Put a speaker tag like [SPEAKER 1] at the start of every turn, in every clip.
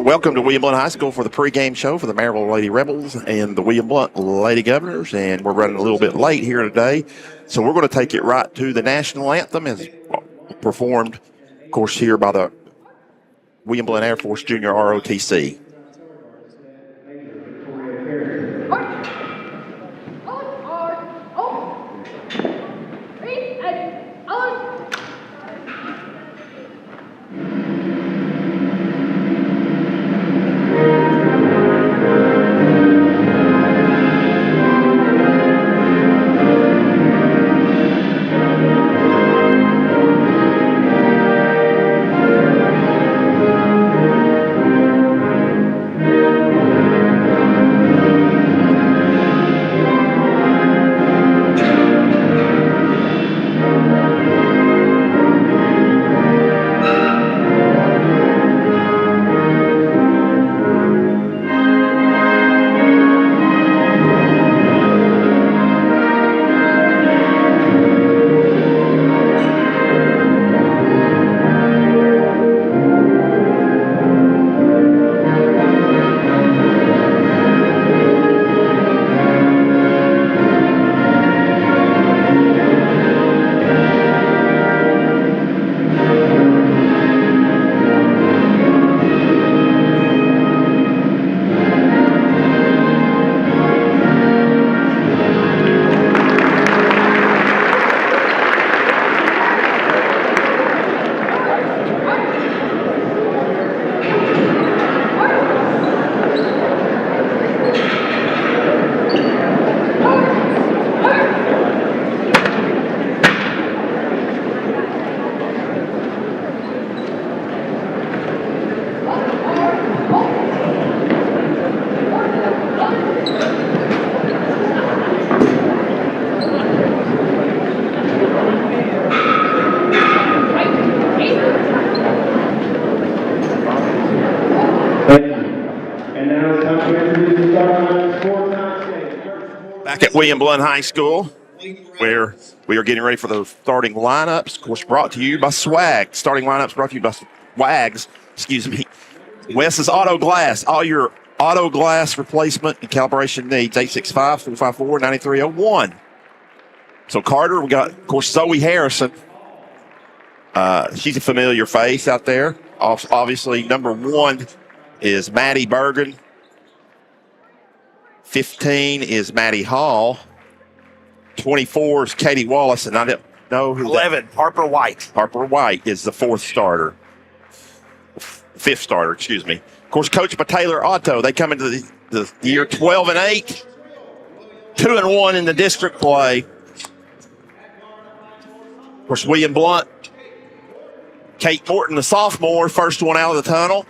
[SPEAKER 1] Welcome to William Blount High School for the pregame show for the Maryville Lady Rebels and the William Blount Lady Governors, and we're running a little bit late here today, so we're going to take it right to the national anthem as performed, of course, here by the William Blount Air Force Junior ROTC. Back at William Blount High School, where we are getting ready for the starting lineups. Of course, brought to you by Swag. Starting lineups brought to you by Swags. Wes's Auto Glass. All your auto glass replacement and calibration needs. 865-454-9301. So, Carter, we got, of course, Zoe Harrison. She's a familiar face out there. Obviously, number 1 is Maddie Bergen. 15 is Maddie Hall. 24 is Katie Wallace, and I don't know who
[SPEAKER 2] 11, Harper White.
[SPEAKER 1] Harper White is the fifth starter, excuse me. Of course, coached by Taylor Otto. They come into the year 12-8, 2-1 in the district play. Of course, William Blount, Kate Morton, the sophomore, first one out of the tunnel.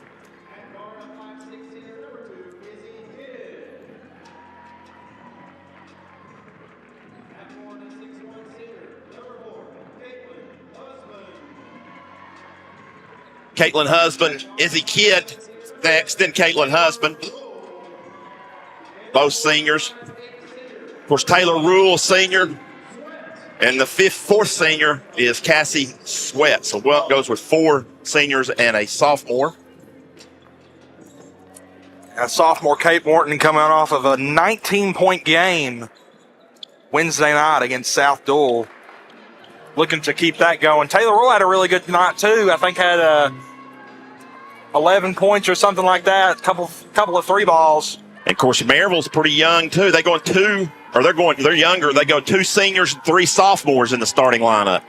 [SPEAKER 1] Caitlin Husband, Izzy Kidd next, then Caitlin Husband. Both seniors. Of course, Taylor Rule, senior. And the fourth senior is Cassie Sweat. So Blount goes with 4 seniors and a sophomore.
[SPEAKER 2] A sophomore Kate Morton coming off of a 19-point game Wednesday night against South Dual. Looking to keep that going. Taylor Rule had a really good night, too. I think had 11 points or something like that. Couple of 3 balls.
[SPEAKER 1] And, of course, Maryville's pretty young, too. They're younger. They go 2 seniors and 3 sophomores in the starting lineup.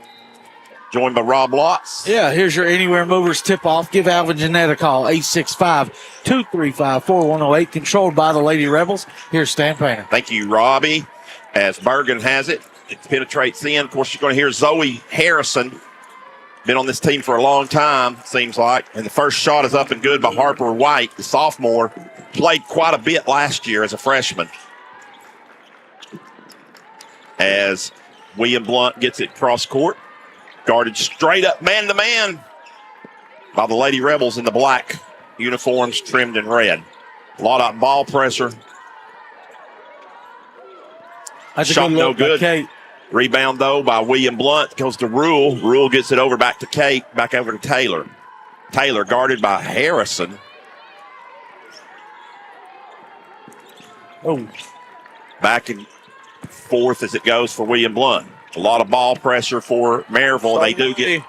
[SPEAKER 1] Joined by Rob Lotz.
[SPEAKER 3] Yeah, here's your Anywhere Movers tip-off. Give Alvin Jeanette a call, 865-235-4108. Controlled by the Lady Rebels. Here's Stan Painter.
[SPEAKER 1] Thank you, Robbie, as Bergen has it. It penetrates in. Of course, you're going to hear Zoe Harrison. Been on this team for a long time, seems like. And the first shot is up and good by Harper White, the sophomore. Played quite a bit last year as a freshman. As William Blount gets it cross court. Guarded straight up man-to-man by the Lady Rebels in the black uniforms trimmed in red. A lot of ball pressure. Shot no good. Kate. Rebound, though, by William Blount. Goes to Rule. Rule gets it over back to Kate. Back over to Taylor. Taylor guarded by Harrison.
[SPEAKER 3] Oh,
[SPEAKER 1] Back and forth as it goes for William Blount. A lot of ball pressure for Maryville.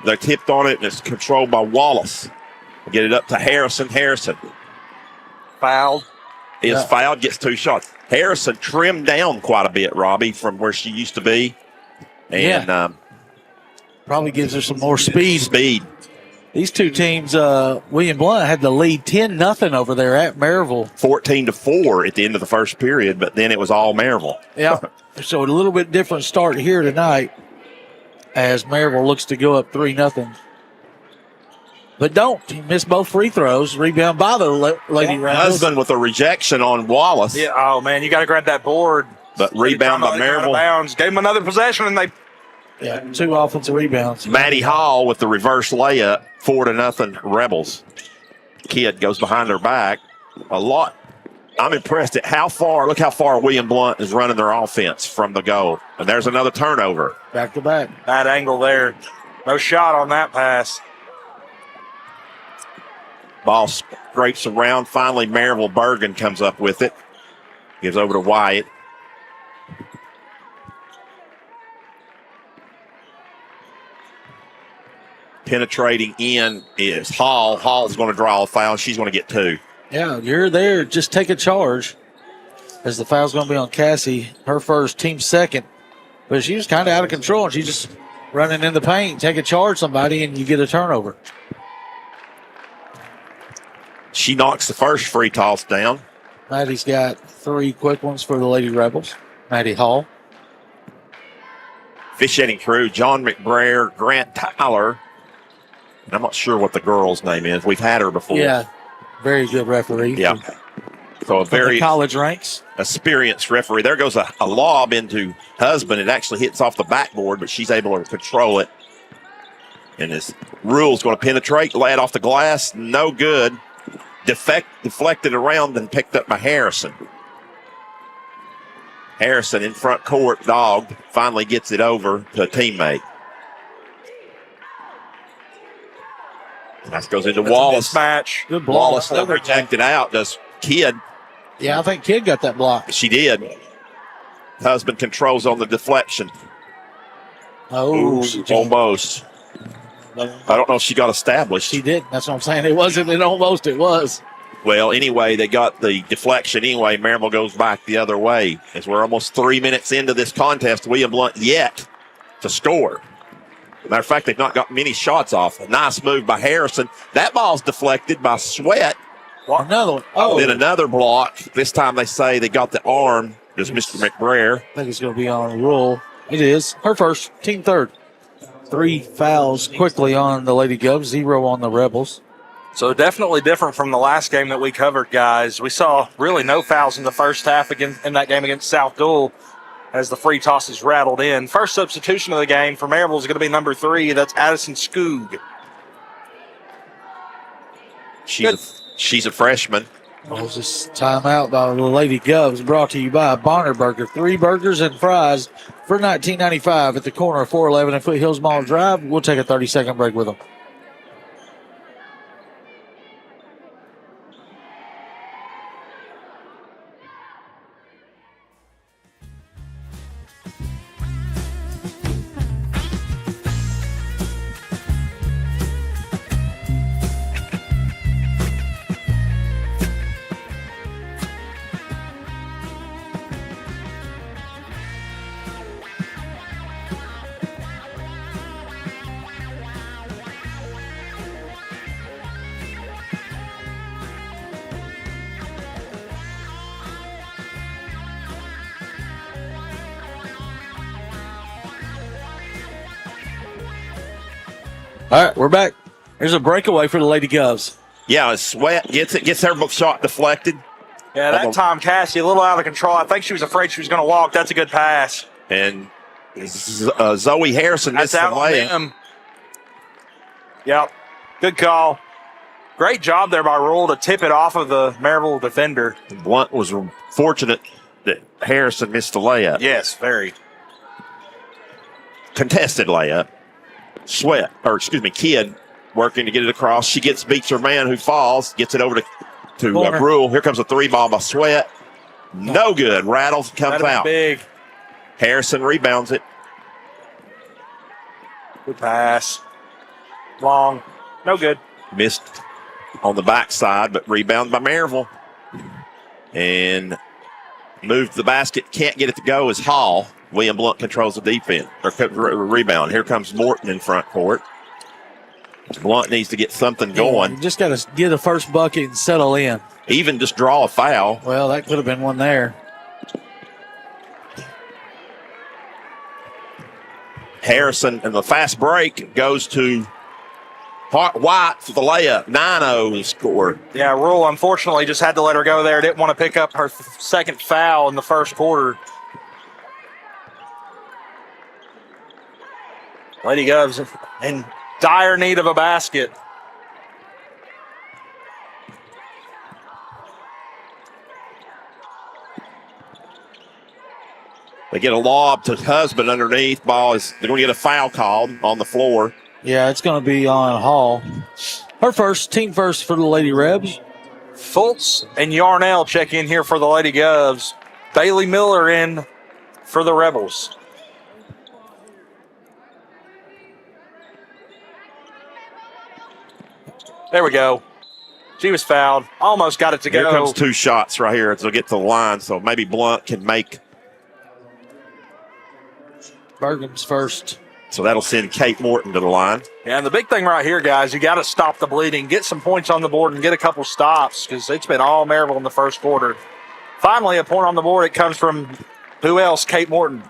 [SPEAKER 1] They're tipped on it, and it's controlled by Wallace. Get it up to Harrison. Harrison
[SPEAKER 2] Fouled.
[SPEAKER 1] is fouled, gets 2 shots. Harrison trimmed down quite a bit, Robbie, from where she used to be. And
[SPEAKER 3] probably gives her some more speed. These two teams, William Blount had the lead 10-0 over there at Maryville.
[SPEAKER 1] 14-4 at the end of the first period, but then it was all Maryville.
[SPEAKER 3] Yeah. So a little bit different start here tonight as Maryville looks to go up 3-0. But he missed both free throws. Rebound by the Lady Rebels.
[SPEAKER 1] Husband with a rejection on Wallace.
[SPEAKER 2] Yeah. Oh, man, you got to grab that board.
[SPEAKER 1] But rebound by Maryville.
[SPEAKER 2] Bounds. Gave him another possession, and they.
[SPEAKER 3] Yeah, 2 offensive rebounds.
[SPEAKER 1] Maddie Hall with the reverse layup, 4-0 Rebels. Kid goes behind her back. A lot. I'm impressed at look how far William Blount is running their offense from the goal. And there's another turnover.
[SPEAKER 3] Back to back.
[SPEAKER 2] Bad angle there. No shot on that pass.
[SPEAKER 1] Ball scrapes around. Finally, Maryville Bergen comes up with it. Gives over to Wyatt. Penetrating in is Hall. Hall's going to draw a foul. She's going to get 2.
[SPEAKER 3] Yeah, you're there. Just take a charge. As the foul's going to be on Cassie. Her first, team second. But she was kind of out of control. And she's just running in the paint. Take a charge, somebody, and you get a turnover.
[SPEAKER 1] She knocks the first free toss down.
[SPEAKER 3] Maddie's got 3 quick ones for the Lady Rebels. Maddie Hall.
[SPEAKER 1] Officiating crew, John McBrayer, Grant Tyler. And I'm not sure what the girl's name is. We've had her before.
[SPEAKER 3] Yeah, very good referee.
[SPEAKER 1] Yeah. So a very
[SPEAKER 3] college ranks.
[SPEAKER 1] Experienced referee. There goes a lob into Husband. It actually hits off the backboard, but she's able to control it. And this rule's going to penetrate, lay it off the glass. No good. Deflected around and picked up by Harrison. Harrison in front court, dogged, finally gets it over to a teammate. That goes into Wallace.
[SPEAKER 2] Match.
[SPEAKER 3] Good block.
[SPEAKER 1] Wallace rejected out. Does Kidd?
[SPEAKER 3] Yeah, I think Kidd got that block.
[SPEAKER 1] She did. Husband controls on the deflection.
[SPEAKER 3] Oh,
[SPEAKER 1] almost. I don't know if she got established.
[SPEAKER 3] She did. That's what I'm saying. It wasn't. It almost. It was.
[SPEAKER 1] Well, anyway, they got the deflection anyway. Maryville goes back the other way as we're almost 3 minutes into this contest. William Blount yet to score. Matter of fact, they've not got many shots off. A nice move by Harrison. That ball's deflected by Sweat.
[SPEAKER 3] Another one. Oh.
[SPEAKER 1] Then another block. This time they say they got the arm. There's Mr. McBrayer.
[SPEAKER 3] I think it's going to be on a roll. It is. Her first, team third. 3 fouls quickly on the Lady Govs, 0 on the Rebels.
[SPEAKER 2] So definitely different from the last game that we covered, guys. We saw really no fouls in the first half in that game against South Dual as the free tosses rattled in. First substitution of the game for Maryville is going to be number 3. That's Addison Skoog.
[SPEAKER 1] She's a freshman.
[SPEAKER 3] Was this timeout by the Lady Govs brought to you by Bonner Burger. 3 burgers and fries for $19.95 at the corner of 411 and Foothills Mall Drive. We'll take a 30-second break with them. All right, we're back. There's a breakaway for the Lady Govs.
[SPEAKER 1] Yeah, Sweat gets it, gets her shot deflected.
[SPEAKER 2] Yeah, that time Cassie a little out of control. I think she was afraid she was going to walk. That's a good pass.
[SPEAKER 1] And Zoe Harrison missed the layup.
[SPEAKER 2] Yep, good call. Great job there by Rule to tip it off of the Maryville defender.
[SPEAKER 1] Blount was fortunate that Harrison missed the layup.
[SPEAKER 2] Yes, very.
[SPEAKER 1] Contested layup. Kidd working to get it across. She beats her man who falls, gets it over to Rule. Here comes a 3 ball by Sweat. No good. Rattles, comes
[SPEAKER 2] That'd be
[SPEAKER 1] out.
[SPEAKER 2] big.
[SPEAKER 1] Harrison rebounds it.
[SPEAKER 2] Good pass. Long. No good.
[SPEAKER 1] Missed on the backside, but rebounded by Maryville. And moved to the basket. Can't get it to go is Hall. William Blount controls the defense, or rebound. Here comes Morton in front court. Blount needs to get something going.
[SPEAKER 3] You just got to get the first bucket and settle in.
[SPEAKER 1] Even just draw a foul.
[SPEAKER 3] Well, that could have been one there.
[SPEAKER 1] Harrison, and the fast break goes to White for the layup. 9-0 scored.
[SPEAKER 2] Yeah, Rule unfortunately just had to let her go there. Didn't want to pick up her second foul in the first quarter. Lady Govs in dire need of a basket.
[SPEAKER 1] They get a lob to Husband underneath. Ball is, they're going to get a foul called on the floor.
[SPEAKER 3] Yeah, it's going to be on Hall. Her first, team first for the Lady Rebs.
[SPEAKER 2] Fultz and Yarnell check in here for the Lady Govs. Bailey Miller in for the Rebels. There we go. She was fouled. Almost got it to go.
[SPEAKER 1] Here comes two shots right here as they'll get to the line. So maybe Blount can make.
[SPEAKER 3] Bergen's first.
[SPEAKER 1] So that'll send Kate Morton to the line.
[SPEAKER 2] Yeah, and the big thing right here, guys, you got to stop the bleeding, get some points on the board, and get a couple stops because it's been all Maryville in the first quarter. Finally, a point on the board. It comes from who else? Kate Morton.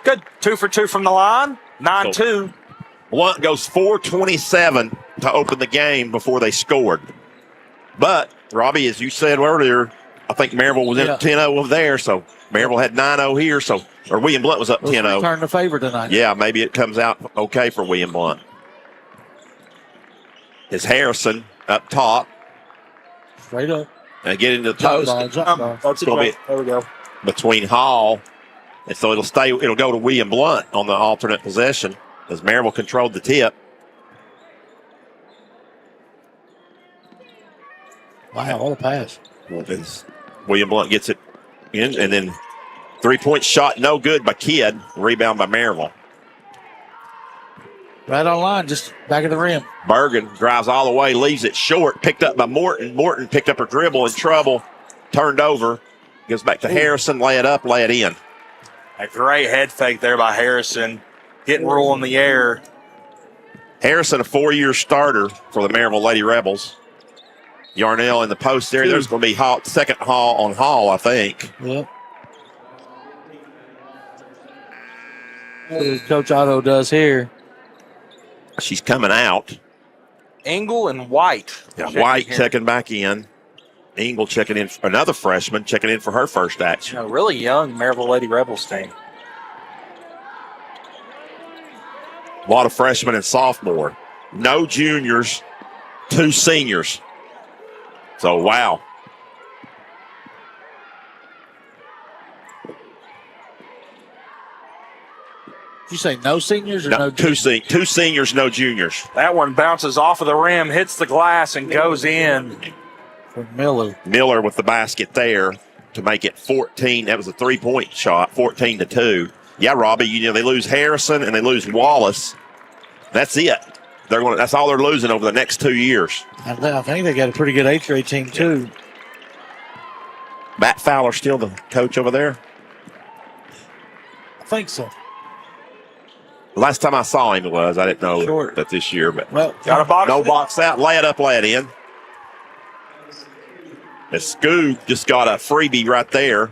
[SPEAKER 2] Good. 2 for 2 from the line. 9-2.
[SPEAKER 1] Blount goes 4:27 to open the game before they scored. But, Robbie, as you said earlier, I think Maryville was in 10-0 over there, so Maryville had 9-0 here, so or William Blount was up 10-0.
[SPEAKER 3] Turn the favor tonight.
[SPEAKER 1] Yeah, maybe it comes out okay for William Blount. It's Harrison up top.
[SPEAKER 3] Straight up.
[SPEAKER 1] And get into the post.
[SPEAKER 2] That's
[SPEAKER 1] going to be
[SPEAKER 2] there we go.
[SPEAKER 1] between Hall. And so it'll go to William Blount on the alternate possession as Maryville controlled the tip.
[SPEAKER 3] Wow, what a pass.
[SPEAKER 1] William Blount gets it in, and then 3-point shot, no good by Kidd. Rebound by Maryville.
[SPEAKER 3] Right on line, just back of the rim.
[SPEAKER 1] Bergen drives all the way, leaves it short, picked up by Morton. Morton picked up her dribble in trouble, turned over, goes back to Harrison, lay it up, lay it in.
[SPEAKER 2] A great head fake there by Harrison. Getting Rule in the air.
[SPEAKER 1] Harrison, a 4-year starter for the Maryville Lady Rebels. Yarnell in the post area. There's going to be second Hall on Hall, I think.
[SPEAKER 3] Yep. What Coach Otto does here.
[SPEAKER 1] She's coming out.
[SPEAKER 2] Engel and White.
[SPEAKER 1] Yeah, White checking back in. Engel checking in. Another freshman checking in for her first action.
[SPEAKER 2] A really young Maryville Lady Rebels team.
[SPEAKER 1] A lot of freshmen and sophomore. No juniors, 2 seniors. So, wow.
[SPEAKER 3] Did you say no seniors or no
[SPEAKER 1] two seniors, no juniors.
[SPEAKER 2] That one bounces off of the rim, hits the glass, and goes in.
[SPEAKER 3] For Miller.
[SPEAKER 1] Miller with the basket there to make it 14. That was a 3-point shot, 14-2. Yeah, Robbie, they lose Harrison and they lose Wallace. That's it. That's all they're losing over the next 2 years.
[SPEAKER 3] I think they got a pretty good H-rate team, too.
[SPEAKER 1] Matt Fowler still the coach over there?
[SPEAKER 3] I think so.
[SPEAKER 1] Last time I saw him I didn't know that this year. But
[SPEAKER 3] well,
[SPEAKER 2] got a box.
[SPEAKER 1] No box out. Lay it up, lay it in. As Scoo just got a freebie right there.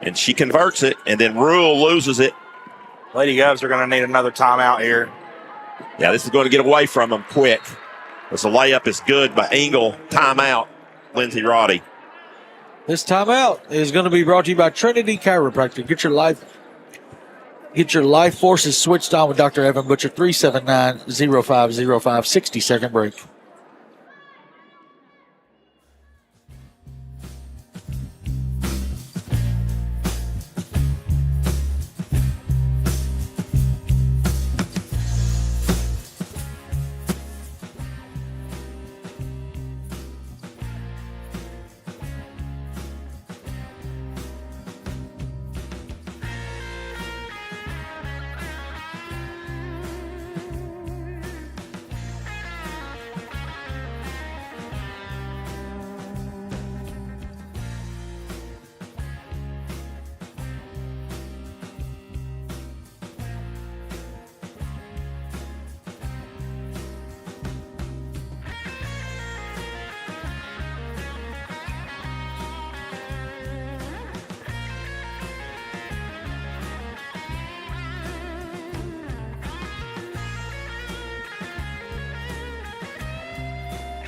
[SPEAKER 1] And she converts it, and then Rule loses it.
[SPEAKER 2] Lady Govs are going to need another timeout here.
[SPEAKER 1] Yeah, this is going to get away from them quick. As the layup is good by Engel. Timeout, Lindsey Roddy.
[SPEAKER 3] This timeout is going to be brought to you by Trinity Chiropractic. Get your life forces switched on with Dr. Evan Butcher, 379-0505, 60-second break.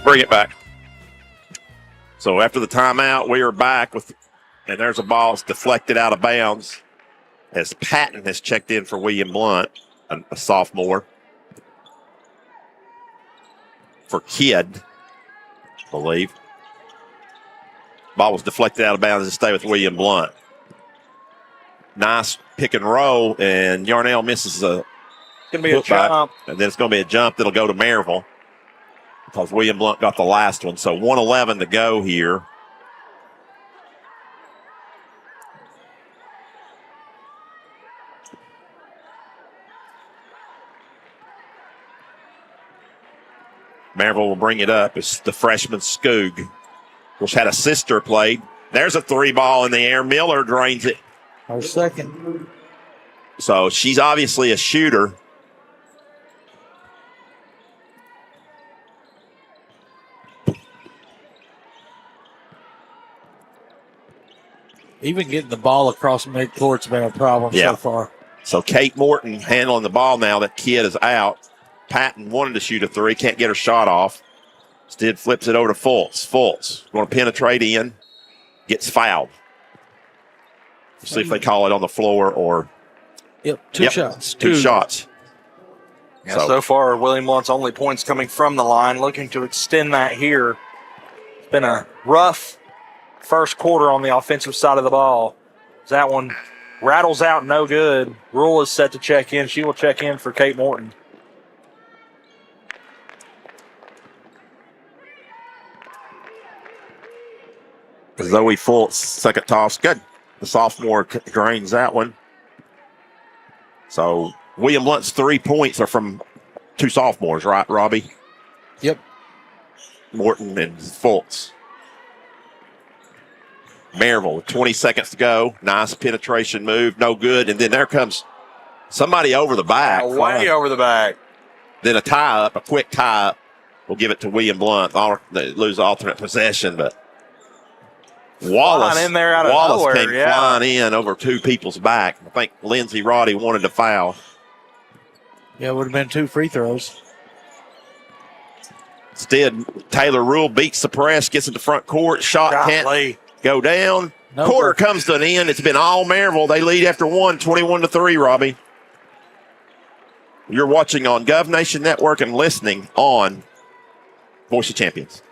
[SPEAKER 1] Bring it back. So after the timeout, we are back and there's a ball that's deflected out of bounds as Patton has checked in for William Blount, a sophomore. For Kidd, I believe. Ball was deflected out of bounds to stay with William Blount. Nice pick and roll, and Yarnell misses a
[SPEAKER 2] It's going to be a jump.
[SPEAKER 1] And then it's going to be a jump that'll go to Maryville because William Blount got the last one. So 1:11 to go here. Maryville will bring it up. It's the freshman Skoog, which had a sister played. There's a 3-ball in the air. Miller drains it.
[SPEAKER 3] Our second.
[SPEAKER 1] So she's obviously a shooter.
[SPEAKER 3] Even getting the ball across midcourt's been a problem so far.
[SPEAKER 1] So Kate Morton handling the ball now. That kid is out. Patton wanted to shoot a 3. Can't get her shot off. Instead flips it over to Fultz. Fultz going to penetrate in. Gets fouled. See if they call it on the floor or.
[SPEAKER 3] Two shots.
[SPEAKER 1] Two shots.
[SPEAKER 2] Yeah, so far, William Blount's only points coming from the line, looking to extend that here. It's been a rough first quarter on the offensive side of the ball. That one rattles out no good. Rule is set to check in. She will check in for Kate Morton.
[SPEAKER 1] Zoe Fultz, second toss. Good. The sophomore drains that one. So William Blount's 3 points are from 2 sophomores, right, Robbie?
[SPEAKER 3] Yep.
[SPEAKER 1] Morton and Fultz. Maryville with 20 seconds to go. Nice penetration move. No good. And then there comes somebody over the back.
[SPEAKER 2] Way over the back.
[SPEAKER 1] Then a tie-up, a quick tie-up. We'll give it to William Blount. They lose alternate possession, but Wallace
[SPEAKER 2] in there out of nowhere,
[SPEAKER 1] came flying in over 2 people's back. I think Lindsey Roddy wanted to foul.
[SPEAKER 3] Yeah, it would have been 2 free throws.
[SPEAKER 1] Instead, Taylor Rule beats the press, gets in the front court. Shot can't go down.
[SPEAKER 3] No
[SPEAKER 1] Quarter comes to an end. It's been all Maryville. They lead after 1, 21-3, Robbie. You're watching on Gov Nation Network and listening on Voice of Champions.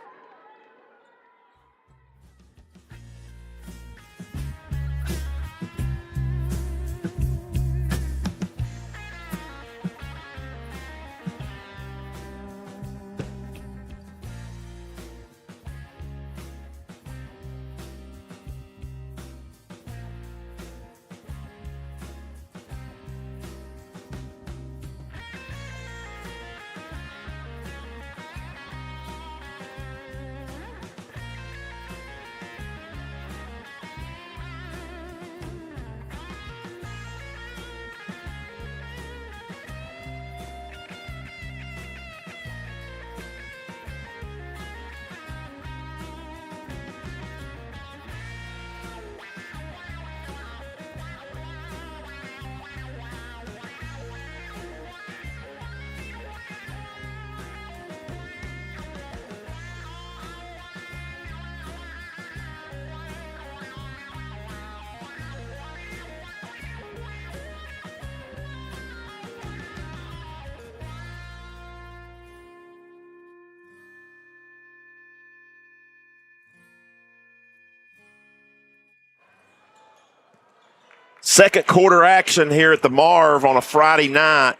[SPEAKER 1] Second quarter action here at the Marv on a Friday night.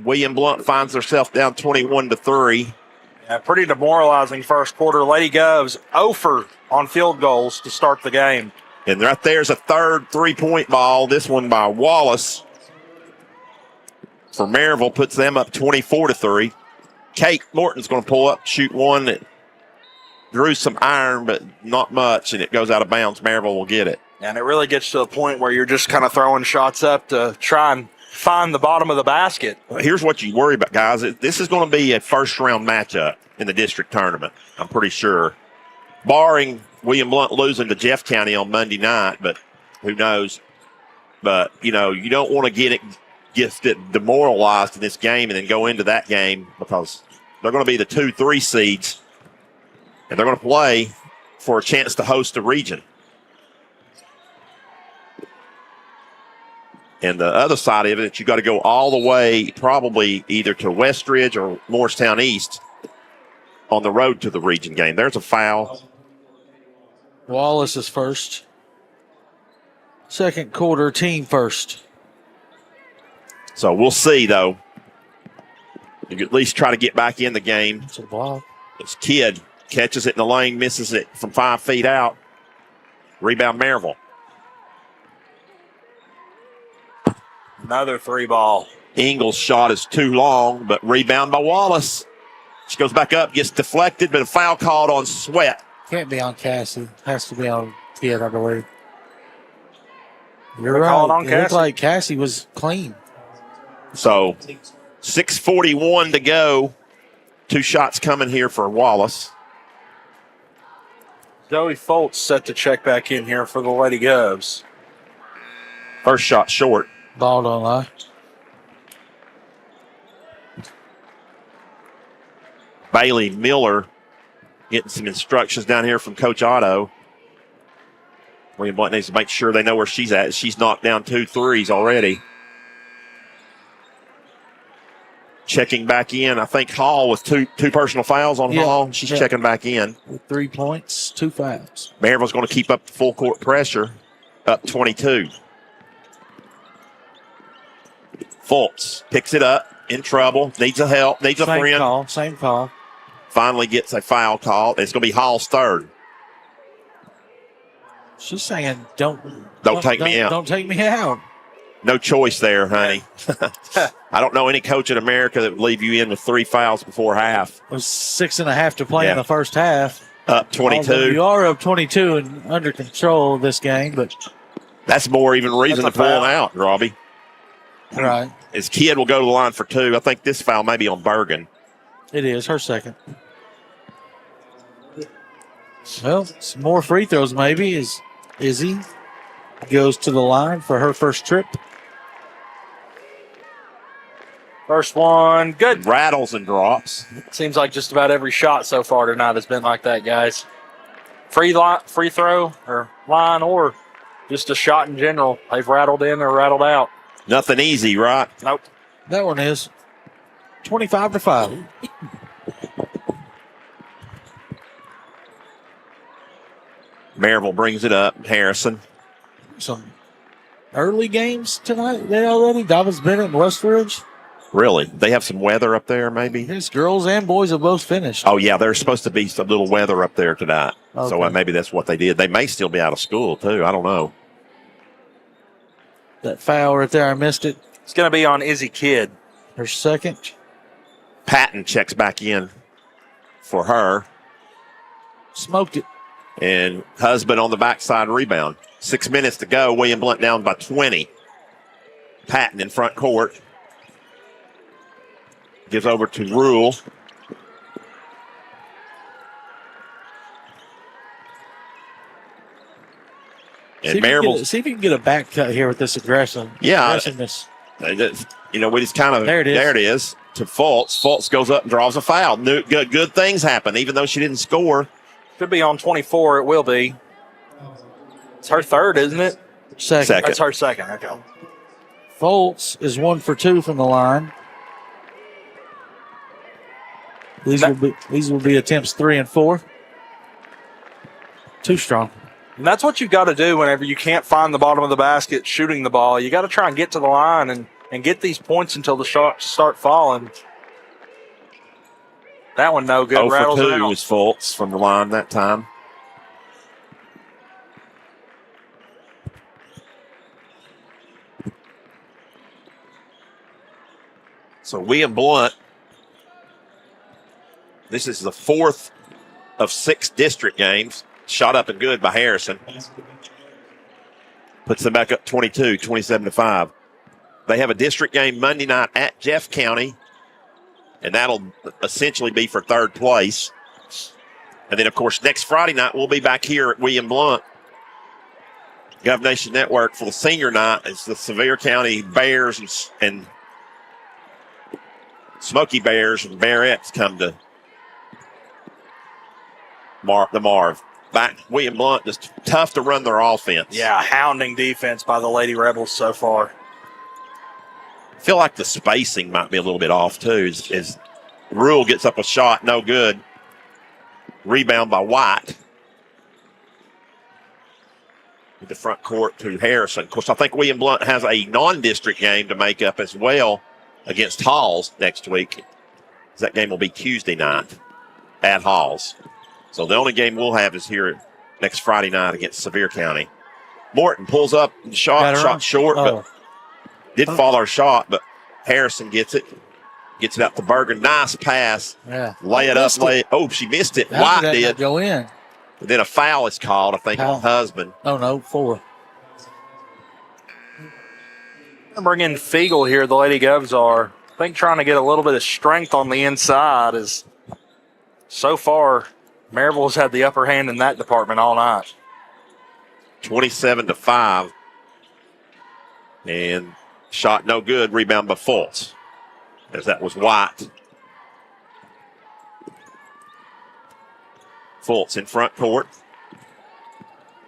[SPEAKER 1] William Blount finds herself down 21-3.
[SPEAKER 2] Yeah, pretty demoralizing first quarter. Lady Govs 0 on field goals to start the game.
[SPEAKER 1] And right there's a third 3-point ball. This one by Wallace for Maryville puts them up 24-3. Kate Morton's going to pull up, shoot one that drew some iron, but not much, and it goes out of bounds. Maryville will get it.
[SPEAKER 2] And it really gets to the point where you're just kind of throwing shots up to try and find the bottom of the basket.
[SPEAKER 1] Here's what you worry about, guys. This is going to be a first-round matchup in the district tournament, I'm pretty sure. Barring William Blount losing to Jeff County on Monday night, but who knows. But, you know, you don't want to get demoralized in this game and then go into that game because They're going to be the 2-3 seeds, and they're going to play for a chance to host a region. And the other side of it, you got to go all the way probably either to Westridge or Morristown East on the road to the region game. There's a foul.
[SPEAKER 3] Wallace is first. Second quarter, team first.
[SPEAKER 1] So we'll see, though. You can at least try to get back in the game.
[SPEAKER 3] It's a block.
[SPEAKER 1] This kid catches it in the lane, misses it from 5 feet out. Rebound, Maryville.
[SPEAKER 2] Another 3-ball.
[SPEAKER 1] Ingles' shot is too long, but rebound by Wallace. She goes back up, gets deflected, but a foul called on Sweat.
[SPEAKER 3] Can't be on Cassie. Has to be on Kid, I believe. You're
[SPEAKER 2] They
[SPEAKER 3] right.
[SPEAKER 2] called on
[SPEAKER 3] It looked
[SPEAKER 2] Cassie.
[SPEAKER 3] like Cassie was clean.
[SPEAKER 1] So 6:41 to go. 2 shots coming here for Wallace.
[SPEAKER 2] Joey Foltz set to check back in here for the Lady Govs.
[SPEAKER 1] First shot short.
[SPEAKER 3] Ball don't lie.
[SPEAKER 1] Bailey Miller getting some instructions down here from Coach Otto. William Blount needs to make sure they know where she's at. She's knocked down 2 threes already. Checking back in. I think Hall with two personal fouls on Hall. She's checking back in.
[SPEAKER 3] With 3 points, 2 fouls.
[SPEAKER 1] Maryville's going to keep up the full court pressure. Up 22. Foltz picks it up. In trouble. Needs a help. Needs a friend.
[SPEAKER 3] Same call.
[SPEAKER 1] Finally gets a foul call. It's going to be Hall's third.
[SPEAKER 3] She's saying, don't
[SPEAKER 1] take me out.
[SPEAKER 3] Don't take me out.
[SPEAKER 1] No choice there, honey. I don't know any coach in America that would leave you in with 3 fouls before half.
[SPEAKER 3] It was 6.5 to play in the first half.
[SPEAKER 1] Up 22.
[SPEAKER 3] Although you are up 22 and under control of this game, but
[SPEAKER 1] that's more even reason to pull him out, Robbie.
[SPEAKER 3] Right.
[SPEAKER 1] His kid will go to the line for 2. I think this foul may be on Bergen.
[SPEAKER 3] It is her second. Well, some more free throws maybe as Izzy goes to the line for her first trip.
[SPEAKER 2] First one, good.
[SPEAKER 1] Rattles and drops.
[SPEAKER 2] Seems like just about every shot so far tonight has been like that, guys. Free throw or line or just a shot in general. They've rattled in or rattled out.
[SPEAKER 1] Nothing easy, right?
[SPEAKER 2] Nope.
[SPEAKER 3] That one is 25-5.
[SPEAKER 1] Maryville brings it up. Harrison.
[SPEAKER 3] Some early games tonight there already. Dobbins Bennett and Westridge.
[SPEAKER 1] Really? They have some weather up there, maybe?
[SPEAKER 3] Yes, girls and boys have both finished.
[SPEAKER 1] Oh, yeah. There's supposed to be some little weather up there tonight.
[SPEAKER 3] Okay.
[SPEAKER 1] So maybe that's what they did. They may still be out of school, too. I don't know.
[SPEAKER 3] That foul right there, I missed it.
[SPEAKER 2] It's going to be on Izzy Kidd.
[SPEAKER 3] Her second.
[SPEAKER 1] Patton checks back in for her.
[SPEAKER 3] Smoked it.
[SPEAKER 1] And Husband on the backside rebound. 6 minutes to go. William Blount down by 20. Patton in front court. Gives over to Rule. And Maryville.
[SPEAKER 3] See if you can get a back cut here with this aggression.
[SPEAKER 1] Yeah.
[SPEAKER 3] Aggressiveness.
[SPEAKER 1] We just kind of.
[SPEAKER 3] There it is.
[SPEAKER 1] There it is. To Foltz. Foltz goes up and draws a foul. Good things happen, even though she didn't score.
[SPEAKER 2] Should be on 24. It will be. It's her third, isn't it?
[SPEAKER 3] Second.
[SPEAKER 2] That's her second. Okay.
[SPEAKER 3] Foltz is 1 for 2 from the line. These will be attempts 3 and 4. Too strong.
[SPEAKER 2] And that's what you've got to do whenever you can't find the bottom of the basket shooting the ball. You got to try and get to the line and get these points until the shots start falling. That one no good.
[SPEAKER 1] 0 for
[SPEAKER 2] Rattles
[SPEAKER 1] 2
[SPEAKER 2] out.
[SPEAKER 1] was Foltz from the line that time. So William Blount, this is the 4th of 6 district games. Shot up and good by Harrison. Puts them back up 22, 27-5. They have a district game Monday night at Jeff County, and that'll essentially be for 3rd place. And then, of course, next Friday night, we'll be back here at William Blount. Gov Nation Network for the senior night. It's the Sevier County Bears and Smoky Bears and Barrettes come to Marv. Back, William Blount, just tough to run their offense.
[SPEAKER 2] Yeah, hounding defense by the Lady Rebels so far.
[SPEAKER 1] I feel like the spacing might be a little bit off, too. As Rule gets up a shot, no good. Rebound by White. With the front court to Harrison. Of course, I think William Blount has a non-district game to make up as well against Halls next week. That game will be Tuesday night at Halls. So the only game we'll have is here next Friday night against Sevier County. Morton pulls up and shot short, but did fall our shot, but Harrison gets it out to Bergen. Nice pass.
[SPEAKER 3] Yeah.
[SPEAKER 1] Lay it up. She missed it.
[SPEAKER 3] How
[SPEAKER 1] White did.
[SPEAKER 3] Go in.
[SPEAKER 1] And then a foul is called, I think, on Husband.
[SPEAKER 3] Oh, no, 4.
[SPEAKER 2] Bring in Fiegel here, the Lady Govs are. I think trying to get a little bit of strength on the inside is so far Maryville's had the upper hand in that department all night.
[SPEAKER 1] 27-5. And shot no good. Rebound by Fultz. As that was White. Fultz in front court.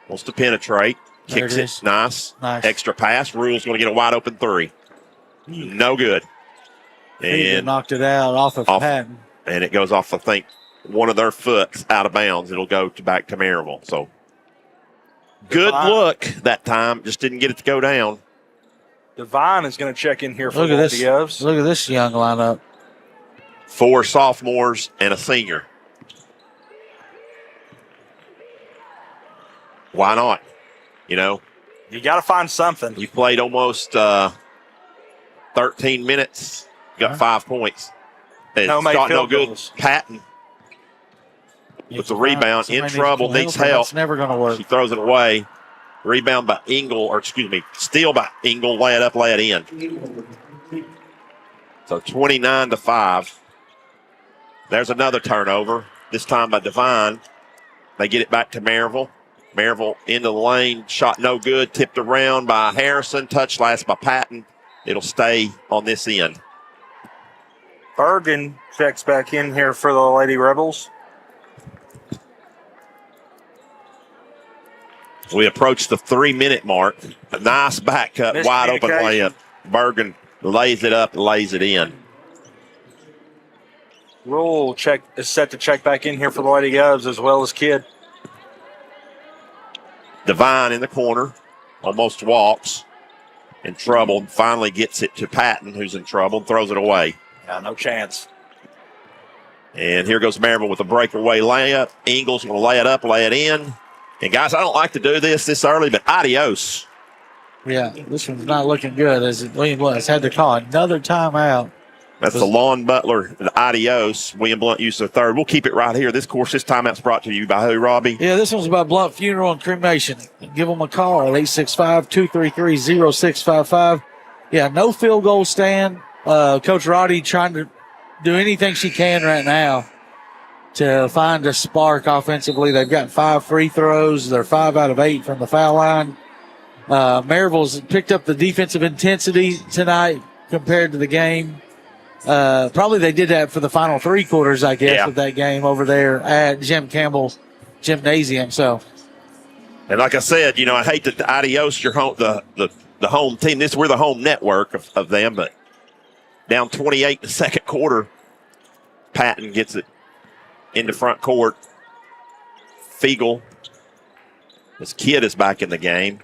[SPEAKER 1] Wants to penetrate. Kicks it. Nice. Extra pass. Rule's going to get a wide open 3. No good.
[SPEAKER 3] And knocked it out off of Patton.
[SPEAKER 1] And it goes off, I think, one of their foots out of bounds. It'll go back to Maryville. So good look that time. Just didn't get it to go down.
[SPEAKER 2] Devine is going to check in here for the Lady Govs.
[SPEAKER 3] Look at this young lineup.
[SPEAKER 1] 4 sophomores and a senior. Why not? You
[SPEAKER 2] got to find something.
[SPEAKER 1] You played almost 13 minutes, got 5 points. Shot no good. Patton with the rebound, in trouble, needs help.
[SPEAKER 3] It's never going to work.
[SPEAKER 1] She throws it away. Rebound by steal by Engel, lay it up, lay it in. So 29-5. There's another turnover, this time by Devine. They get it back to Maryville. Maryville into the lane, shot no good, tipped around by Harrison, touch last by Patton. It'll stay on this end.
[SPEAKER 2] Bergen checks back in here for the Lady Rebels.
[SPEAKER 1] We approach the 3-minute mark. A nice back cut, wide open layup. Bergen lays it up and lays it in.
[SPEAKER 2] Rule is set to check back in here for the Lady Govs as well as Kidd.
[SPEAKER 1] Devine in the corner, almost walks, in trouble, finally gets it to Patton, who's in trouble, and throws it away.
[SPEAKER 2] Yeah, no chance.
[SPEAKER 1] And here goes Maryville with a breakaway layup. Ingles going to lay it up, lay it in. And, guys, I don't like to do this early, but adios.
[SPEAKER 3] Yeah, this one's not looking good as William Blount has had to call another timeout.
[SPEAKER 1] That's the Lon Butler, the adios. William Blount used their third. We'll keep it right here. This timeout's brought to you by who, Robbie?
[SPEAKER 3] Yeah, this one's about Blount Funeral and Cremation. Give them a call at 865-233-0655. Yeah, no field goal stand. Coach Roddy trying to do anything she can right now to find a spark offensively. They've got 5 free throws. They're 5 out of 8 from the foul line. Maryville's picked up the defensive intensity tonight compared to the game. Probably they did that for the final 3 quarters, I guess, of that game over there at Jim Campbell's gymnasium. So,
[SPEAKER 1] and like I said, I hate that the adios your home the home team. We're the home network of them, but down 28 in the second quarter, Patton gets it into front court. Fiegel, this Kidd is back in the game.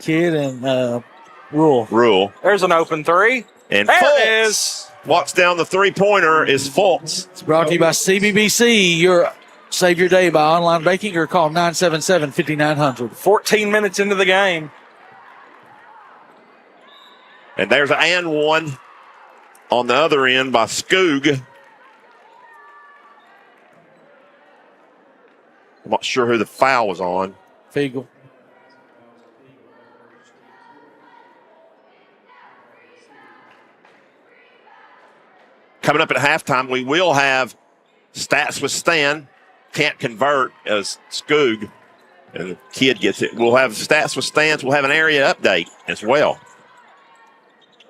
[SPEAKER 3] Kidd and Rule.
[SPEAKER 2] There's an open 3.
[SPEAKER 1] And
[SPEAKER 2] there
[SPEAKER 1] Fultz
[SPEAKER 2] it is.
[SPEAKER 1] Walks down the 3-pointer is Fultz.
[SPEAKER 3] It's brought to you by CBBC. Save your day by online banking or call 977-5900.
[SPEAKER 2] 14 minutes into the game.
[SPEAKER 1] And there's an and one on the other end by Skoog. I'm not sure who the foul was on.
[SPEAKER 3] Fiegel.
[SPEAKER 1] Coming up at halftime, we will have stats with Stan. Can't convert as Skoog. And the Kidd gets it. We'll have stats with Stans. We'll have an area update as well.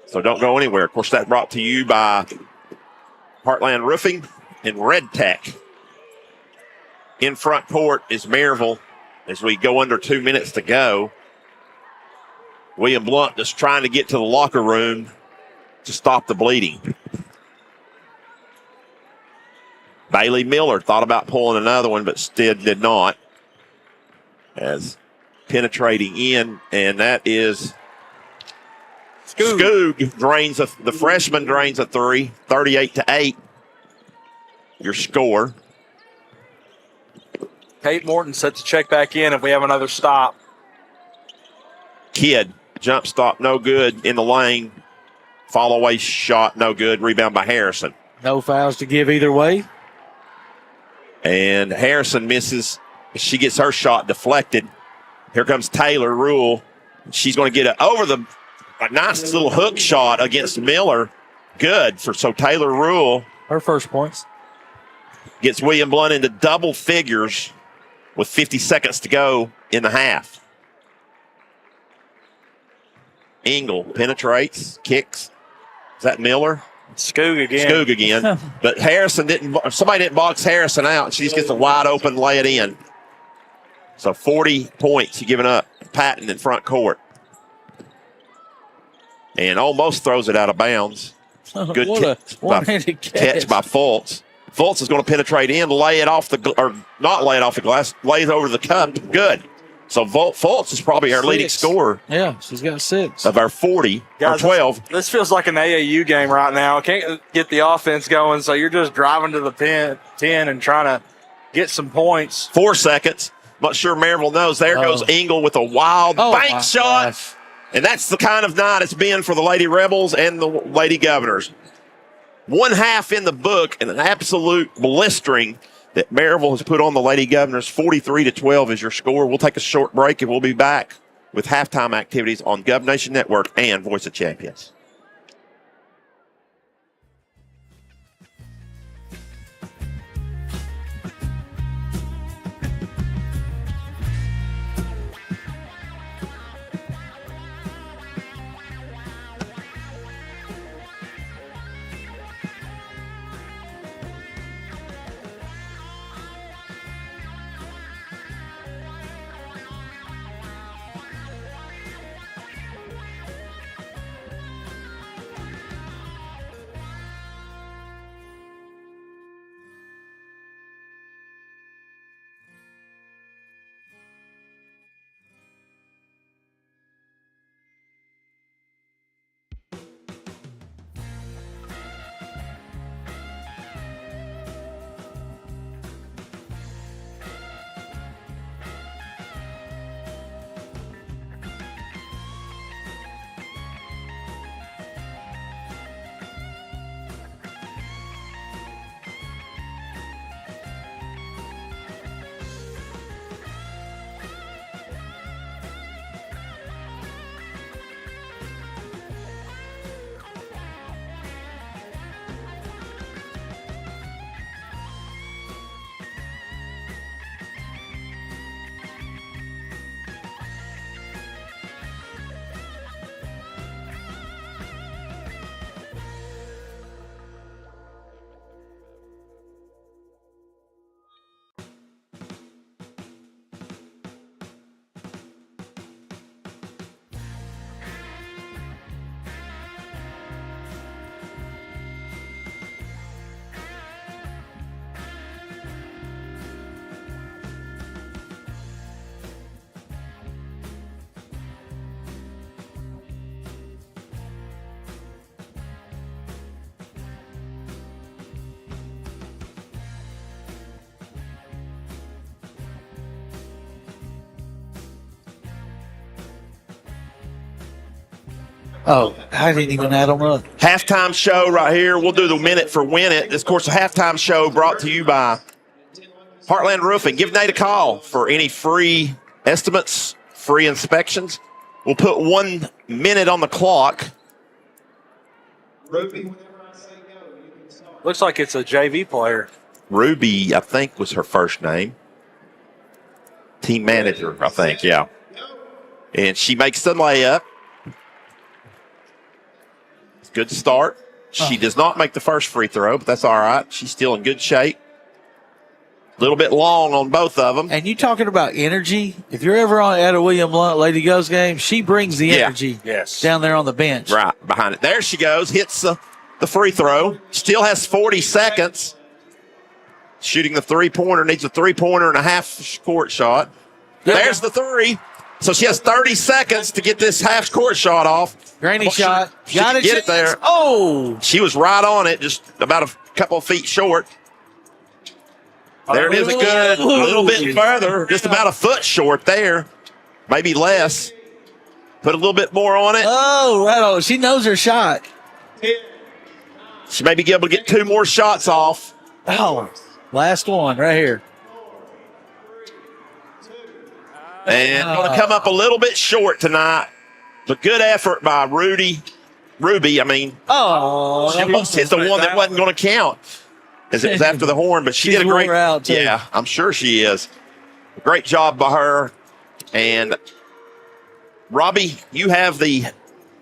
[SPEAKER 1] So don't go anywhere. Of course, that's brought to you by Heartland Roofing and Red Tech. In front court is Maryville as we go under 2 minutes to go. William Blount just trying to get to the locker room to stop the bleeding. Bailey Miller thought about pulling another one, but instead did not. As penetrating in, and that is Skoog drains the freshman drains a three, 38-8. Your score.
[SPEAKER 2] Kate Morton set to check back in if we have another stop.
[SPEAKER 1] Kidd, jump stop, no good in the lane. Follow away shot, no good. Rebound by Harrison.
[SPEAKER 3] No fouls to give either way.
[SPEAKER 1] And Harrison misses. She gets her shot deflected. Here comes Taylor Rule. She's going to get it over a nice little hook shot against Miller. Good so Taylor Rule.
[SPEAKER 3] Her first points.
[SPEAKER 1] Gets William Blount into double figures with 50 seconds to go in the half. Engel penetrates, kicks. Is that Miller?
[SPEAKER 2] Skoog
[SPEAKER 1] again. But somebody didn't box Harrison out. She just gets a wide open, lay it in. So 40 points you're giving up. Patton in front court. And almost throws it out of bounds. Good catch by Fultz. Fultz is going to penetrate in, not lay it off the glass, lays over the cup. Good. So Fultz is probably our leading scorer.
[SPEAKER 3] Yeah, she's got 6.
[SPEAKER 1] Of our 40
[SPEAKER 2] Guys,
[SPEAKER 1] or 12.
[SPEAKER 2] This feels like an AAU game right now. Can't get the offense going, so you're just driving to the 10 and trying to get some points.
[SPEAKER 1] 4 seconds. Not sure Maryville knows. There goes Engel with a wild bank shot. Gosh. And that's the kind of night it's been for the Lady Rebels and the Lady Governors. 1 half in the book and an absolute blistering that Maryville has put on the Lady Governors. 43-12 is your score. We'll take a short break and we'll be back with halftime activities on Gov Nation Network and Voice of Champions.
[SPEAKER 3] Oh, I didn't even add them up.
[SPEAKER 1] Halftime show right here. We'll do the minute for Win It. This, of course, a halftime show brought to you by Heartland Roofing. Give Nate a call for any free estimates, free inspections. We'll put 1 minute on the clock.
[SPEAKER 2] Looks like it's a JV player.
[SPEAKER 1] Ruby, I think, was her first name. Team manager, I think, yeah. And she makes the layup. Good start. She does not make the first free throw, but that's all right. She's still in good shape. A little bit long on both of them.
[SPEAKER 3] And you talking about energy? If you're ever at a William Blount Lady Govs game, she brings the energy down there on the bench.
[SPEAKER 1] Right, behind it. There she goes, hits the free throw. Still has 40 seconds. Shooting the three-pointer, needs a three-pointer and a half-court shot. There's the three. So she has 30 seconds to get this half-court shot off.
[SPEAKER 3] Granny shot.
[SPEAKER 1] She can get it there.
[SPEAKER 3] Oh!
[SPEAKER 1] She was right on it, just about a couple of feet short. There it is, a little bit further, just about a foot short there, maybe less. Put a little bit more on it.
[SPEAKER 3] Oh, right on. She knows her shot.
[SPEAKER 1] She may be able to get 2 more shots off.
[SPEAKER 3] Oh, last one right here.
[SPEAKER 1] And going to come up a little bit short tonight. But good effort by Ruby,
[SPEAKER 3] Oh,
[SPEAKER 1] she almost hit the one that wasn't going to count, as it was after the horn. But she did a great
[SPEAKER 3] out too.
[SPEAKER 1] Yeah, I'm sure she is. Great job by her. And Robbie, you have the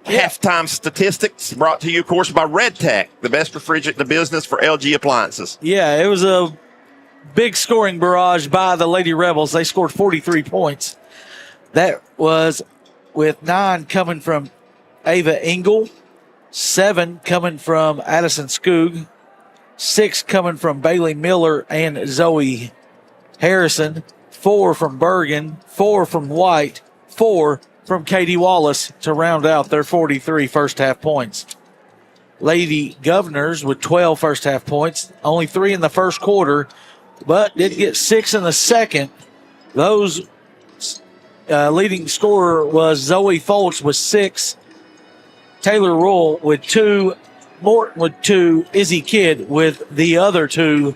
[SPEAKER 1] halftime statistics brought to you, of course, by Red Tech, the best refrigerant in the business for LG appliances.
[SPEAKER 3] Yeah, it was a big scoring barrage by the Lady Rebels. They scored 43 points. That was with 9 coming from Ava Engel, 7 coming from Addison Skoog, 6 coming from Bailey Miller and Zoe Harrison, 4 from Bergen, 4 from White, 4 from Katie Wallace to round out their 43 first-half points. Lady Governors with 12 first-half points, only 3 in the first quarter, but did get 6 in the second. Those leading scorer was Zoe Foltz with 6, Taylor Rule with 2, Morton with 2, Izzy Kidd with the other 2.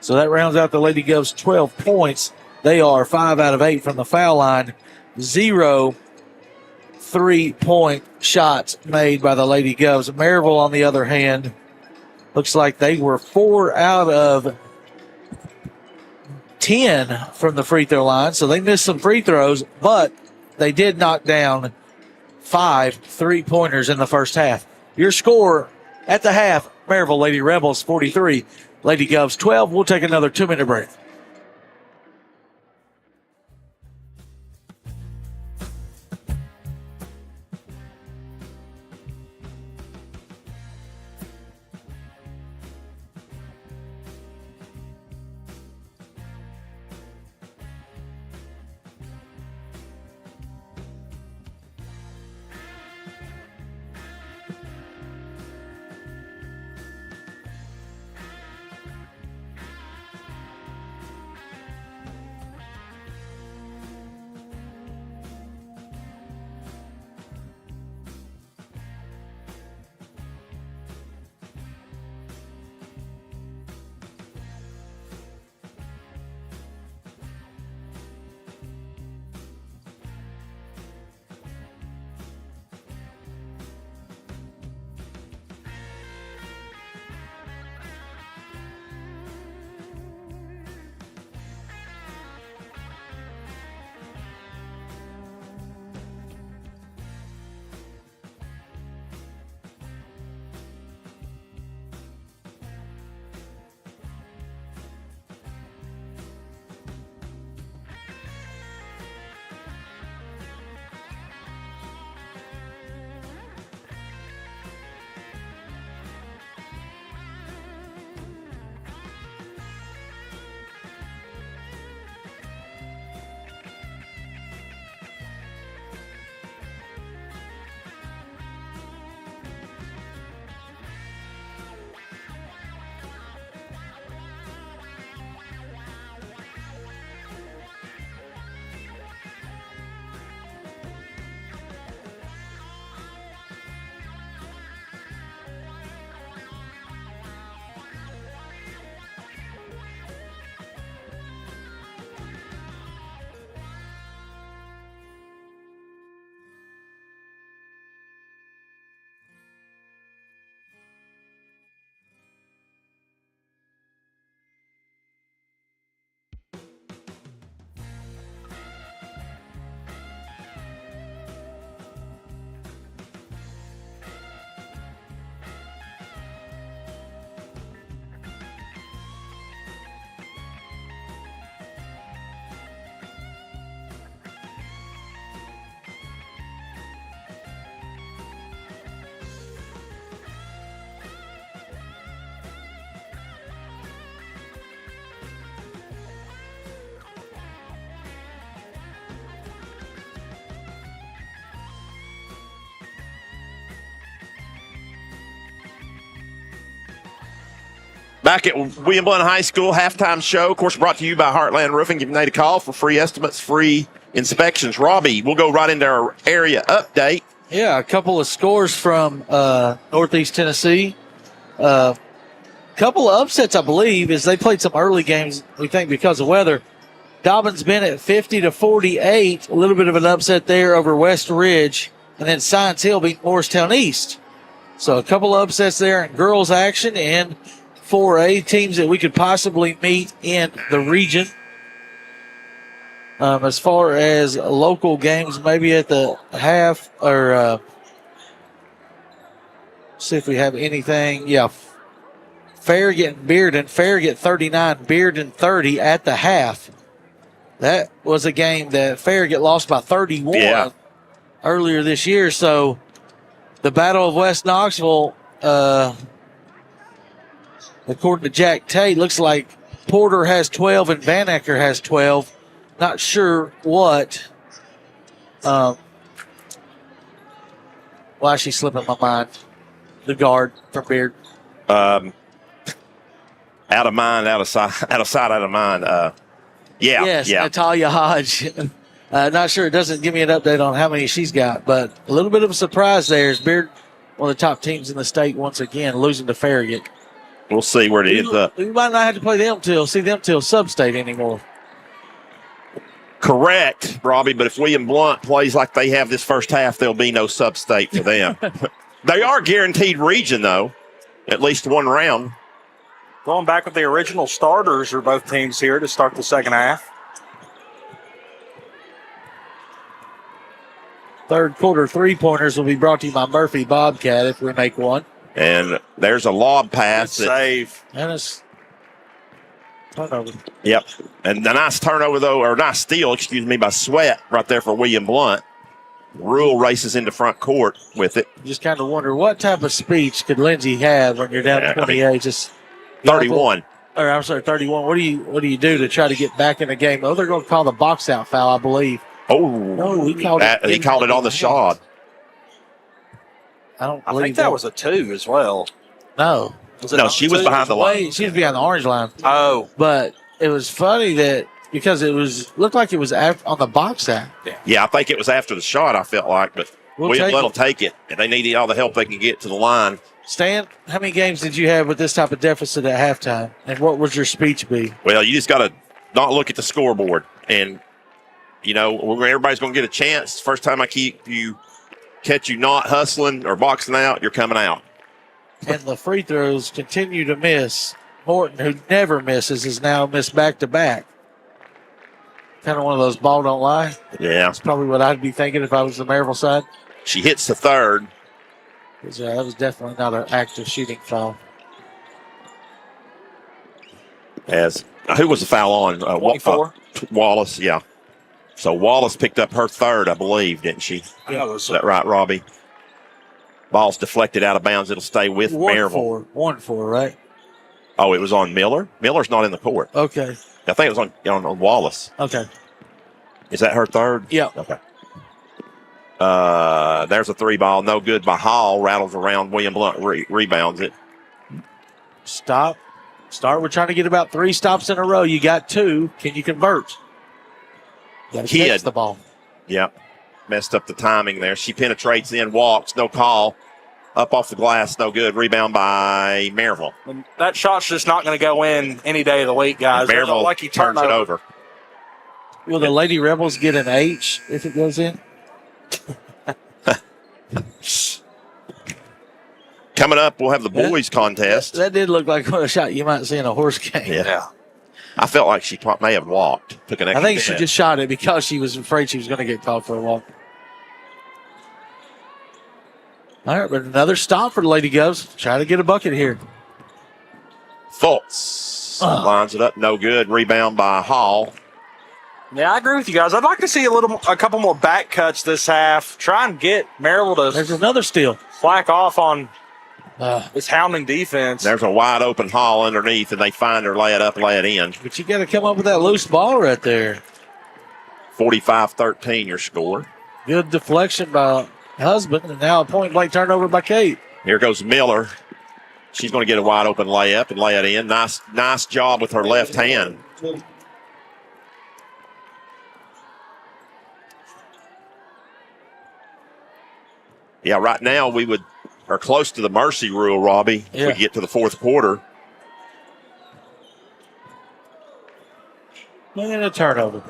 [SPEAKER 3] So that rounds out the Lady Govs 12 points. They are 5 out of 8 from the foul line. 0 3-point shots made by the Lady Govs. Maryville, on the other hand, looks like they were 4 out of 10 from the free throw line. So they missed some free throws, but they did knock down 5 3-pointers in the first half. Your score at the half, Maryville Lady Rebels 43, Lady Govs 12. We'll take another 2-minute break.
[SPEAKER 1] Back at William Blount High School, halftime show, of course, brought to you by Heartland Roofing. Give Nate a call for free estimates, free inspections. Robbie, we'll go right into our area update.
[SPEAKER 3] Yeah, a couple of scores from Northeast Tennessee. Couple of upsets, I believe, as they played some early games, we think, because of weather. Dobbins Bennett 50-48, a little bit of an upset there over West Ridge, and then Science Hill beat Morristown East. So a couple of upsets there in girls action and 4A teams that we could possibly meet in the region. As far as local games, maybe at the half, or see if we have anything. Yeah, Fair getting Bearden. Fair get 39, Bearden 30 at the half. That was a game that Fair get lost by 31 earlier this year. So the Battle of West Knoxville, according to Jack Tate, looks like Porter has 12 and Van Ecker has 12. Not sure what. Why is she slipping my mind? The guard from Beard.
[SPEAKER 1] Out of mind, out of sight, out of mind.
[SPEAKER 3] Yes, Natalia Hodge. Not sure. It doesn't give me an update on how many she's got, but a little bit of a surprise there is Beard, one of the top teams in the state, once again, losing to Farragut.
[SPEAKER 1] We'll see where it ends up.
[SPEAKER 3] We might not have to play them see them till sub-state anymore.
[SPEAKER 1] Correct, Robbie, but if William Blount plays like they have this first half, there'll be no sub-state for them. They are guaranteed region, though, at least one round.
[SPEAKER 2] Going back with the original starters are both teams here to start the second half.
[SPEAKER 3] Third quarter three-pointers will be brought to you by Murphy Bobcat if we make one.
[SPEAKER 1] And there's a lob pass.
[SPEAKER 2] Save.
[SPEAKER 3] And it's turnover.
[SPEAKER 1] Yep. And a nice turnover, though, or nice steal, by Sweat right there for William Blount. Rule races into front court with it.
[SPEAKER 3] You just kind of wonder what type of speech could Lindsay have when you're down 28. Just
[SPEAKER 1] 31.
[SPEAKER 3] Or I'm sorry, 31. What do you do to try to get back in the game? Oh, they're going to call the box out foul, I believe.
[SPEAKER 1] Oh,
[SPEAKER 3] no, he called
[SPEAKER 1] it on the shot.
[SPEAKER 3] I
[SPEAKER 2] think that was a 2 as well.
[SPEAKER 3] No.
[SPEAKER 1] She was behind the line.
[SPEAKER 3] She was behind the orange line.
[SPEAKER 2] Oh.
[SPEAKER 3] But it was funny that because looked like it was on the box out.
[SPEAKER 1] Yeah, I think it was after the shot, I felt like, but William Blount will take it, and they need all the help they can get to the line.
[SPEAKER 3] Stan, how many games did you have with this type of deficit at halftime, and what would your speech be?
[SPEAKER 1] Well, you just got to not look at the scoreboard, and, everybody's going to get a chance. First time I catch you not hustling or boxing out, you're coming out.
[SPEAKER 3] And the free throws continue to miss. Morton, who never misses, is now missed back-to-back. Kind of one of those ball don't lie.
[SPEAKER 1] Yeah.
[SPEAKER 3] That's probably what I'd be thinking if I was the Maryville side.
[SPEAKER 1] She hits the third.
[SPEAKER 3] That was definitely not an active shooting foul.
[SPEAKER 1] Who was the foul on?
[SPEAKER 2] 24.
[SPEAKER 1] Wallace, yeah. So Wallace picked up her third, I believe, didn't she?
[SPEAKER 2] Yeah.
[SPEAKER 1] Is that right, Robbie? Ball's deflected out of bounds. It'll stay with Maryville.
[SPEAKER 3] 1-4, right?
[SPEAKER 1] Oh, it was on Miller? Miller's not in the court.
[SPEAKER 3] Okay.
[SPEAKER 1] I think it was on Wallace.
[SPEAKER 3] Okay.
[SPEAKER 1] Is that her third?
[SPEAKER 3] Yeah.
[SPEAKER 1] Okay. There's a three ball. No good by Hall. Rattles around. William Blount rebounds it.
[SPEAKER 3] Stop. Start. We're trying to get about 3 stops in a row. You got 2. Can you convert? You got to catch the ball.
[SPEAKER 1] Yep. Messed up the timing there. She penetrates in, walks, no call. Up off the glass, no good. Rebound by Maryville.
[SPEAKER 2] And that shot's just not going to go in any day of the week, guys.
[SPEAKER 1] Maryville turns it over.
[SPEAKER 3] Will the Lady Rebels get an H if it goes in?
[SPEAKER 1] Coming up, we'll have the boys contest.
[SPEAKER 3] That did look like a shot you might see in a horse game.
[SPEAKER 1] Yeah. I felt like she may have walked. Took an extra
[SPEAKER 3] I think she just shot it because she was afraid she was going to get called for a walk. All right, but another stop for the Lady Govs. Try to get a bucket here.
[SPEAKER 1] Fultz lines it up. No good. Rebound by Hall.
[SPEAKER 2] Yeah, I agree with you guys. I'd like to see a couple more back cuts this half. Try and get Maryville to.
[SPEAKER 3] There's another steal.
[SPEAKER 2] Slack off on this hounding defense.
[SPEAKER 1] There's a wide open Hall underneath, and they find her, lay it up, lay it in.
[SPEAKER 3] But you got to come up with that loose ball right there.
[SPEAKER 1] 45-13 your score.
[SPEAKER 3] Good deflection by Husband, and now a point blank turnover by Kate.
[SPEAKER 1] Here goes Miller. She's going to get a wide open layup and lay it in. Nice job with her left hand. Yeah, right now we are close to the mercy rule, Robbie, if we get to the fourth quarter.
[SPEAKER 3] And a turnover.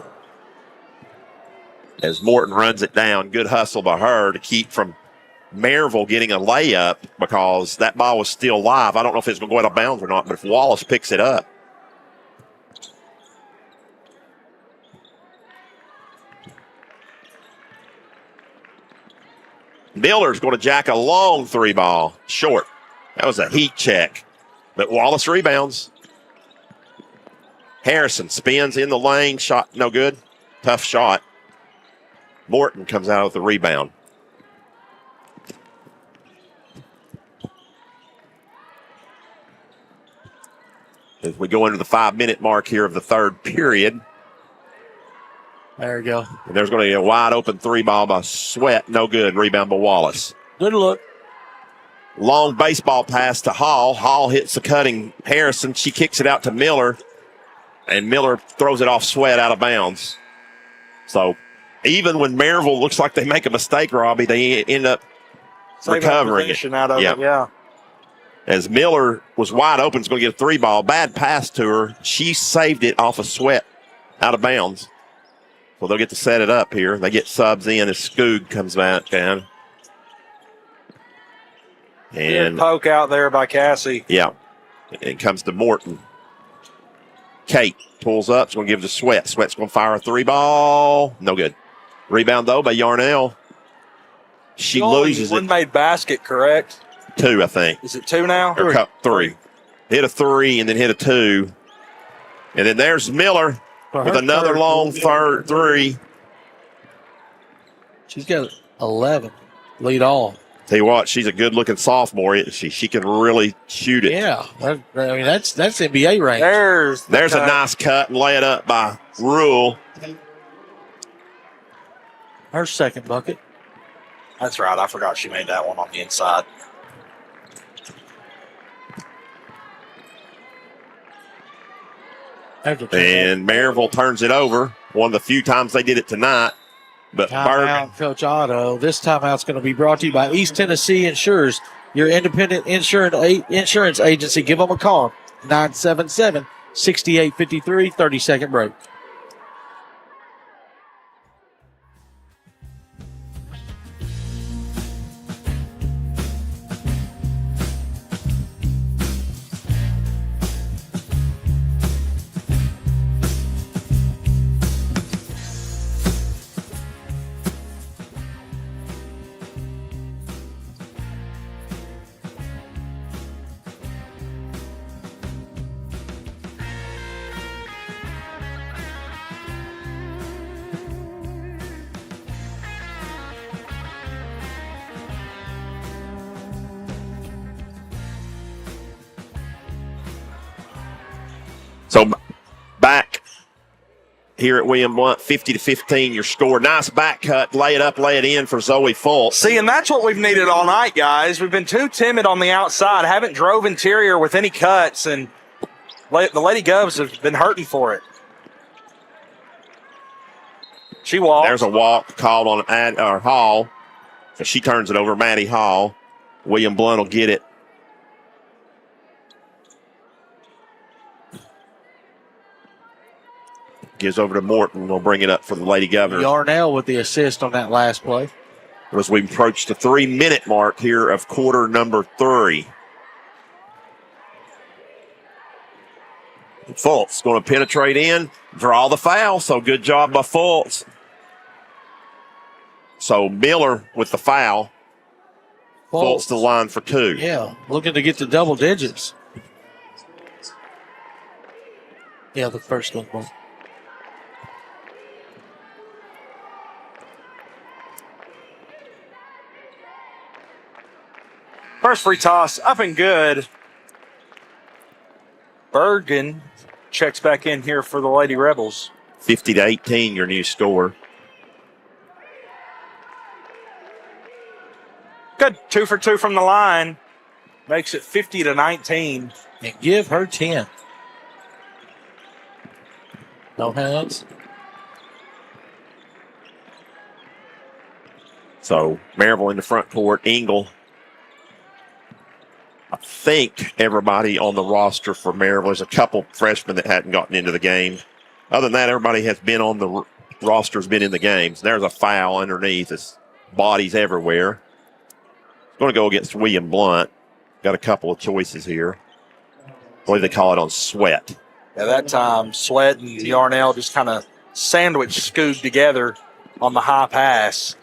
[SPEAKER 1] As Morton runs it down, good hustle by her to keep from Maryville getting a layup because that ball was still live. I don't know if it's going to go out of bounds or not, but if Wallace picks it up. Miller's going to jack a long three ball. Short. That was a heat check. But Wallace rebounds. Harrison spins in the lane. Shot no good. Tough shot. Morton comes out with the rebound. As we go into the 5-minute mark here of the third period.
[SPEAKER 3] There we go.
[SPEAKER 1] And there's going to be a wide open three ball by Sweat. No good. Rebound by Wallace.
[SPEAKER 3] Good look.
[SPEAKER 1] Long baseball pass to Hall. Hall hits the cutting Harrison. She kicks it out to Miller. And Miller throws it off Sweat out of bounds. So even when Maryville looks like they make a mistake, Robbie, they end up recovering it.
[SPEAKER 2] Out of it. Yeah.
[SPEAKER 1] As Miller was wide open, is going to get a three ball. Bad pass to her. She saved it off of Sweat out of bounds. So they'll get to set it up here. They get subs in as Skoog comes back down. And
[SPEAKER 2] good poke out there by Cassie.
[SPEAKER 1] Yeah. It comes to Morton. Kate pulls up. She's going to give it to Sweat. Sweat's going to fire a three ball. No good. Rebound, though, by Yarnell. She loses
[SPEAKER 2] one
[SPEAKER 1] it.
[SPEAKER 2] Made basket, correct?
[SPEAKER 1] 2, I think.
[SPEAKER 2] Is it 2 now?
[SPEAKER 1] Or three. Hit a 3 and then hit a 2. And then there's Miller with another long third 3.
[SPEAKER 3] She's got 11. Lead all.
[SPEAKER 1] Tell you what, she's a good-looking sophomore, isn't she? She can really shoot it.
[SPEAKER 3] Yeah. That's NBA range.
[SPEAKER 1] There's a nice cut and lay it up by Rule.
[SPEAKER 3] Her second bucket.
[SPEAKER 2] That's right. I forgot she made that one on the inside.
[SPEAKER 1] And Maryville turns it over. One of the few times they did it tonight. But
[SPEAKER 3] timeout, Coach Otto. This timeout's going to be brought to you by East Tennessee Insurers, your independent insurance agency. Give them a call, 977-6853, 30-second break.
[SPEAKER 1] So back here at William Blount, 50-15, your score. Nice back cut, lay it up, lay it in for Zoe Fultz.
[SPEAKER 2] See, and that's what we've needed all night, guys. We've been too timid on the outside, haven't drove interior with any cuts, and the Lady Govs have been hurting for it. She walks.
[SPEAKER 1] There's a walk called on Hall. So she turns it over, Maddie Hall. William Blount will get it. Gives over to Morton. We'll bring it up for the Lady Governors.
[SPEAKER 3] Yarnell with the assist on that last play.
[SPEAKER 1] As we approach the 3-minute mark here of quarter number 3. Fultz going to penetrate in, draw the foul. So good job by Fultz. So Miller with the foul. Fultz to the line for 2.
[SPEAKER 3] Yeah, looking to get to double digits. Yeah, the first one.
[SPEAKER 2] First free toss, up and good. Bergen checks back in here for the Lady Rebels.
[SPEAKER 1] 50-18, your new score.
[SPEAKER 2] Good, 2 for 2 from the line. makes it 50-19.
[SPEAKER 3] And give her 10. No hands.
[SPEAKER 1] So Maryville in the front court. Engel. I think everybody on the roster for Maryville, there's a couple freshmen that hadn't gotten into the game. Other than that, everybody has been on the roster, has been in the games. There's a foul underneath. It's bodies everywhere. It's going to go against William Blount. Got a couple of choices here. I believe they call it on Sweat.
[SPEAKER 2] At that time, Sweat and Yarnell just kind of sandwiched Scoog together on the high pass.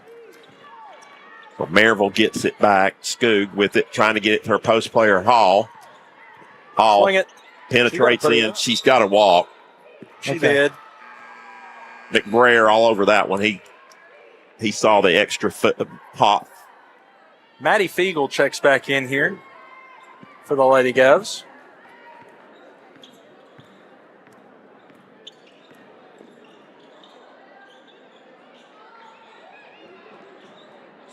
[SPEAKER 1] So Maryville gets it back. Scoog with it, trying to get it to her post player, Hall. Hall
[SPEAKER 2] Swing it.
[SPEAKER 1] penetrates in. She's got to walk.
[SPEAKER 2] She did.
[SPEAKER 1] McBrayer all over that one. He saw the extra foot pop.
[SPEAKER 2] Maddie Fiegel checks back in here for the Lady Govs.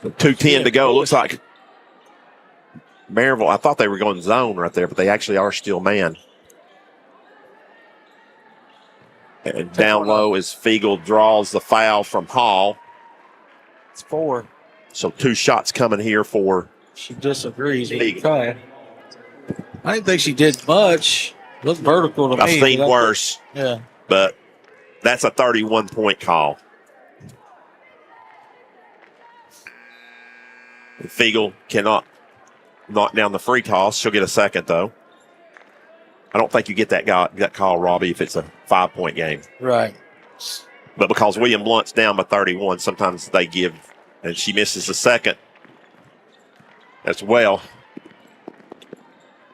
[SPEAKER 1] So 2:10 to go. Looks like Maryville, I thought they were going zone right there, but they actually are still man. And down low as Fiegel draws the foul from Hall.
[SPEAKER 3] It's 4.
[SPEAKER 1] So 2 shots coming here for.
[SPEAKER 3] She disagrees.
[SPEAKER 1] Fiegel.
[SPEAKER 3] I didn't think she did much. Looked vertical to me.
[SPEAKER 1] I've seen worse.
[SPEAKER 3] Yeah.
[SPEAKER 1] But that's a 31-point call. Fiegel cannot knock down the free toss. She'll get a second, though. I don't think you get that call, Robbie, if it's a 5-point game.
[SPEAKER 3] Right.
[SPEAKER 1] But because William Blunt's down by 31, sometimes they give, and she misses the second as well.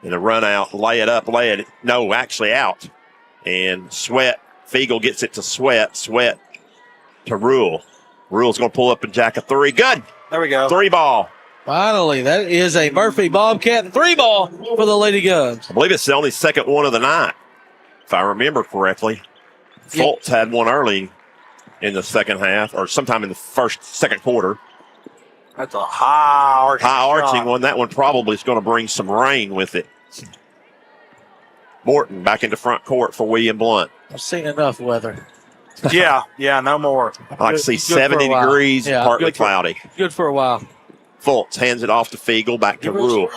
[SPEAKER 1] And a run out, lay it up, no, actually out. And Fiegel gets it to Sweat to Rule. Rule's going to pull up and jack a 3. Good.
[SPEAKER 2] There we go.
[SPEAKER 1] 3 ball.
[SPEAKER 3] Finally, that is a Murphy Bobcat 3 ball for the Lady Govs.
[SPEAKER 1] I believe it's the only second one of the night, if I remember correctly. Fultz had one early in the second half, or sometime in the second quarter.
[SPEAKER 2] That's a high
[SPEAKER 1] arching one. That one probably is going to bring some rain with it. Morton back into front court for William Blount.
[SPEAKER 3] I've seen enough weather.
[SPEAKER 2] yeah, no more.
[SPEAKER 1] I like to see 70 degrees, partly cloudy.
[SPEAKER 3] Good for a while.
[SPEAKER 1] Fultz hands it off to Fiegel, back to Rule.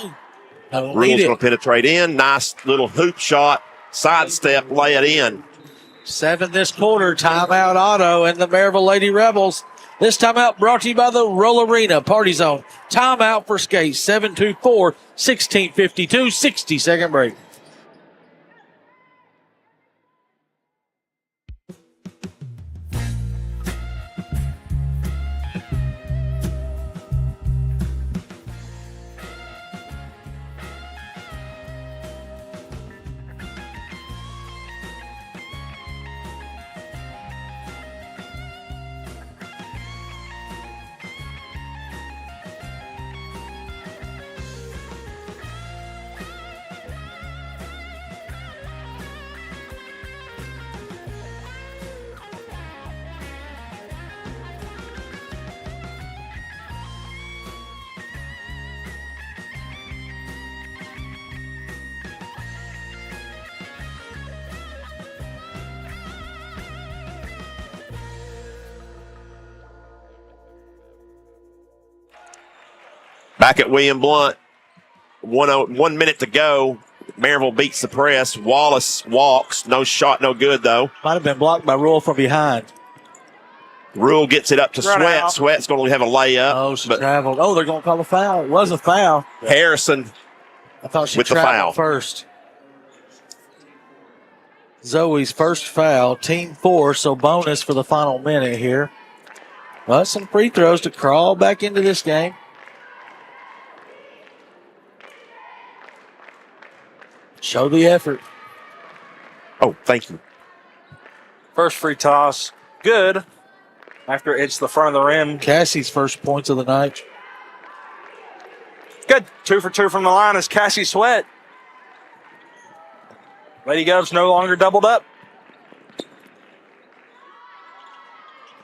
[SPEAKER 3] Rule's
[SPEAKER 1] going to penetrate in. Nice little hoop shot. Sidestep, lay it in.
[SPEAKER 3] 7 this quarter. Timeout Auto and the Maryville Lady Rebels. This timeout brought to you by the Roll Arena Party Zone. Timeout for skate 7-2-4, 16:52, 60-second break.
[SPEAKER 1] Back at William Blount, 1 minute to go. Maryville beats the press. Wallace walks. No shot, no good, though.
[SPEAKER 3] Might have been blocked by Rule from behind.
[SPEAKER 1] Rule gets it up to Sweat. Sweat's going to have a layup.
[SPEAKER 3] Oh, she traveled. Oh, they're going to call a foul. It was a foul.
[SPEAKER 1] Harrison
[SPEAKER 3] I thought she
[SPEAKER 1] with the foul
[SPEAKER 3] first. Zoe's first foul, team 4, so bonus for the final minute here. Well, some free throws to crawl back into this game. Show the effort.
[SPEAKER 1] Oh, thank you.
[SPEAKER 2] First free toss, good. After it's the front of the rim.
[SPEAKER 3] Cassie's first points of the night.
[SPEAKER 2] Good. 2 for 2 from the line is Cassie Sweat. Lady Govs no longer doubled up.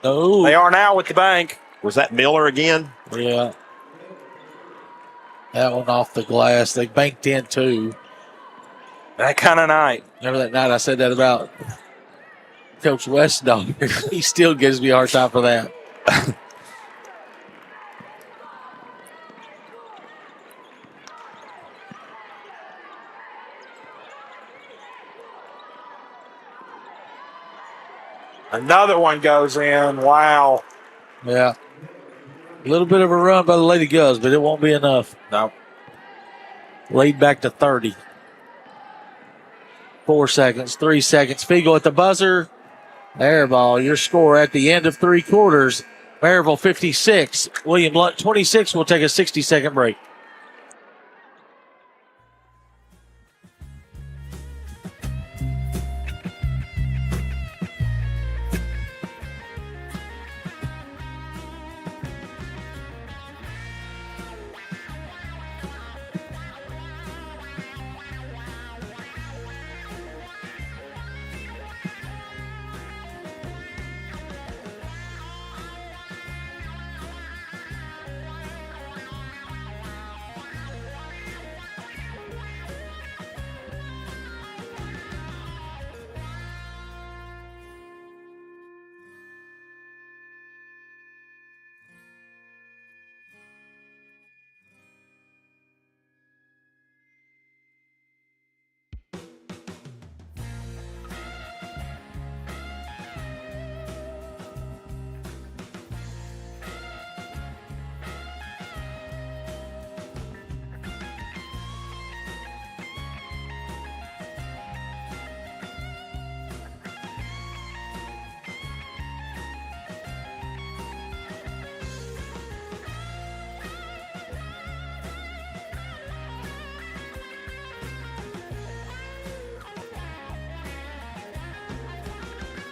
[SPEAKER 3] No.
[SPEAKER 2] They are now with the bank.
[SPEAKER 1] Was that Miller again?
[SPEAKER 3] Yeah. That one off the glass. They banked in too.
[SPEAKER 2] That kind of night.
[SPEAKER 3] Remember that night I said that about Coach Westdog? He still gives me a hard time for that.
[SPEAKER 2] Another one goes in. Wow.
[SPEAKER 3] Yeah. A little bit of a run by the Lady Govs, but it won't be enough.
[SPEAKER 2] No.
[SPEAKER 3] Laid back to 30. 4 seconds, 3 seconds. Fiegel at the buzzer. Air ball. Your score at the end of 3 quarters. Maryville 56. William Blount 26. We'll take a 60-second break.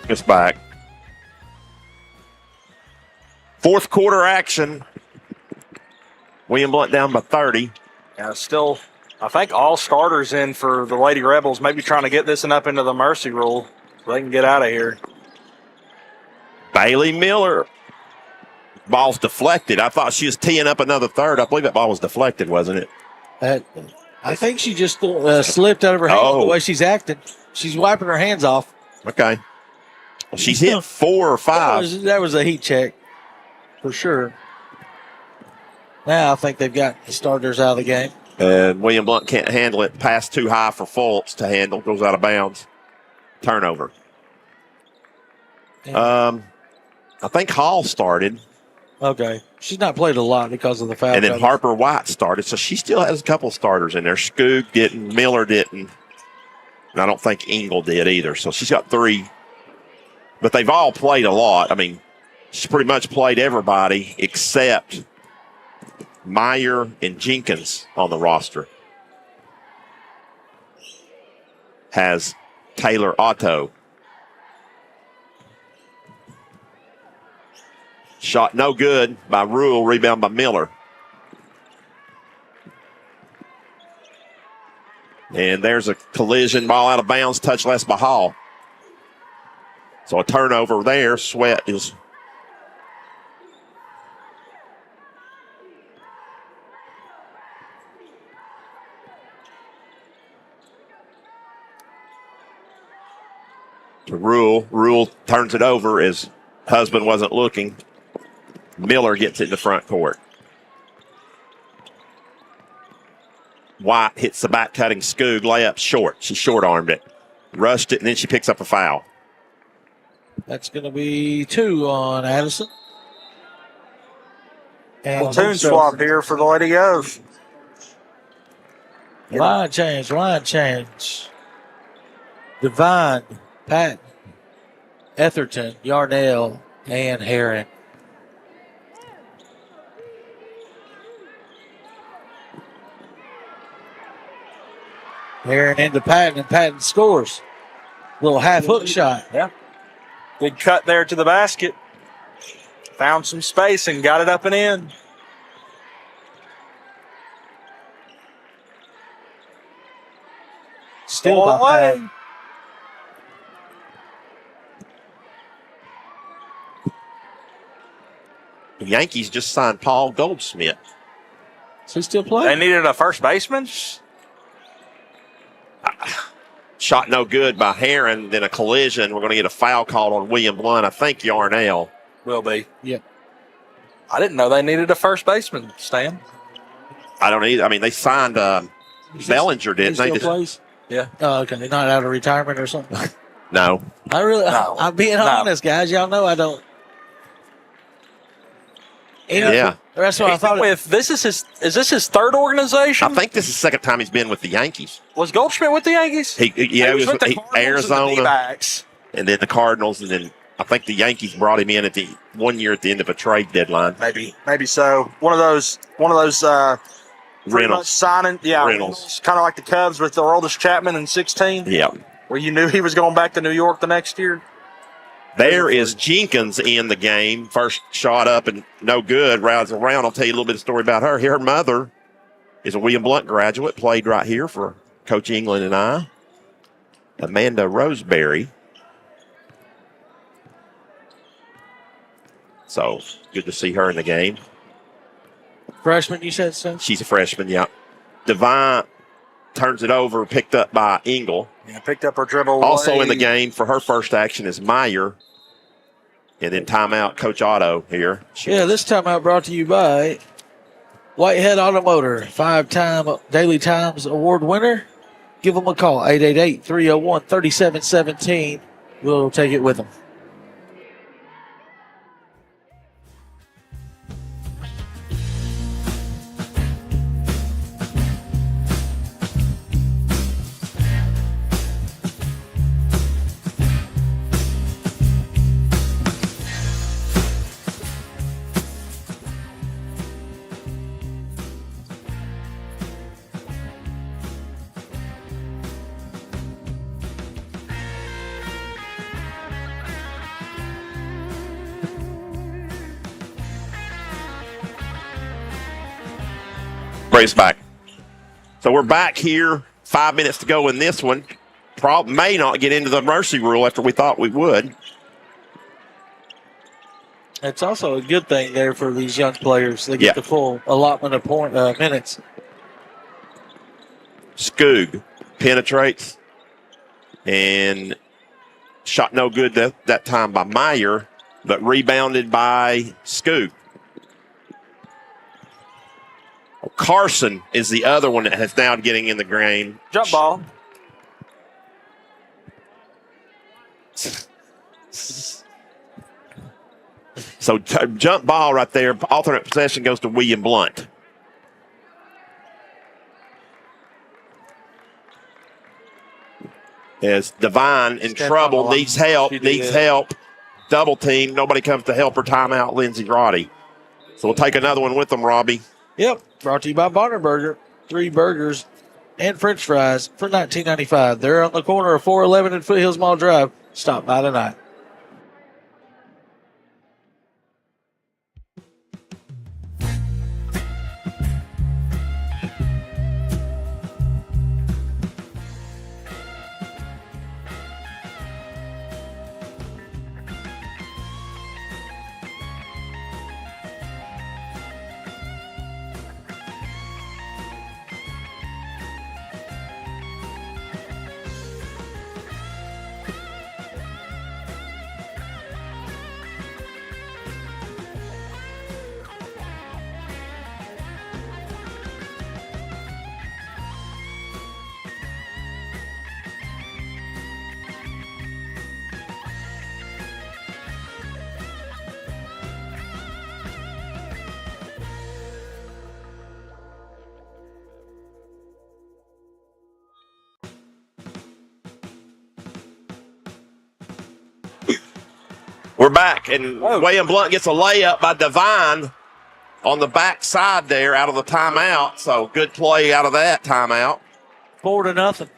[SPEAKER 1] It's back. Fourth quarter action. William Blount down by 30.
[SPEAKER 2] Yeah, still, I think all starters in for the Lady Rebels, maybe trying to get this one up into the mercy rule so they can get out of here.
[SPEAKER 1] Bailey Miller. Ball's deflected. I thought she was teeing up another third. I believe that ball was deflected, wasn't it?
[SPEAKER 3] I think she just slipped out of her hand the way she's acting. She's wiping her hands off.
[SPEAKER 1] Okay. Well, she's hit 4 or 5.
[SPEAKER 3] That was a heat check for sure. Now I think they've got the starters out of the game.
[SPEAKER 1] And William Blount can't handle it. Pass too high for Fultz to handle. Goes out of bounds. Turnover.
[SPEAKER 3] Yeah.
[SPEAKER 1] I think Hall started.
[SPEAKER 3] Okay. She's not played a lot because of the foul.
[SPEAKER 1] And then
[SPEAKER 3] troubles.
[SPEAKER 1] Harper White started. So she still has a couple starters in there. Skoog didn't. Miller didn't. And I don't think Engel did either. So she's got 3. But they've all played a lot. I mean, she's pretty much played everybody except Meyer and Jenkins on the roster. Has Taylor Otto. Shot no good by Rule. Rebound by Miller. And there's a collision. Ball out of bounds. Touch less by Hall. So a turnover there. Sweat is to Rule. Rule turns it over as husband wasn't looking. Miller gets it in the front court. White hits the back cutting Skoog. Layup short. She short armed it. Rushed it, and then she picks up a foul.
[SPEAKER 3] That's going to be 2 on Addison. And
[SPEAKER 2] Platoon swap here for the Lady Govs.
[SPEAKER 3] Line change. Devine, Patton, Etherton, Yarnell, and Herring. Herring into Patton, and Patton scores. Little half hook shot.
[SPEAKER 2] Yeah. Good cut there to the basket. Found some space and got it up and in.
[SPEAKER 3] Still behind.
[SPEAKER 1] The Yankees just signed Paul Goldsmith.
[SPEAKER 3] Does he still play?
[SPEAKER 2] They needed a first baseman.
[SPEAKER 1] Shot no good by Heron, then a collision. We're going to get a foul called on William Blount. I think Yarnell.
[SPEAKER 2] Will be.
[SPEAKER 3] Yeah.
[SPEAKER 2] I didn't know they needed a first baseman, Stan.
[SPEAKER 1] I don't either. I mean, they signed Bellinger, didn't
[SPEAKER 3] He
[SPEAKER 1] they?
[SPEAKER 3] still plays?
[SPEAKER 2] Yeah.
[SPEAKER 3] Oh, okay. They're not out of retirement or something.
[SPEAKER 1] No.
[SPEAKER 3] I'm being honest, guys. Y'all know I don't.
[SPEAKER 1] Yeah.
[SPEAKER 3] That's what I thought.
[SPEAKER 2] Is this his third organization?
[SPEAKER 1] I think this is the second time he's been with the Yankees.
[SPEAKER 2] Was Goldschmidt with the Yankees?
[SPEAKER 1] He was with
[SPEAKER 2] the Cardinals
[SPEAKER 1] Arizona,
[SPEAKER 2] and the D-backs.
[SPEAKER 1] and then the Cardinals, and then I think the Yankees brought him in at the 1 year at the end of a trade deadline.
[SPEAKER 2] Maybe so. One of those
[SPEAKER 1] Reynolds.
[SPEAKER 2] signing,
[SPEAKER 1] Reynolds.
[SPEAKER 2] kind of like the Cubs with Aroldis Chapman in 16,
[SPEAKER 1] Yeah.
[SPEAKER 2] where you knew he was going back to New York the next year.
[SPEAKER 1] There is Jenkins in the game. First shot up and no good. Rounds around. I'll tell you a little bit of story about her. Her mother is a William Blount graduate, played right here for Coach England and I. Amanda Roseberry. So good to see her in the game.
[SPEAKER 3] Freshman, you said so?
[SPEAKER 1] She's a freshman, yeah. Devine turns it over, picked up by Engel.
[SPEAKER 2] Yeah, picked up her dribble.
[SPEAKER 1] Also
[SPEAKER 2] away.
[SPEAKER 1] in the game for her first action is Meyer. And then timeout, Coach Otto here.
[SPEAKER 3] Yeah, this timeout brought to you by Whitehead Automotor, 5-time Daily Times Award winner. Give them a call, 888-301-3717. We'll take it with them.
[SPEAKER 1] Brace back. So we're back here. 5 minutes to go in this one. May not get into the mercy rule after we thought we would.
[SPEAKER 3] It's also a good thing there for these young players. They get the full allotment of minutes.
[SPEAKER 1] Skoog penetrates and shot no good that time by Meyer, but rebounded by Skoog. Carson is the other one that has now getting in the game.
[SPEAKER 2] Jump ball.
[SPEAKER 1] So jump ball right there. Alternate possession goes to William Blount. As Devine in trouble, needs help. Double team. Nobody comes to help her. Timeout, Lindsey Roddy. So we'll take another one with them, Robbie.
[SPEAKER 3] Yep. Brought to you by Bonner Burger. 3 burgers and French fries for $19.95. They're on the corner of 411 and Foothills Mall Drive. Stop by tonight.
[SPEAKER 1] We're back, and William Blount gets a layup by Devine on the back side there out of the timeout. So good play out of that timeout.
[SPEAKER 3] 4-0.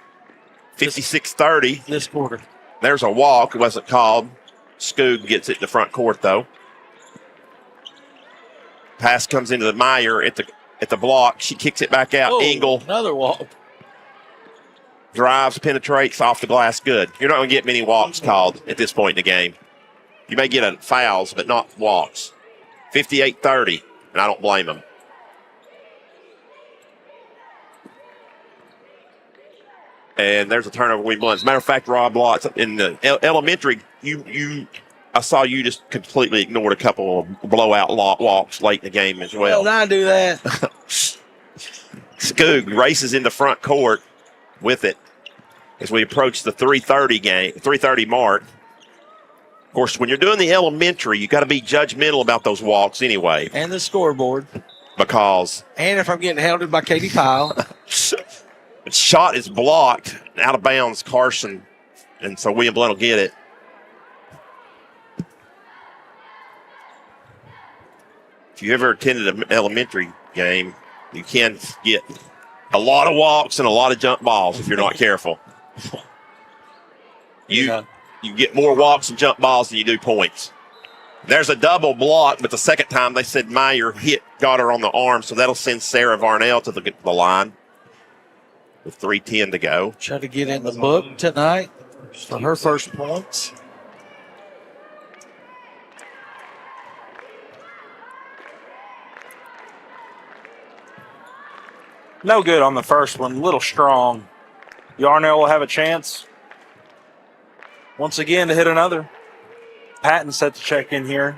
[SPEAKER 1] 56-30.
[SPEAKER 3] This quarter.
[SPEAKER 1] There's a walk. It wasn't called. Skoog gets it to front court, though. Pass comes into the Meyer at the block. She kicks it back out. Engel.
[SPEAKER 3] Another walk.
[SPEAKER 1] Drives, penetrates off the glass. Good. You're not going to get many walks called at this point in the game. You may get fouls, but not walks. 58-30, and I don't blame them. And there's a turnover. We Blount. As a matter of fact, Rob Lots in the elementary, I saw you just completely ignored a couple of blowout walks late in the game as well.
[SPEAKER 3] Well, I do that.
[SPEAKER 1] Skoog races into front court with it as we approach the 3:30 mark. Of course, when you're doing the elementary, you got to be judgmental about those walks anyway.
[SPEAKER 3] And the scoreboard.
[SPEAKER 1] Because.
[SPEAKER 3] And if I'm getting held by Katie Pyle.
[SPEAKER 1] Shot is blocked out of bounds, Carson. And so William Blount will get it. If you ever attended an elementary game, you can get a lot of walks and a lot of jump balls if you're not careful. You get more walks and jump balls than you do points. There's a double block, but the second time they said Meyer got her on the arm, so that'll send Sarah Varnell to the line with 3:10 to go.
[SPEAKER 3] Try to get in the book tonight for her first points.
[SPEAKER 2] No good on the first one. A little strong. Yarnell will have a chance once again to hit another. Patton set to check in here.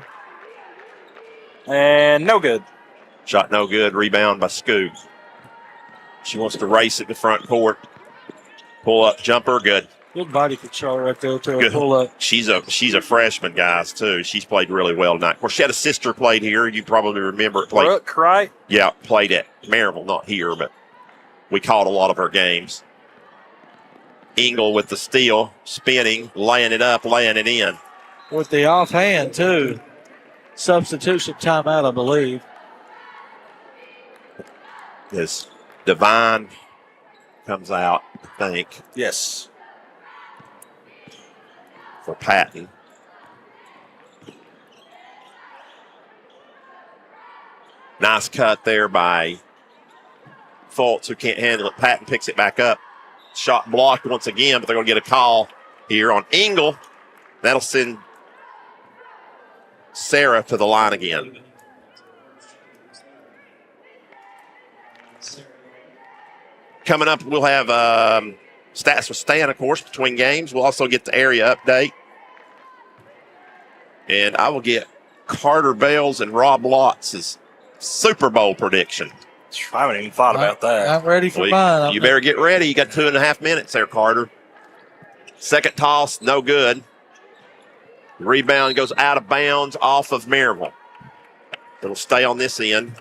[SPEAKER 2] And no good.
[SPEAKER 1] Shot no good. Rebound by Skoog. She wants to race at the front court. Pull up jumper. Good.
[SPEAKER 3] Good body control right there to
[SPEAKER 1] Good.
[SPEAKER 3] pull up.
[SPEAKER 1] She's a freshman, guys, too. She's played really well tonight. Of course, she had a sister played here. You probably remember it.
[SPEAKER 2] Brooke, right?
[SPEAKER 1] Yeah, played at Maryville, not here, but we caught a lot of her games. Engel with the steal, spinning, laying it up, laying it in.
[SPEAKER 3] With the offhand, too. Substitution timeout, I believe.
[SPEAKER 1] As Divine comes out, I think,
[SPEAKER 2] Yes.
[SPEAKER 1] for Patton. Nice cut there by Fultz, who can't handle it. Patton picks it back up. Shot blocked once again, but they're going to get a call here on Engel. That'll send Sarah to the line again. Coming up, we'll have stats with Stan, of course, between games. We'll also get the area update. And I will get Carter Bales and Rob Lotz' Super Bowl prediction.
[SPEAKER 2] I haven't even thought about that.
[SPEAKER 3] I'm ready for mine.
[SPEAKER 1] You better get ready. You got 2.5 minutes there, Carter. Second toss, no good. Rebound goes out of bounds off of Maryville. It'll stay on this end.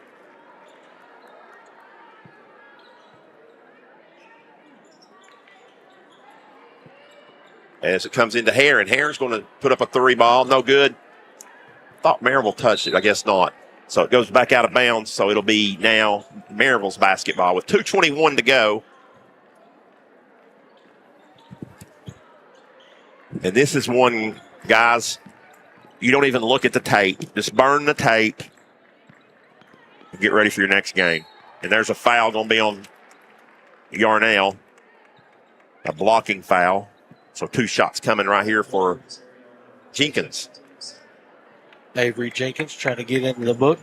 [SPEAKER 1] As it comes into Heron. Heron's going to put up a 3 ball. No good. Thought Maryville touched it. I guess not. So it goes back out of bounds. So it'll be now Maryville's basketball with 2:21 to go. And this is one, guys, you don't even look at the tape. Just burn the tape. Get ready for your next game. And there's a foul going to be on Yarnell. A blocking foul. So 2 shots coming right here for Jenkins.
[SPEAKER 3] Avery Jenkins trying to get into the book.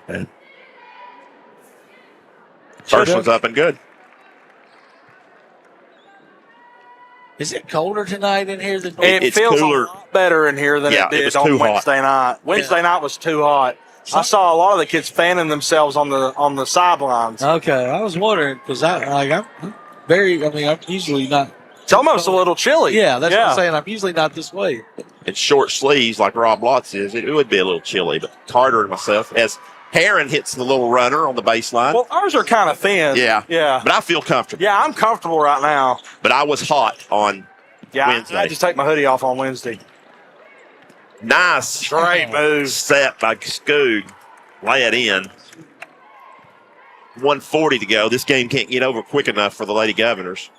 [SPEAKER 1] And first one's up and good.
[SPEAKER 3] Is it colder tonight in here than
[SPEAKER 2] It
[SPEAKER 1] It's
[SPEAKER 2] feels
[SPEAKER 1] cooler.
[SPEAKER 2] a lot better in here than
[SPEAKER 1] Yeah,
[SPEAKER 2] it did
[SPEAKER 1] it was
[SPEAKER 2] on
[SPEAKER 1] too hot.
[SPEAKER 2] Wednesday night. Wednesday night was too hot. I saw a lot of the kids fanning themselves on the sidelines.
[SPEAKER 3] Okay, I was wondering because I'm usually not.
[SPEAKER 2] It's almost a little chilly.
[SPEAKER 3] Yeah, that's what I'm saying. I'm usually not this way.
[SPEAKER 1] In short sleeves like Rob Lotz is, it would be a little chilly. But Carter and myself, as Heron hits the little runner on the baseline.
[SPEAKER 2] Well, ours are kind of thin.
[SPEAKER 1] Yeah.
[SPEAKER 2] Yeah.
[SPEAKER 1] But I feel comfortable.
[SPEAKER 2] Yeah, I'm comfortable right now.
[SPEAKER 1] But I was hot on Wednesday.
[SPEAKER 2] I just take my hoodie off on Wednesday.
[SPEAKER 1] Nice
[SPEAKER 2] Straight move.
[SPEAKER 1] set by Skoog. Lay it in. 1:40 to go. This game can't get over quick enough for the Lady Governors.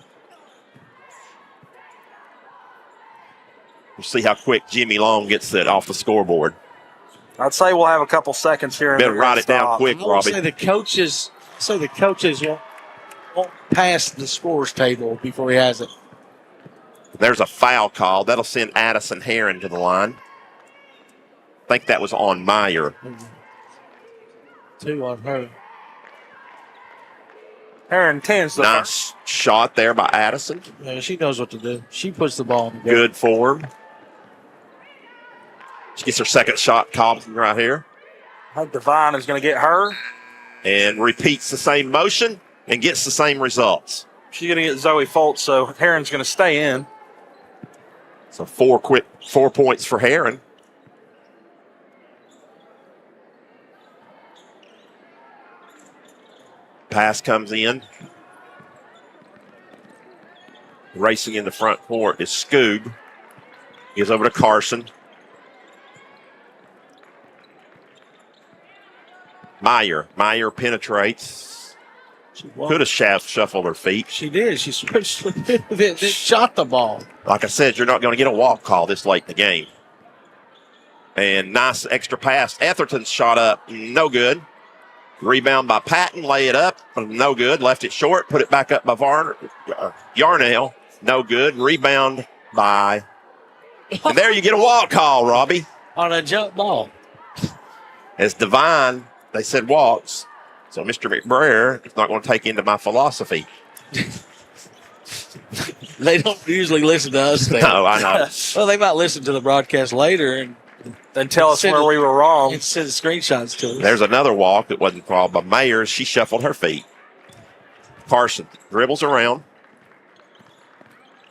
[SPEAKER 1] We'll see how quick Jimmy Long gets it off the scoreboard.
[SPEAKER 2] I'd say we'll have a couple seconds here.
[SPEAKER 1] Better write it down quick,
[SPEAKER 3] I would
[SPEAKER 1] Robbie.
[SPEAKER 3] say the coaches won't pass the scores table before he has it.
[SPEAKER 1] There's a foul call. That'll send Addison Heron to the line. I think that was on Meyer.
[SPEAKER 3] 2 on her.
[SPEAKER 2] Heron 10's the
[SPEAKER 1] Nice shot there by Addison.
[SPEAKER 3] Yeah, she knows what to do. She puts the ball in the goal.
[SPEAKER 1] Good form. She gets her second shot, Cobbson right here.
[SPEAKER 2] I think Devine is going to get her.
[SPEAKER 1] And repeats the same motion and gets the same results.
[SPEAKER 2] She's going to get Zoe Foltz, so Heron's going to stay in.
[SPEAKER 1] So 4 points for Heron. Pass comes in. Racing in the front court is Scoob. Gives over to Carson. Meyer penetrates. Could have shuffled her feet.
[SPEAKER 3] She did. She switched then shot the ball.
[SPEAKER 1] Like I said, you're not going to get a walk call this late in the game. And nice extra pass. Etherton's shot up. No good. Rebound by Patton. Lay it up. No good. Left it short. Put it back up by Yarnell. No good. Rebound by. And there you get a walk call, Robbie.
[SPEAKER 3] On a jump ball.
[SPEAKER 1] As Devine, they said walks. So Mr. McBrayer is not going to take into my philosophy.
[SPEAKER 3] They don't usually listen to us.
[SPEAKER 1] No, I know.
[SPEAKER 3] Well, they might listen to the broadcast later and
[SPEAKER 2] tell us where we were wrong.
[SPEAKER 3] And send screenshots to us.
[SPEAKER 1] There's another walk that wasn't called by Mayer. She shuffled her feet. Carson dribbles around.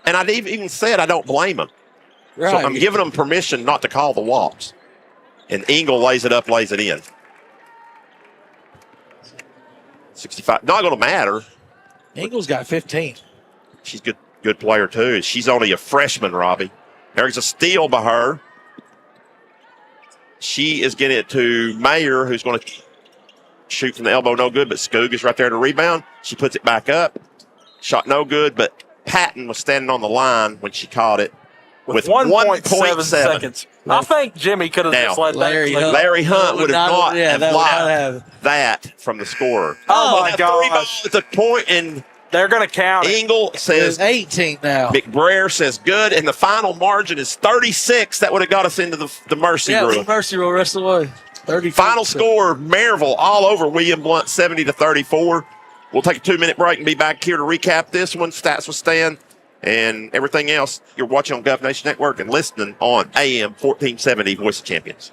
[SPEAKER 1] And I even said I don't blame him.
[SPEAKER 3] Right.
[SPEAKER 1] So I'm giving them permission not to call the walks. And Engel lays it up, lays it in. 65. Not going to matter.
[SPEAKER 3] Engel's got 15.
[SPEAKER 1] She's good player, too. She's only a freshman, Robbie. There's a steal by her. She is getting it to Mayer, who's going to shoot from the elbow, no good, but Skoog is right there to rebound. She puts it back up. Shot no good, but Patton was standing on the line when she caught it with 1.7
[SPEAKER 2] seconds. I think Jimmy could have just let
[SPEAKER 1] Larry Hunt would have not have blocked that from the scorer.
[SPEAKER 2] Oh, my gosh.
[SPEAKER 1] At the point, and
[SPEAKER 2] they're going to count it.
[SPEAKER 1] Engel says
[SPEAKER 3] 18 now.
[SPEAKER 1] McBrayer says good, and the final margin is 36. That would have got us into the Mercy rule.
[SPEAKER 3] Yeah, Mercy rule rest of the way. 30.
[SPEAKER 1] Final score, Maryville all over William Blount, 70-34. We'll take a 2-minute break and be back here to recap this one. Stats with Stan and everything else. You're watching on Gov Nation Network and listening on AM 1470 Voice of Champions.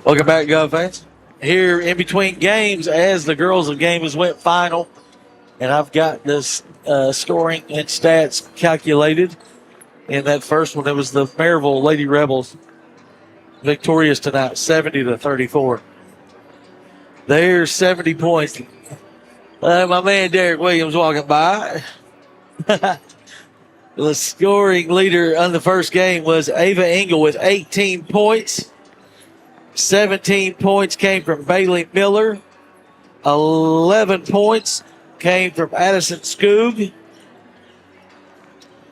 [SPEAKER 3] Welcome back, Gov fans. Here in between games, as the girls of games went final, and I've got this scoring and stats calculated. In that first one, it was the Maryville Lady Rebels victorious tonight, 70-34. There's 70 points. My man Derek Williams walking by. The scoring leader on the first game was Ava Engel with 18 points. 17 points came from Bailey Miller. 11 points came from Addison Skoog.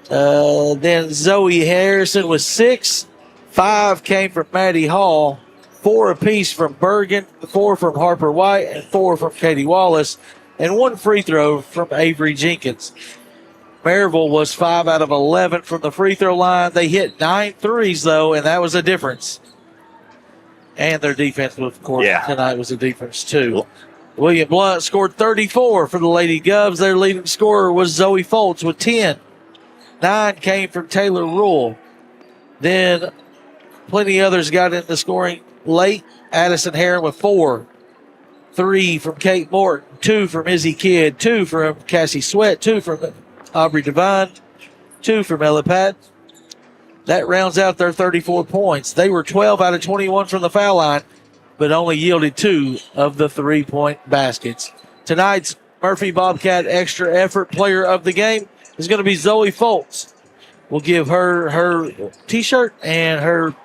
[SPEAKER 3] Then Zoe Harrison with 6. 5 came from Maddie Hall. 4 apiece from Bergen. 4 from Harper White. And 4 from Katie Wallace. And 1 free throw from Avery Jenkins. Maryville was 5 out of 11 from the free throw line. They hit 9 threes, though, and that was a difference. And their defense, of course, tonight was a difference, too. William Blount scored 34 for the Lady Govs. Their leading scorer was Zoe Foltz with 10. 9 came from Taylor Rule. Then plenty others got into scoring late. Addison Heron with 4. 3 from Kate Morton. 2 from Izzy Kidd. 2 from Cassie Sweat. 2 from Aubrey Devine. 2 from Ella Pat. That rounds out their 34 points. They were 12 out of 21 from the foul line, but only yielded 2 of the 3-point baskets. Tonight's Murphy Bobcat Extra Effort Player of the Game is going to be Zoe Foltz. We'll give her T-shirt and her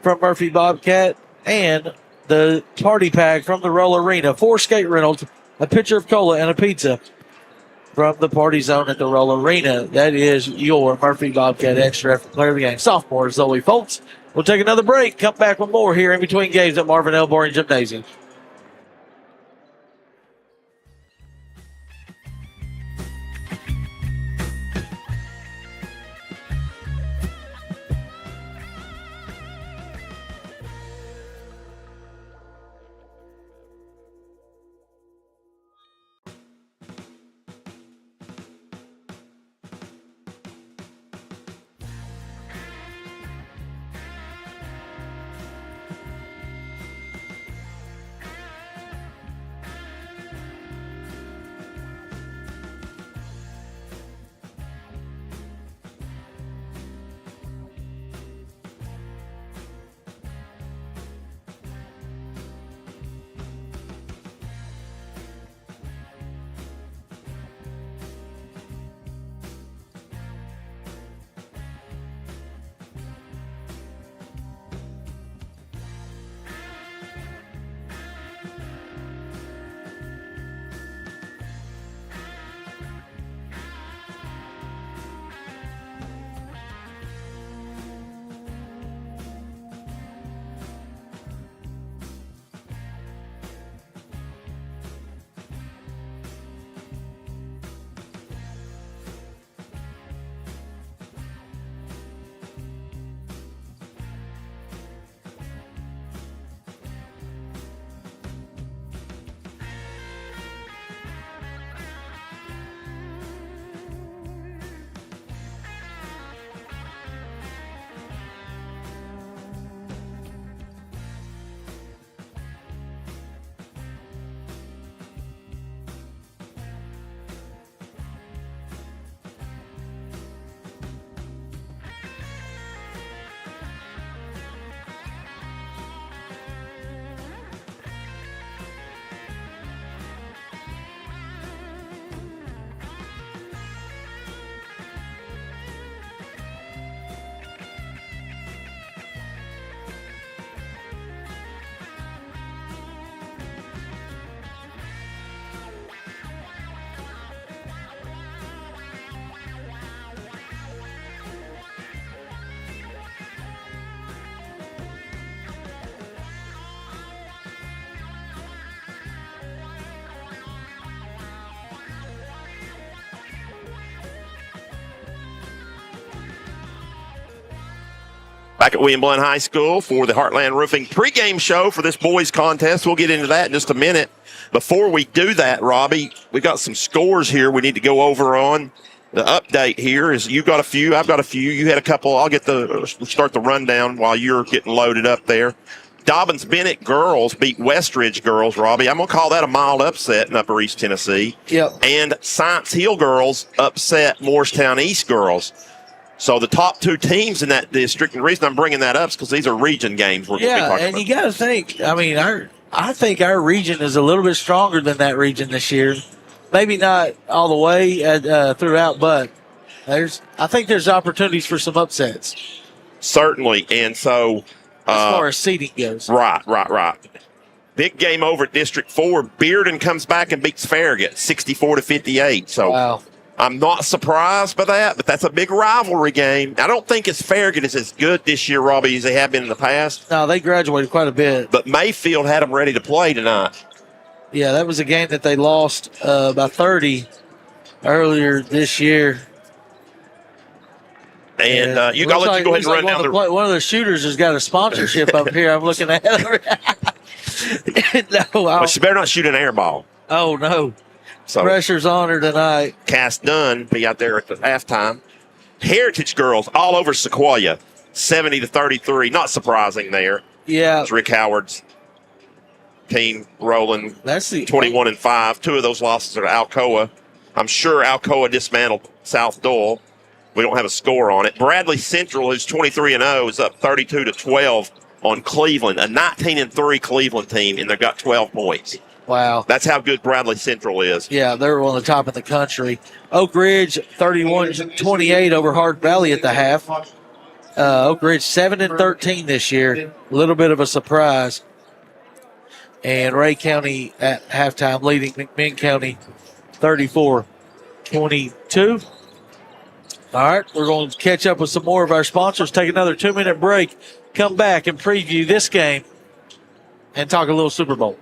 [SPEAKER 3] from Murphy Bobcat and the party pack from the Roll Arena. 4 skate rentals, a pitcher of cola, and a pizza from the party zone at the Roll Arena. That is your Murphy Bobcat Extra Effort Player of the Game. Sophomore Zoe Foltz. We'll take another break. Come back with more here in between games at Marvin L. Boring Gymnasium.
[SPEAKER 1] Back at William Blount High School for the Heartland Roofing pregame show for this boys contest. We'll get into that in just a minute. Before we do that, Robbie, we got some scores here we need to go over on. The update here is you've got a few, I've got a few. You had a couple. I'll start the rundown while you're getting loaded up there. Dobbins Bennett girls beat Westridge girls, Robbie. I'm going to call that a mild upset in Upper East Tennessee.
[SPEAKER 3] Yep.
[SPEAKER 1] And Science Hill girls upset Morristown East girls. So the top two teams in that district, and the reason I'm bringing that up is because these are region games we're going to be talking about.
[SPEAKER 3] You got to think, I think our region is a little bit stronger than that region this year. Maybe not all the way throughout, but I think there's opportunities for some upsets.
[SPEAKER 1] Certainly. And so
[SPEAKER 3] as far as seeding goes.
[SPEAKER 1] Right. Big game over at District 4. Bearden comes back and beats Farragut 64-58. So
[SPEAKER 3] wow.
[SPEAKER 1] I'm not surprised by that, but that's a big rivalry game. I don't think Farragut is as good this year, Robbie, as they have been in the past.
[SPEAKER 3] No, they graduated quite a bit.
[SPEAKER 1] But Mayfield had them ready to play tonight.
[SPEAKER 3] Yeah, that was a game that they lost by 30 earlier this year.
[SPEAKER 1] And you got to let you go ahead and run down the.
[SPEAKER 3] One of the shooters has got a sponsorship up here. I'm looking at it.
[SPEAKER 1] But she better not shoot an air ball.
[SPEAKER 3] Oh, no.
[SPEAKER 1] So
[SPEAKER 3] pressure's on her tonight.
[SPEAKER 1] Cass Dunn be out there at the halftime. Heritage girls all over Sequoia, 70-33. Not surprising there.
[SPEAKER 3] Yeah.
[SPEAKER 1] It's Rick Howard's team rolling.
[SPEAKER 3] That's the
[SPEAKER 1] 21-5. Two of those losses are to Alcoa. I'm sure Alcoa dismantled South Dole. We don't have a score on it. Bradley Central, who's 23-0, is up 32-12 on Cleveland, a 19-3 Cleveland team, and they've got 12 points.
[SPEAKER 3] Wow.
[SPEAKER 1] That's how good Bradley Central is.
[SPEAKER 3] Yeah, they're one of the top in the country. Oak Ridge, 31-28 over Hard Valley at the half. Oak Ridge, 7-13 this year. A little bit of a surprise. And Ray County at halftime leading McMinn County 34-22. All right, we're going to catch up with some more of our sponsors, take another 2-minute break, come back and preview this game, and talk a little Super Bowl.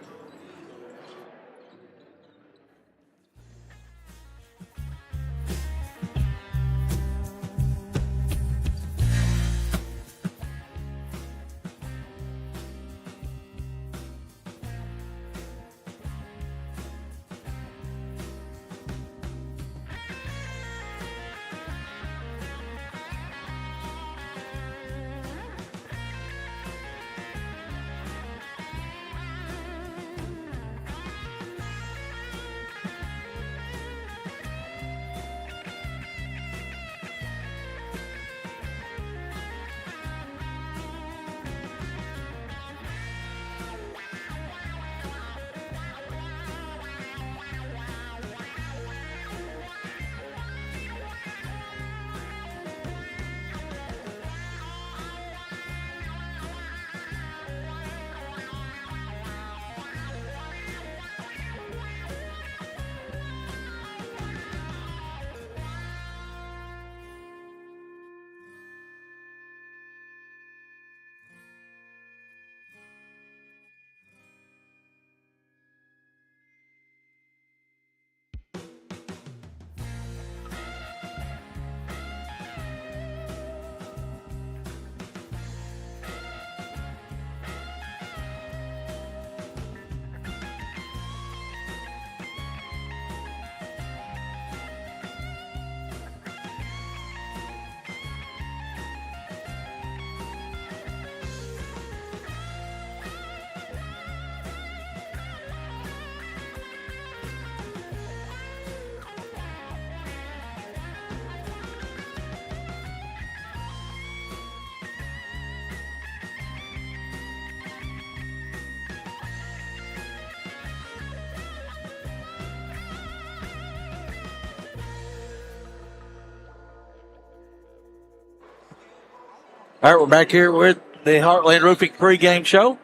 [SPEAKER 3] All right, we're back here with the Heartland Roofing pregame show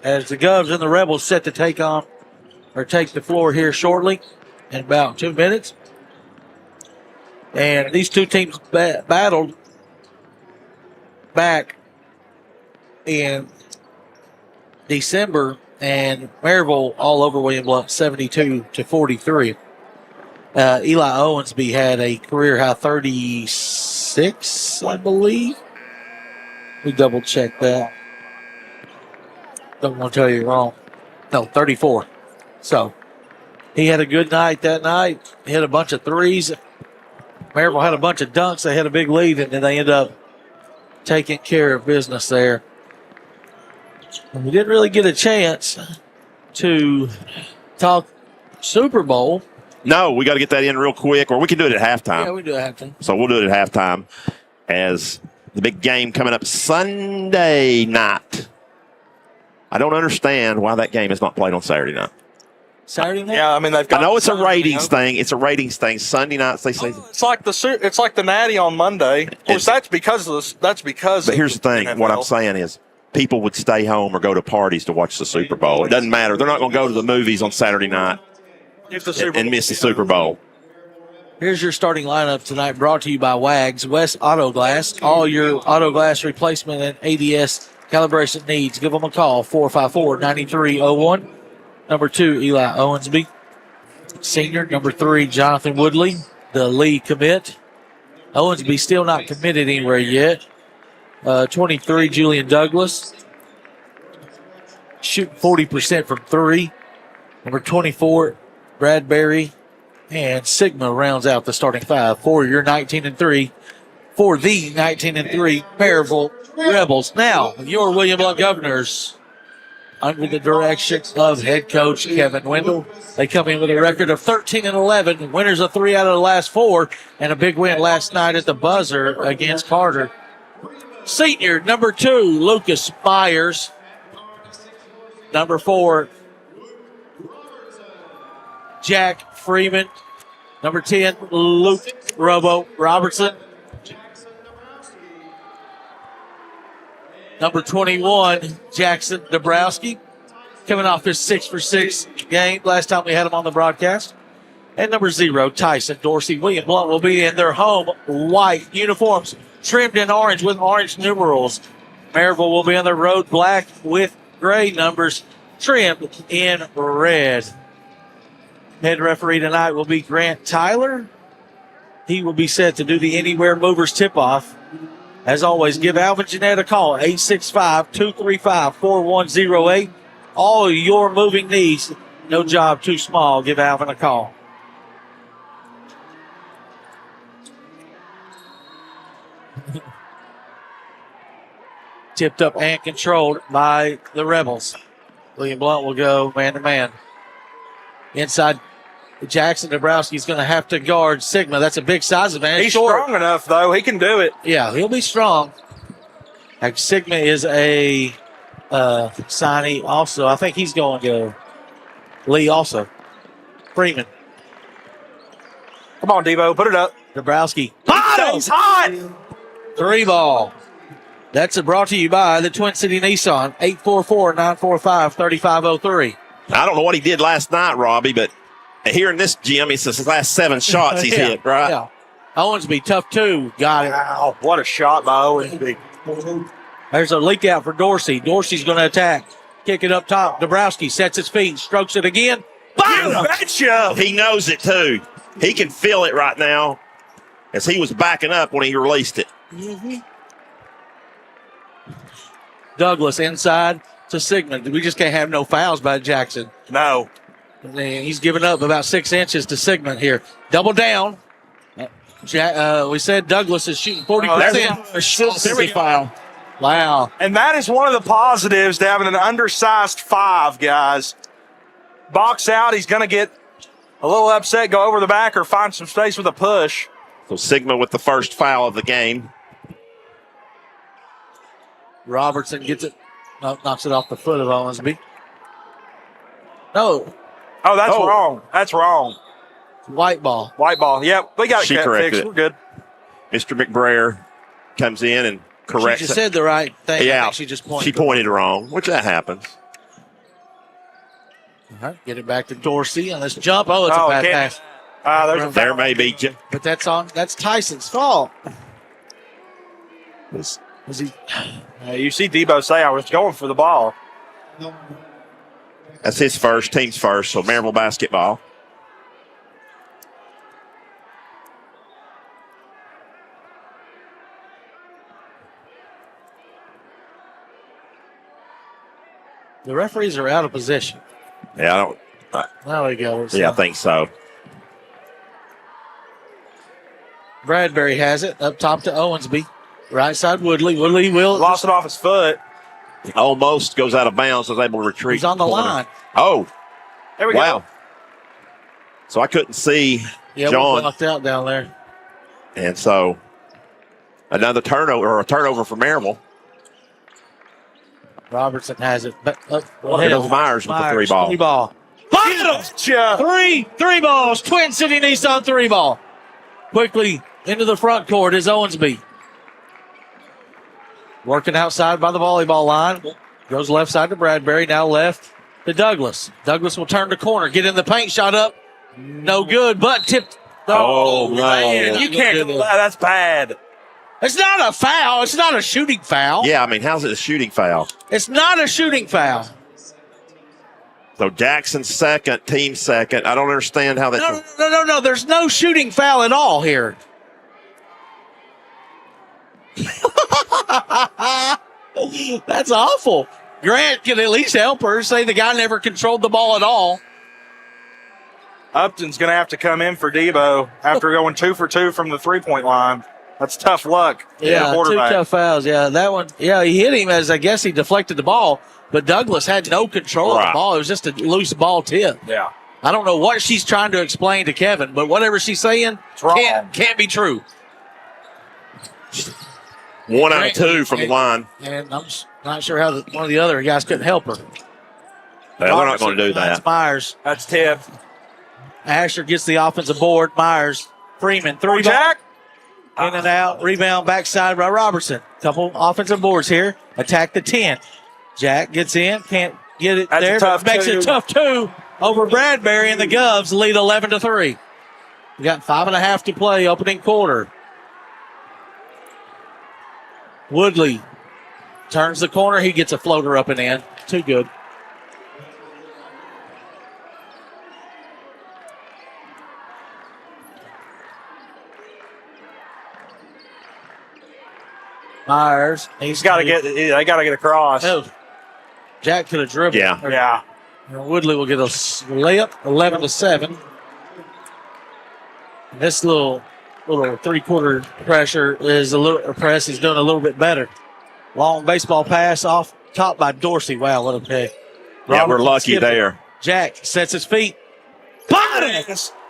[SPEAKER 3] as the Govs and the Rebels set to take the floor here shortly in about 2 minutes. And these two teams battled back in December, and Maryville all over William Blount 72-43. Eli Owensby had a career high 36, I believe. We double check that. Don't want to tell you wrong. No, 34. So he had a good night that night. He hit a bunch of threes. Maryville had a bunch of dunks. They had a big lead, and then they ended up taking care of business there. And we didn't really get a chance to talk Super Bowl.
[SPEAKER 1] No, we got to get that in real quick, or we can do it at halftime.
[SPEAKER 3] Yeah, we do have to.
[SPEAKER 1] So we'll do it at halftime as the big game coming up Sunday night. I don't understand why that game is not played on Saturday night.
[SPEAKER 3] Saturday night?
[SPEAKER 2] Yeah, I mean, they've got.
[SPEAKER 1] I know it's a ratings
[SPEAKER 2] thing.
[SPEAKER 1] thing. It's a ratings thing. Sunday nights they say.
[SPEAKER 2] It's like the Natty on Monday. Of course, that's because of this. That's because.
[SPEAKER 1] But here's the thing.
[SPEAKER 2] NFL.
[SPEAKER 1] What I'm saying is, people would stay home or go to parties to watch the Super Bowl. It doesn't matter. They're not going to go to the movies on Saturday night and miss the Super Bowl.
[SPEAKER 3] Here's your starting lineup tonight, brought to you by Wags West Auto Glass. All your auto glass replacement and ADS calibration needs. Give them a call, 454-9301. Number 2, Eli Owensby, senior. Number 3, Jonathan Woodley, the Lee commit. Owensby still not committed anywhere yet. 23, Julian Douglas, shooting 40% from 3. Number 24, Bradbury, and Sigma rounds out the starting 5 for your 19-3, for the 19-3 Maryville Rebels. Now, your William Blount Governors, under the direction of head coach Kevin Wendell. They come in with a record of 13-11, winners of 3 out of the last 4, and a big win last night at the buzzer against Carter. Senior, number 2, Lucas Myers. Number 4, Jack Freeman. Number 10, Luke Robo Robertson. Number 21, Jackson Dabrowski, coming off his 6-for-6 game last time we had him on the broadcast. And number 0, Tyson Dorsey. William Blount will be in their home white uniforms, trimmed in orange with orange numerals. Maryville will be on their road black with gray numbers, trimmed in red. Head referee tonight will be Grant Tyler. He will be set to do the Anywhere Movers tip-off. As always, give Alvin Jeanette a call, 865-235-4108. All your moving needs, no job too small, give Alvin a call. Tipped up and controlled by the Rebels. William Blount will go man-to-man. Inside, Jackson Dabrowski is going to have to guard Sigma. That's a big size advantage.
[SPEAKER 2] He's strong enough, though. He can do it.
[SPEAKER 3] Yeah, he'll be strong. Like Sigma is a signee also. I think he's going to Lee also. Freeman.
[SPEAKER 2] Come on, Devo. Put it up.
[SPEAKER 3] Dabrowski.
[SPEAKER 2] He's hot.
[SPEAKER 3] 3 ball. That's brought to you by the Twin City Nissan, 844-945-3503.
[SPEAKER 1] I don't know what he did last night, Robbie, but here in this gym, it's his last 7 shots he's hit, right?
[SPEAKER 3] Yeah. Owensby, tough 2. Got it.
[SPEAKER 2] Wow, what a shot by Owensby.
[SPEAKER 3] There's a leak out for Dorsey. Dorsey's going to attack. Kick it up top. Dabrowski sets his feet, strokes it again.
[SPEAKER 2] Bam! Betcha!
[SPEAKER 1] He knows it, too. He can feel it right now as he was backing up when he released it.
[SPEAKER 3] Mm-hmm. Douglas inside to Sigmund. We just can't have no fouls by Jackson.
[SPEAKER 2] No.
[SPEAKER 3] And he's giving up about 6 inches to Sigmund here. Double down. We said Douglas is shooting 40%.
[SPEAKER 2] There we go. Foul.
[SPEAKER 3] Wow.
[SPEAKER 2] And that is one of the positives to having an undersized 5, guys. Box out. He's going to get a little upset, go over the back, or find some space with a push.
[SPEAKER 1] So Sigma with the first foul of the game.
[SPEAKER 3] Robertson gets it, knocks it off the foot of Owensby. No.
[SPEAKER 2] Oh, that's wrong. That's wrong.
[SPEAKER 3] White ball.
[SPEAKER 2] White ball. Yep, we got it fixed. We're good.
[SPEAKER 1] Mr. McBrayer comes in and corrects
[SPEAKER 3] She just said the right thing.
[SPEAKER 1] Yeah,
[SPEAKER 3] she just pointed.
[SPEAKER 1] She pointed wrong, which that happens.
[SPEAKER 3] All right, get it back to Dorsey on this jump. Oh, it's a bad pass.
[SPEAKER 1] There may be.
[SPEAKER 3] But that's Tyson's fault. Was he?
[SPEAKER 2] You see Debo say I was going for the ball.
[SPEAKER 1] That's his first, team's first, so Maryville basketball.
[SPEAKER 3] The referees are out of position.
[SPEAKER 1] Yeah, I don't.
[SPEAKER 3] There we go.
[SPEAKER 1] Yeah, I think so.
[SPEAKER 3] Bradbury has it up top to Owensby. Right side, Woodley. Woodley will.
[SPEAKER 2] Lost it off his foot.
[SPEAKER 1] Almost goes out of bounds. Was able to retreat.
[SPEAKER 3] He's on the
[SPEAKER 1] corner.
[SPEAKER 3] line.
[SPEAKER 1] Oh,
[SPEAKER 2] There we
[SPEAKER 1] wow.
[SPEAKER 2] go.
[SPEAKER 1] So I couldn't see
[SPEAKER 3] Yeah, we're
[SPEAKER 1] John.
[SPEAKER 3] blocked out down there.
[SPEAKER 1] And so another turnover or a turnover for Maryville.
[SPEAKER 3] Robertson has it. But,
[SPEAKER 1] Here goes Myers with the 3-ball.
[SPEAKER 3] 3-ball.
[SPEAKER 2] Gotcha.
[SPEAKER 3] Three balls. Twin City Nissan 3-ball. Quickly into the front court is Owensby. Working outside by the volleyball line. Goes left side to Bradbury. Now left to Douglas. Douglas will turn the corner. Get in the paint. Shot up. No good, but tipped.
[SPEAKER 1] Oh, no.
[SPEAKER 2] Man, you can't. That's bad.
[SPEAKER 3] It's not a foul. It's not a shooting foul.
[SPEAKER 1] Yeah, I mean, how's it a shooting foul?
[SPEAKER 3] It's not a shooting foul.
[SPEAKER 1] So Jackson's second, team second. I don't understand how that's.
[SPEAKER 3] No. There's no shooting foul at all here. That's awful. Grant can at least help her. Say the guy never controlled the ball at all.
[SPEAKER 2] Upton's going to have to come in for Debo after going 2 for 2 from the 3-point line. That's tough luck.
[SPEAKER 3] Yeah, 2 tough fouls. Yeah, that one. Yeah, he hit him as I guess he deflected the ball, but Douglas had no control of the ball. It was just a loose ball tip.
[SPEAKER 2] Yeah.
[SPEAKER 3] I don't know what she's trying to explain to Kevin, but whatever she's saying can't be true.
[SPEAKER 1] 1 out of 2 from the line.
[SPEAKER 3] And I'm just not sure how one of the other guys couldn't help her.
[SPEAKER 1] They're not going to do
[SPEAKER 3] That's
[SPEAKER 1] that.
[SPEAKER 3] Myers.
[SPEAKER 2] That's tip.
[SPEAKER 3] Asher gets the offensive board. Myers. Freeman. 3
[SPEAKER 2] Jack.
[SPEAKER 3] In and out. Rebound backside by Robertson. Couple offensive boards here. Attack the 10. Jack gets in. Can't get it
[SPEAKER 2] That's
[SPEAKER 3] there.
[SPEAKER 2] a tough
[SPEAKER 3] Makes
[SPEAKER 2] two.
[SPEAKER 3] it tough 2 over Bradbury, and the Govs lead 11-3. We got 5.5 to play, opening quarter. Woodley turns the corner. He gets a floater up and in. Too good. Myers.
[SPEAKER 2] He's got to get. They got to get across.
[SPEAKER 3] Oh, Jack could have dribbled.
[SPEAKER 1] Yeah.
[SPEAKER 2] Yeah.
[SPEAKER 3] Woodley will get a layup, 11-7. This little 3-quarter pressure is press is doing a little bit better. Long baseball pass off top by Dorsey. Wow, what a pick!
[SPEAKER 1] Yeah, we're
[SPEAKER 3] Robertson
[SPEAKER 1] lucky
[SPEAKER 3] skipped it.
[SPEAKER 1] there.
[SPEAKER 3] Jack sets his feet. Bottom!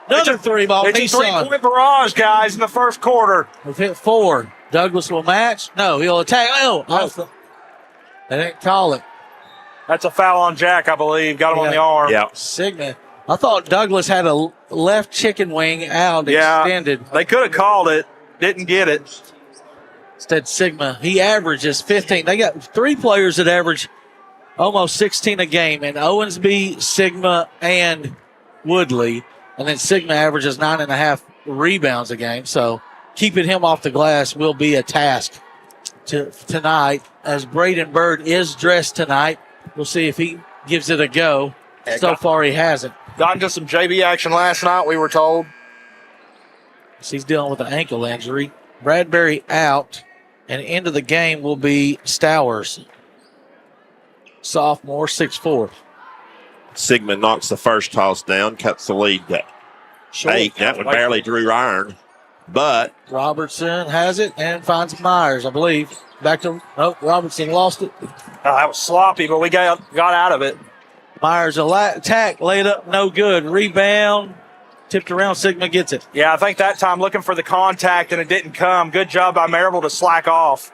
[SPEAKER 3] Another 3-ball.
[SPEAKER 2] It's a
[SPEAKER 3] Nissan.
[SPEAKER 2] 3-point barrage, guys, in the first quarter.
[SPEAKER 3] We've hit 4. Douglas will match. No, he'll attack. They didn't call it.
[SPEAKER 2] That's a foul on Jack, I believe. Got him on
[SPEAKER 3] Yeah.
[SPEAKER 2] the arm.
[SPEAKER 1] Yeah.
[SPEAKER 3] Sigma. I thought Douglas had a left chicken wing out extended.
[SPEAKER 2] They could have called it. Didn't get it.
[SPEAKER 3] Instead, Sigma. He averages 15. They got 3 players that average almost 16 a game, and Owensby, Sigma, and Woodley. And then Sigma averages 9.5 rebounds a game. So keeping him off the glass will be a task tonight. As Braden Bird is dressed tonight, we'll see if he gives it a go. So far, he hasn't.
[SPEAKER 2] Got into some JV action last night, we were told.
[SPEAKER 3] He's dealing with an ankle injury. Bradbury out, and into the game will be Stowers. Sophomore, 6'4".
[SPEAKER 1] Sigmund knocks the first toss down, cuts the lead to 8. That one barely drew iron. But
[SPEAKER 3] Robertson has it and finds Myers, I believe. Back to Robertson lost it.
[SPEAKER 2] That was sloppy, but we got out of it.
[SPEAKER 3] Myers attack, laid up, no good. Rebound, tipped around. Sigma gets it.
[SPEAKER 2] Yeah, I think that time looking for the contact and it didn't come. Good job by Maryville to slack off.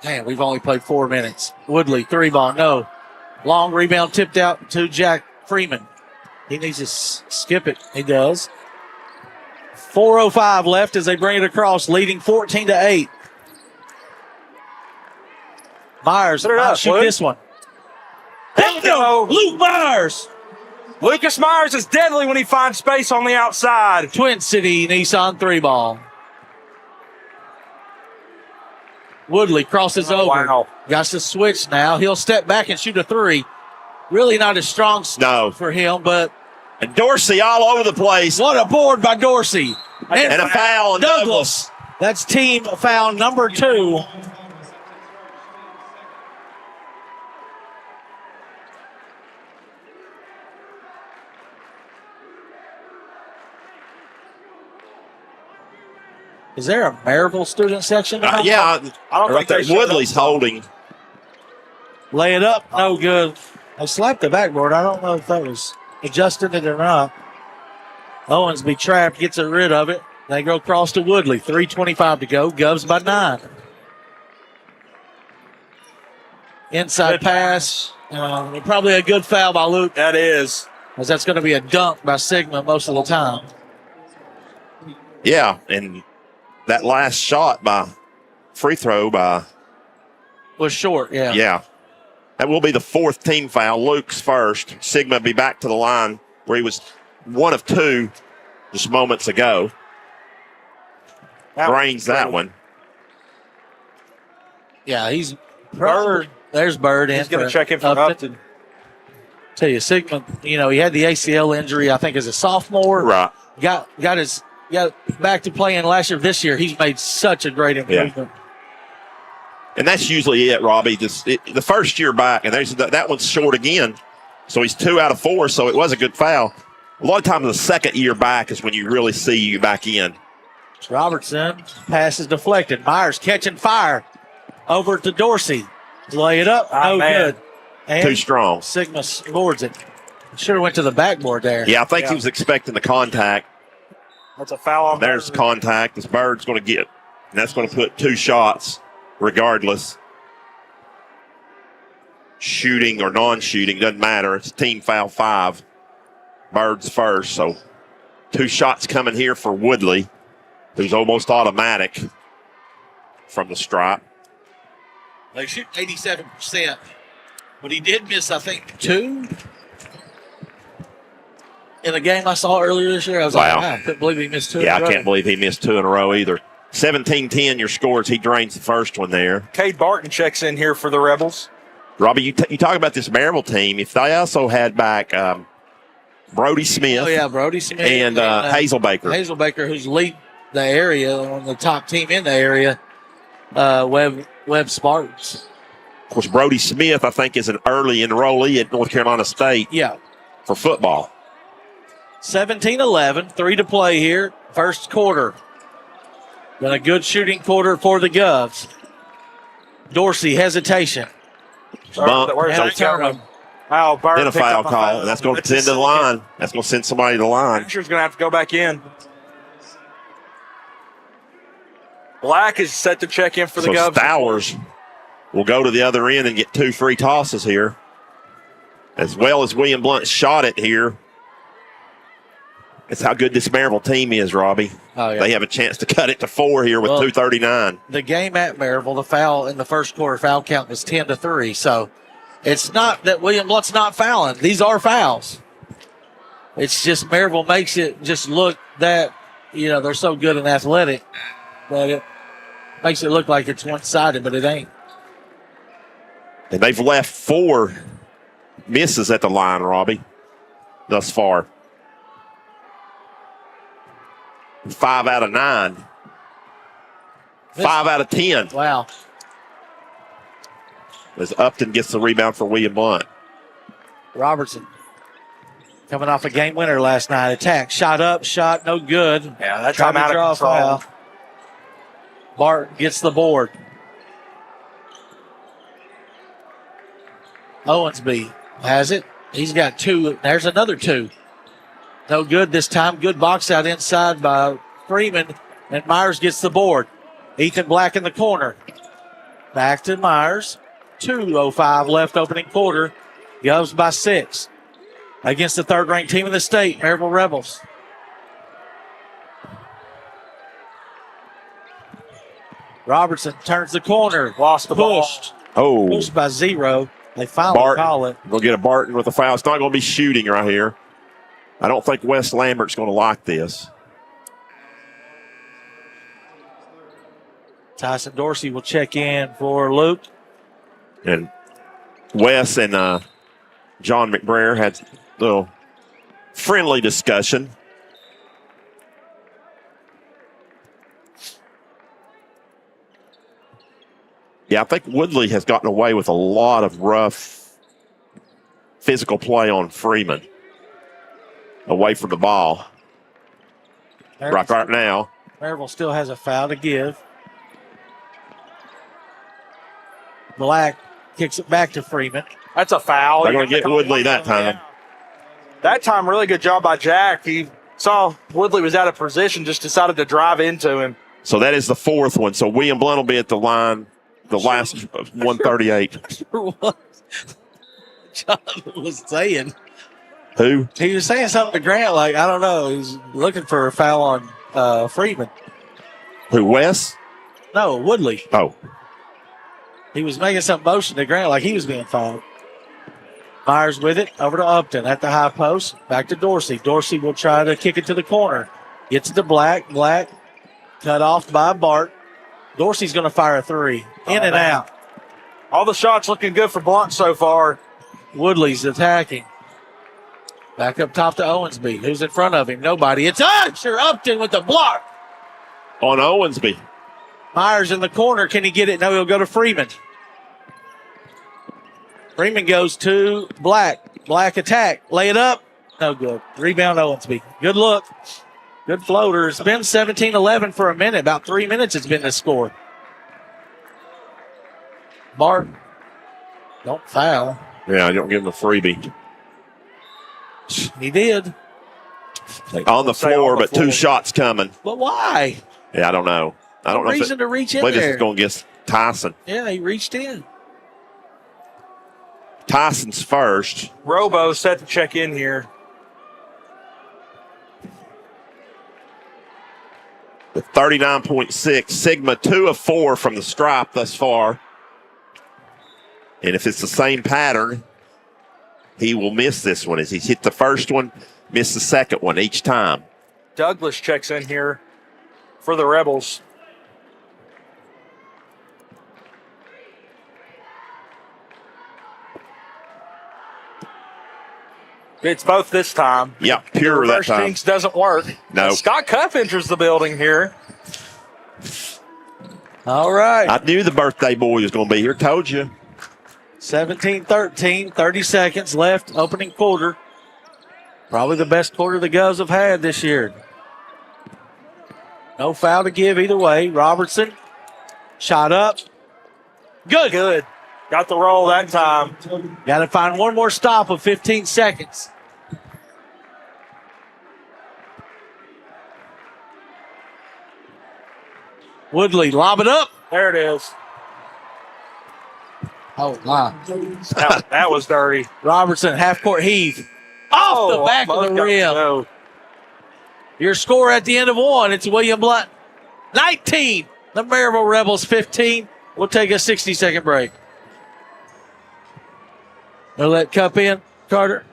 [SPEAKER 3] Man, we've only played 4 minutes. Woodley, 3-ball, no. Long rebound tipped out to Jack Freeman. He needs to skip it. He does. 4:05 left as they bring it across, leading 14-8. Myers, shoot this one.
[SPEAKER 2] There you go.
[SPEAKER 3] Luke Myers.
[SPEAKER 2] Lucas Myers is deadly when he finds space on the outside.
[SPEAKER 3] Twin City Nissan 3-ball. Woodley crosses over.
[SPEAKER 2] Wow.
[SPEAKER 3] Got to switch now. He'll step back and shoot a 3. Really not a strong for him, but.
[SPEAKER 1] And Dorsey all over the place.
[SPEAKER 3] What a board by Dorsey.
[SPEAKER 1] And a foul on Douglas.
[SPEAKER 3] That's team foul number 2. Is there a Maryville student section?
[SPEAKER 1] Yeah,
[SPEAKER 2] I don't think
[SPEAKER 1] there.
[SPEAKER 2] they
[SPEAKER 1] Woodley's holding.
[SPEAKER 3] Lay it up. No good. I slapped the backboard. I don't know if that was adjusting it or not. Owensby trapped, gets rid of it. They go across to Woodley. 3:25 to go. Govs by 9. Inside pass. Probably a good foul by Luke.
[SPEAKER 2] That is.
[SPEAKER 3] As that's going to be a dunk by Sigma most of the time.
[SPEAKER 1] Yeah, and that last shot by free throw by
[SPEAKER 3] Was short, yeah.
[SPEAKER 1] Yeah. That will be the 4th team foul. Luke's first. Sigma be back to the line where he was 1 of 2 just moments ago. Drains that one.
[SPEAKER 3] Yeah, he's Bird. There's Bird.
[SPEAKER 2] He's going to check in for Upton.
[SPEAKER 3] Tell you, Sigma, he had the ACL injury, I think, as a sophomore.
[SPEAKER 1] Right.
[SPEAKER 3] Got back to playing last year. This year, he's made such a great improvement.
[SPEAKER 1] Yeah. And that's usually it, Robbie. The first year back, and that one's short again. So he's 2 out of 4, so it was a good foul. A lot of times the second year back is when you really see you back in.
[SPEAKER 3] Robertson, pass is deflected. Myers catching fire. Over to Dorsey. Lay it up. No good. And
[SPEAKER 1] too strong.
[SPEAKER 3] Sigma boards it. Should have went to the backboard there.
[SPEAKER 1] Yeah, I think he was expecting the contact.
[SPEAKER 2] That's a foul on
[SPEAKER 1] There's contact. This Bird's going to get. And that's going to put 2 shots regardless. Shooting or non-shooting, doesn't matter. It's team foul 5. Bird's first. So 2 shots coming here for Woodley, who's almost automatic from the stripe.
[SPEAKER 3] They shoot 87%. But he did miss, I think, 2 in a game I saw earlier this year. I was like, wow, I couldn't believe he missed 2
[SPEAKER 1] Yeah, I can't believe he missed 2 in a row either. 17-10 your scores. He drains the first one there.
[SPEAKER 2] Cade Barton checks in here for the Rebels.
[SPEAKER 1] Robbie, you talk about this Maryville team. If they also had back Brody Smith.
[SPEAKER 3] Oh, yeah, Brody Smith.
[SPEAKER 1] And Hazel Baker.
[SPEAKER 3] Hazel Baker, who's lead the area, on the top team in the area, Webb Spartans.
[SPEAKER 1] Of course, Brody Smith, I think, is an early enrollee at North Carolina State.
[SPEAKER 3] Yeah.
[SPEAKER 1] For football.
[SPEAKER 3] 17-11, 3 to play here. First quarter. Been a good shooting quarter for the Govs. Dorsey, hesitation.
[SPEAKER 1] Bump.
[SPEAKER 3] Then
[SPEAKER 1] a foul call. And that's going to send to the line. That's going to send somebody to the line.
[SPEAKER 2] Asher's going to have to go back in. Black is set to check in for the Govs.
[SPEAKER 1] Stowers will go to the other end and get 2 free tosses here. As well as William Blount shot it here. That's how good this Maryville team is, Robbie.
[SPEAKER 3] Oh, yeah.
[SPEAKER 1] They have a chance to cut it to 4 here with 2:39.
[SPEAKER 3] The game at Maryville, the foul in the first quarter foul count was 10-3. So it's not that William Blount's not fouling. These are fouls. It's just Maryville makes it just look that, they're so good and athletic that it makes it look like it's one-sided, but it ain't.
[SPEAKER 1] And they've left 4 misses at the line, Robbie, thus far. 5 out of 9. 5 out of 10.
[SPEAKER 3] Wow.
[SPEAKER 1] As Upton gets the rebound for William Blount.
[SPEAKER 3] Robertson coming off a game winner last night. Attack, shot up, shot no good.
[SPEAKER 2] Yeah, that time out of control.
[SPEAKER 3] Foul. Bart gets the board. Owensby has it. He's got 2. There's another 2. No good this time. Good box out inside by Freeman. And Myers gets the board. Ethan Black in the corner. Back to Myers. 2:05 left opening quarter. Govs by 6. Against the 3rd-ranked team in the state, Maryville Rebels. Robertson turns the corner.
[SPEAKER 2] Lost the
[SPEAKER 3] pushed.
[SPEAKER 1] Oh.
[SPEAKER 3] Pushed by 0. They finally call it.
[SPEAKER 1] We'll get a Barton with a foul. It's not going to be shooting right here. I don't think Wes Lambert's going to like this.
[SPEAKER 3] Tyson Dorsey will check in for Luke.
[SPEAKER 1] And Wes and John McBrayer had a little friendly discussion. Yeah, I think Woodley has gotten away with a lot of rough physical play on Freeman. Away from the ball. Right now.
[SPEAKER 3] Maryville still has a foul to give. Black kicks it back to Freeman.
[SPEAKER 2] That's a foul.
[SPEAKER 1] They're going to get Woodley that time.
[SPEAKER 2] That time, really good job by Jack. He saw Woodley was out of position, just decided to drive into him.
[SPEAKER 1] So that is the fourth one. So William Blount will be at the line, the last 138.
[SPEAKER 3] What Jonathan was saying.
[SPEAKER 1] Who?
[SPEAKER 3] He was saying something to Grant, like, I don't know. He was looking for a foul on Freeman.
[SPEAKER 1] Who, Wes?
[SPEAKER 3] No, Woodley.
[SPEAKER 1] Oh.
[SPEAKER 3] He was making some motion to Grant like he was being fouled. Myers with it, over to Upton at the high post. Back to Dorsey. Dorsey will try to kick it to the corner. Gets it to Black. Black cut off by Bart. Dorsey's going to fire a three. In and out.
[SPEAKER 2] All the shots looking good for Blount so far.
[SPEAKER 3] Woodley's attacking. Back up top to Owensby. Who's in front of him? Nobody. It's Usher. Upton with the block.
[SPEAKER 1] On Owensby.
[SPEAKER 3] Myers in the corner. Can he get it? No, he'll go to Freeman. Freeman goes to Black. Black attack. Lay it up. No good. Rebound Owensby. Good look. Good floater. It's been 17-11 for a minute. About 3 minutes it's been this score. Bart. Don't foul.
[SPEAKER 1] Yeah, you don't give him a freebie.
[SPEAKER 3] He did.
[SPEAKER 1] On the floor, but two shots coming.
[SPEAKER 3] But why?
[SPEAKER 1] Yeah, I don't know. I don't know
[SPEAKER 3] reason to reach in
[SPEAKER 1] this
[SPEAKER 3] there.
[SPEAKER 1] is going against Tyson.
[SPEAKER 3] Yeah, he reached in.
[SPEAKER 1] Tyson's first.
[SPEAKER 2] Robo set to check in here.
[SPEAKER 1] With 39.6. Sigma 2 of 4 from the stripe thus far. And if it's the same pattern, he will miss this one. As he's hit the first one, miss the second one each time.
[SPEAKER 2] Douglas checks in here for the Rebels. It's both this time.
[SPEAKER 1] Yeah, pure that
[SPEAKER 2] Reverse
[SPEAKER 1] time.
[SPEAKER 2] jinx doesn't work.
[SPEAKER 1] No.
[SPEAKER 2] Scott Cuff enters the building here.
[SPEAKER 3] All right.
[SPEAKER 1] I knew the birthday boy was going to be here. Told you.
[SPEAKER 3] 17-13, 30 seconds left, opening quarter. Probably the best quarter the Govs have had this year. No foul to give either way. Robertson, shot up.
[SPEAKER 2] Good. Got the roll that time.
[SPEAKER 3] Got to find one more stop of 15 seconds. Woodley, lob it up.
[SPEAKER 2] There it is.
[SPEAKER 3] Oh, my.
[SPEAKER 2] That was dirty.
[SPEAKER 3] Robertson, half-court heave. Off the back of the rim. Your score at the end of one, it's William Blount 19. The Maryville Rebels 15. We'll take a 60-second break. They'll let Cup in, Carter.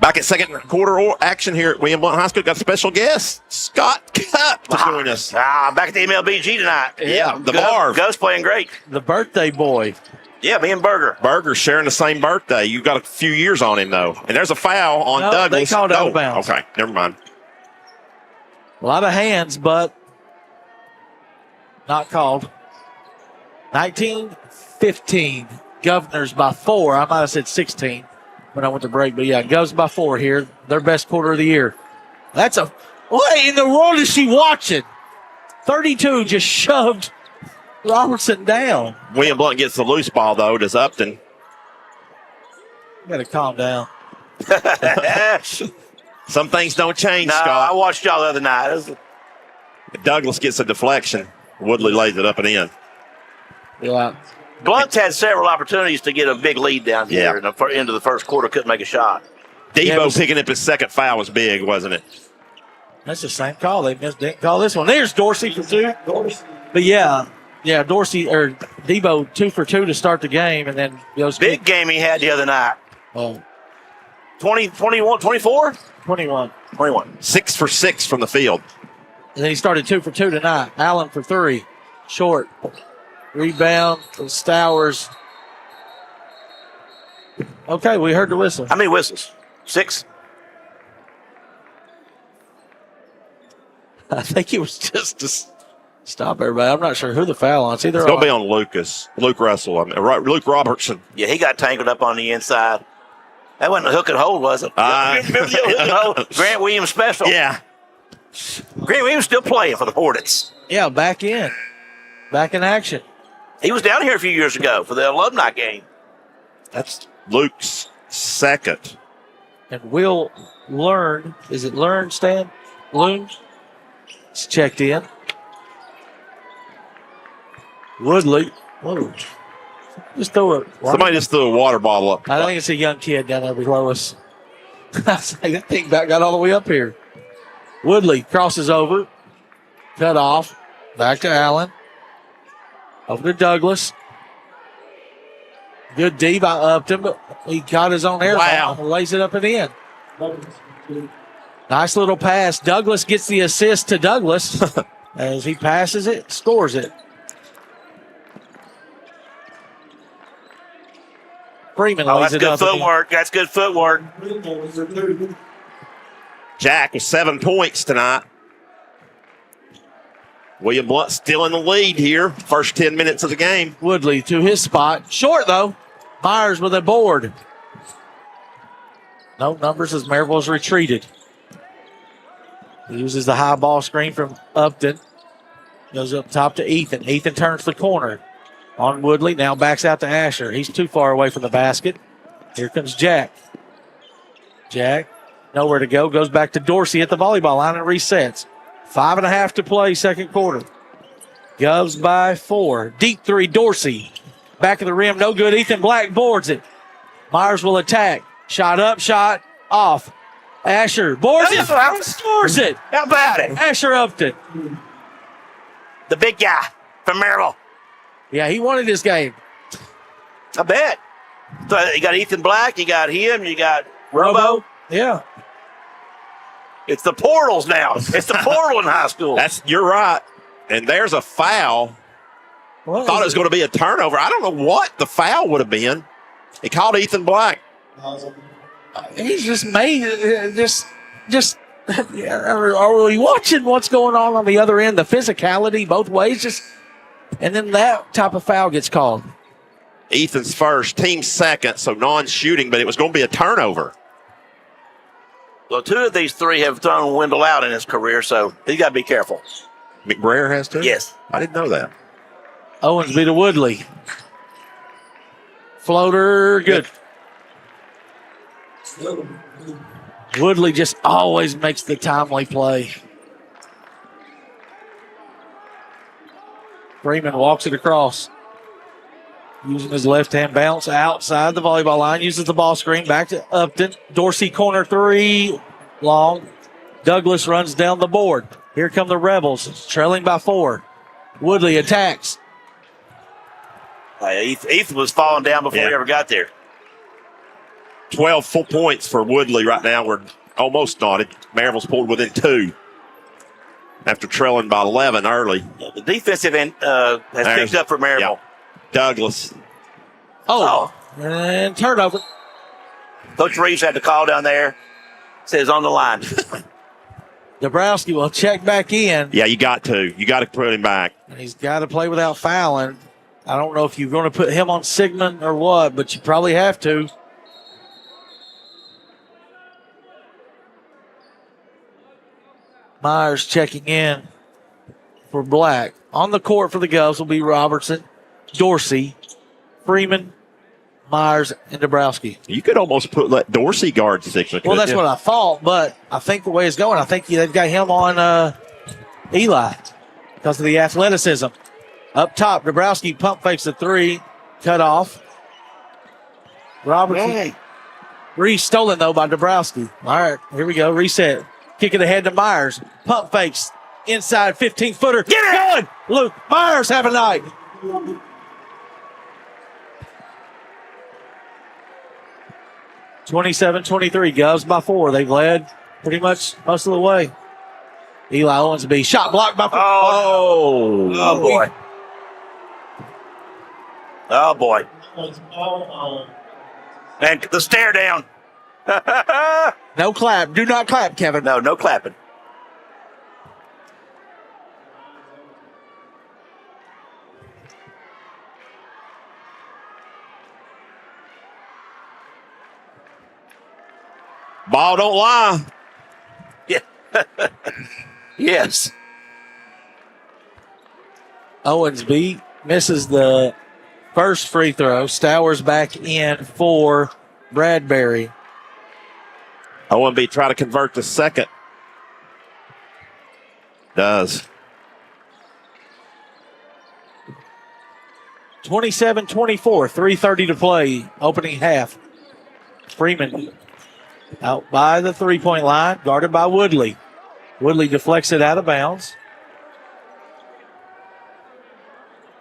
[SPEAKER 1] Back at second quarter action here at William Blount High School. Got special guest, Scott Cup, to join us.
[SPEAKER 4] Back at the MLBG tonight.
[SPEAKER 1] Yeah, the Marv.
[SPEAKER 4] Ghost playing great.
[SPEAKER 3] The birthday boy.
[SPEAKER 4] Yeah, me and Berger.
[SPEAKER 1] Berger's sharing the same birthday. You got a few years on him, though. And there's a foul on
[SPEAKER 3] No,
[SPEAKER 1] Douglas.
[SPEAKER 3] they called out of bounds.
[SPEAKER 1] Okay, never mind.
[SPEAKER 3] A lot of hands, but not called. 19-15. Governors by 4. I might have said 16 when I went to break, but yeah, Govs by 4 here. Their best quarter of the year. That's a. What in the world is she watching? 32 just shoved Robertson down.
[SPEAKER 1] William Blount gets the loose ball, though. Does Upton.
[SPEAKER 3] You got to calm down.
[SPEAKER 1] Some things don't change,
[SPEAKER 4] No, I
[SPEAKER 1] Scott.
[SPEAKER 4] watched y'all the other night.
[SPEAKER 1] Douglas gets a deflection. Woodley lays it up and in.
[SPEAKER 3] Yeah.
[SPEAKER 4] Blount's had several opportunities to get a big lead down here
[SPEAKER 1] Yeah.
[SPEAKER 4] in the end of the first quarter. Couldn't make a shot.
[SPEAKER 1] Debo picking up his second foul was big, wasn't it?
[SPEAKER 3] That's the same call. They didn't call this one. There's Dorsey for 2. But Dorsey or Debo 2 for 2 to start the game, and then goes
[SPEAKER 4] Big game he had the other night.
[SPEAKER 3] Oh,
[SPEAKER 4] 20, 21, 24?
[SPEAKER 3] 21.
[SPEAKER 4] 21.
[SPEAKER 1] 6 for 6 from the field.
[SPEAKER 3] And then he started 2 for 2 tonight. Allen for 3. Short. Rebound from Stowers. Okay, we heard the whistle.
[SPEAKER 4] How many whistles? 6?
[SPEAKER 3] I think it was just to stop everybody. I'm not sure who the foul on. It's either
[SPEAKER 1] It's going to be on Luke Russell. Luke Robertson.
[SPEAKER 4] Yeah, he got tangled up on the inside. That wasn't a hook and hold, was it? Remember the hook and hold? Grant Williams special.
[SPEAKER 1] Yeah.
[SPEAKER 4] Grant Williams still playing for the Hornets.
[SPEAKER 3] Yeah, back in action.
[SPEAKER 4] He was down here a few years ago for the alumni game.
[SPEAKER 1] That's Luke's second.
[SPEAKER 3] And Will Learn. Is it Learn, Stan? Loon? It's checked in. Woodley. Whoa. Just throw it.
[SPEAKER 1] Somebody just threw a water bottle up.
[SPEAKER 3] I think it's a young kid down there below us. I was like, that thing got all the way up here. Woodley crosses over. Cut off. Back to Allen. Over to Douglas. Good D by Upton, but he caught his own air.
[SPEAKER 1] Wow.
[SPEAKER 3] And lays it up and in. Nice little pass. Douglas gets the assist to Douglas as he passes it, scores it. Freeman lays
[SPEAKER 4] That's
[SPEAKER 3] it
[SPEAKER 4] good
[SPEAKER 3] up.
[SPEAKER 4] footwork. That's good footwork.
[SPEAKER 1] Jack with 7 points tonight. William Blount still in the lead here. First 10 minutes of the game.
[SPEAKER 3] Woodley to his spot. Short, though. Myers with a board. No numbers as Maryville's retreated. He uses the high ball screen from Upton. Goes up top to Ethan. Ethan turns the corner on Woodley. Now backs out to Asher. He's too far away from the basket. Here comes Jack. Jack, nowhere to go. Goes back to Dorsey at the volleyball line and resets. 5.5 to play, second quarter. Govs by 4. Deep 3, Dorsey. Back of the rim, no good. Ethan Black boards it. Myers will attack. Shot up, shot off. Asher boards it, scores it.
[SPEAKER 4] How about it?
[SPEAKER 3] Asher Upton.
[SPEAKER 4] The big guy from Maryville.
[SPEAKER 3] Yeah, he wanted this game.
[SPEAKER 4] I bet. So you got Ethan Black, you got him, you got Robo.
[SPEAKER 3] Yeah.
[SPEAKER 4] It's the portals now. It's the portal in high school.
[SPEAKER 1] You're right. And there's a foul. Thought it was going to be a turnover. I don't know what the foul would have been. He called Ethan Black.
[SPEAKER 3] He's just made are we watching what's going on the other end? The physicality both ways, and then that type of foul gets called.
[SPEAKER 1] Ethan's first, team second, so non-shooting, but it was going to be a turnover.
[SPEAKER 4] Well, 2 of these 3 have thrown Wendell out in his career, so he's got to be careful.
[SPEAKER 1] McBrayer has to?
[SPEAKER 4] Yes.
[SPEAKER 1] I didn't know that.
[SPEAKER 3] Owens beat to Woodley. Floater, good. Woodley just always makes the timely play. Freeman walks it across. Using his left-hand bounce outside the volleyball line. Uses the ball screen. Back to Upton. Dorsey corner 3. Long. Douglas runs down the board. Here come the Rebels. Trailing by 4. Woodley attacks.
[SPEAKER 4] Ethan was falling down before he ever got there.
[SPEAKER 1] 12 full points for Woodley right now. We're almost knotted. Maryville's pulled within 2 after trailing by 11 early.
[SPEAKER 4] The defensive end has picked up for Maryville.
[SPEAKER 1] Yeah. Douglas.
[SPEAKER 3] Oh. And turnover.
[SPEAKER 4] Coach Reeves had the call down there. Says on the line.
[SPEAKER 3] Dabrowski will check back in.
[SPEAKER 1] Yeah, you got to. You got to put him back.
[SPEAKER 3] And he's got to play without fouling. I don't know if you're going to put him on Sigmund or what, but you probably have to. Myers checking in for Black. On the court for the Govs will be Robertson, Dorsey, Freeman, Myers, and Dabrowski.
[SPEAKER 1] You could almost let Dorsey guard Sigmund.
[SPEAKER 3] Well, that's what I thought, but I think the way it's going, I think they've got him on Eli, because of the athleticism. Up top, Dabrowski pump fakes the three. Cut off. Robertson. Stolen, though, by Dabrowski. All right, here we go. Reset. Kick it ahead to Myers. Pump fakes. Inside 15-footer. Get it! Good! Luke Myers have a night. (27-23). Govs by 4. They've led pretty much most of the way. Eli Owensby. Shot blocked by 4.
[SPEAKER 4] Oh, boy. Oh, boy. And the stare down.
[SPEAKER 3] No clap. Do not clap, Kevin.
[SPEAKER 4] No clapping.
[SPEAKER 1] Ball don't lie.
[SPEAKER 4] Yeah. Yes.
[SPEAKER 3] Owensby misses the first free throw. Stowers back in for Bradbury.
[SPEAKER 1] OMB try to convert the second. Does.
[SPEAKER 3] 27-24, 3:30 to play, opening half. Freeman out by the three-point line, guarded by Woodley. Woodley deflects it out of bounds.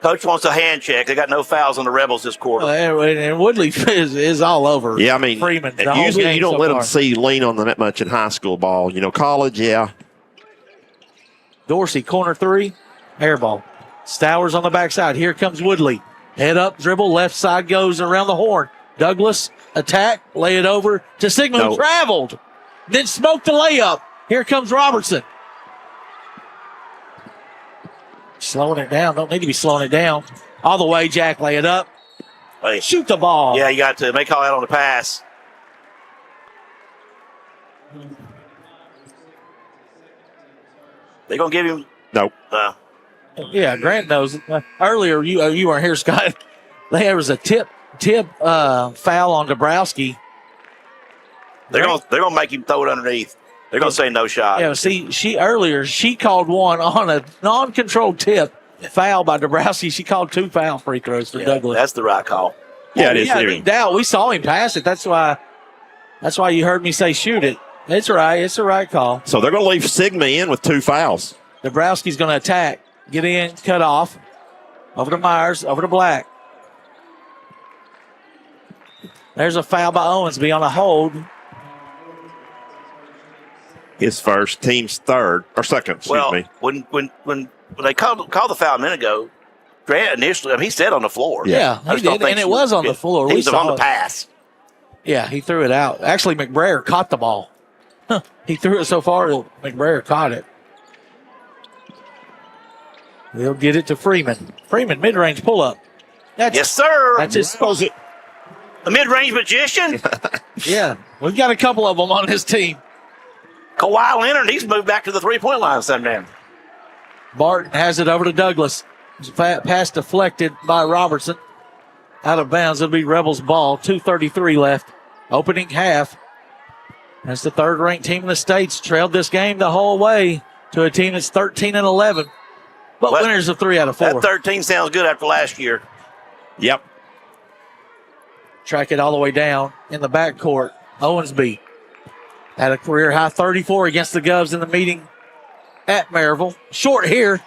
[SPEAKER 4] Coach wants a hand check. They got no fouls on the Rebels this quarter.
[SPEAKER 3] And Woodley is all over.
[SPEAKER 1] Yeah, I mean,
[SPEAKER 3] Freeman.
[SPEAKER 1] Usually you don't let them see lean on them that much in high school ball. College, yeah.
[SPEAKER 3] Dorsey, corner three, air ball. Stowers on the backside. Here comes Woodley. Head up, dribble, left side goes around the horn. Douglas, attack, lay it over to Sigma, who traveled. Then smoked the layup. Here comes Robertson. Slowing it down. Don't need to be slowing it down. All the way, Jack, lay it up.
[SPEAKER 4] Hey.
[SPEAKER 3] Shoot the ball.
[SPEAKER 4] Yeah, you got to make call out on the pass. They going to give him?
[SPEAKER 1] Nope.
[SPEAKER 3] Yeah, Grant knows. Earlier, you weren't here, Scott. There was a tip foul on Dabrowski.
[SPEAKER 4] They're gonna make him throw it underneath. They're gonna say no shot.
[SPEAKER 3] Yeah, see, she called one on a non-controlled tip foul by Dabrowski. She called 2 foul free throws for Douglas.
[SPEAKER 4] That's the right call.
[SPEAKER 1] Yeah, it is.
[SPEAKER 3] Yeah, doubt. We saw him pass it. That's why you heard me say shoot it. It's right. It's the right call.
[SPEAKER 1] So they're going to leave Sigma in with 2 fouls.
[SPEAKER 3] Dabrowski's going to attack. Get in, cut off. Over to Myers, over to Black. There's a foul by Owensby on a hold.
[SPEAKER 1] His first, team's third, or second, excuse me.
[SPEAKER 4] When they called the foul a minute ago, Grant initially, he said on the floor.
[SPEAKER 3] Yeah, he did, and it was on the floor.
[SPEAKER 4] He was on the pass.
[SPEAKER 3] Yeah, he threw it out. Actually, McBrayer caught the ball. He threw it so far that McBrayer caught it. They'll get it to Freeman. Freeman, mid-range pull-up.
[SPEAKER 4] Yes, sir.
[SPEAKER 3] That's his.
[SPEAKER 4] A mid-range magician?
[SPEAKER 3] Yeah, we've got a couple of them on this team.
[SPEAKER 4] Kawhi Leonard, he's moved back to the three-point line sometime.
[SPEAKER 3] Barton has it over to Douglas. Pass deflected by Robertson. Out of bounds. It'll be Rebels ball. 2:33 left. Opening half. That's the third-ranked team in the States. Trailed this game the whole way to a team that's 13-11. But winners of 3 out of 4.
[SPEAKER 4] That 13 sounds good after last year.
[SPEAKER 1] Yep.
[SPEAKER 3] Track it all the way down in the backcourt. Owensby had a career-high 34 against the Govs in the meeting at Maryville. Short here.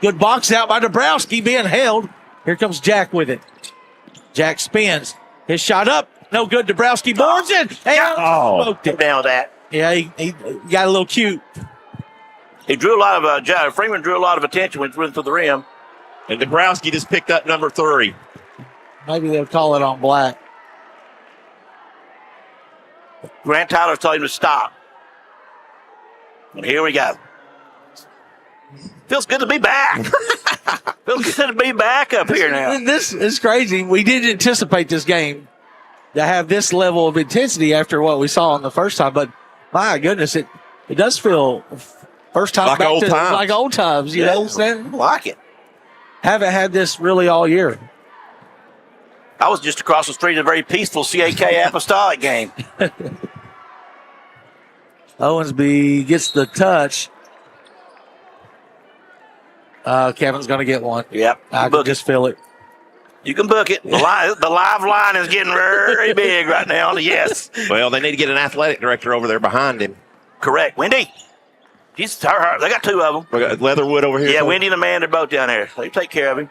[SPEAKER 3] Good box out by Dabrowski being held. Here comes Jack with it. Jack spins. His shot up. No good. Dabrowski boards it. And smoked it.
[SPEAKER 4] Down with that.
[SPEAKER 3] Yeah, he got a little cute.
[SPEAKER 4] He drew a lot of Freeman drew a lot of attention when he went to the rim.
[SPEAKER 1] And Dabrowski just picked up number 3.
[SPEAKER 3] Maybe they'll call it on Black.
[SPEAKER 4] Grant Tyler told him to stop. And here we go. Feels good to be back. Feels good to be back up here now.
[SPEAKER 3] This is crazy. We didn't anticipate this game to have this level of intensity after what we saw in the first time. But my goodness, it does feel first time
[SPEAKER 1] like
[SPEAKER 3] back
[SPEAKER 1] old
[SPEAKER 3] to
[SPEAKER 1] times.
[SPEAKER 3] like old times. You know what I'm saying?
[SPEAKER 4] I like it.
[SPEAKER 3] Haven't had this really all year.
[SPEAKER 4] I was just across the street at a very peaceful CAK Apostolic game.
[SPEAKER 3] Owensby gets the touch. Kevin's going to get one.
[SPEAKER 4] Yep.
[SPEAKER 3] I can
[SPEAKER 4] Book
[SPEAKER 3] just feel it.
[SPEAKER 4] You can book it. The live line is getting very big right now. Yes.
[SPEAKER 1] Well, they need to get an athletic director over there behind him.
[SPEAKER 4] Correct. Wendy. She's her. They got two of them.
[SPEAKER 1] We got Leatherwood over here.
[SPEAKER 4] Yeah,
[SPEAKER 1] too.
[SPEAKER 4] Wendy and Amanda both down there. They take care of him.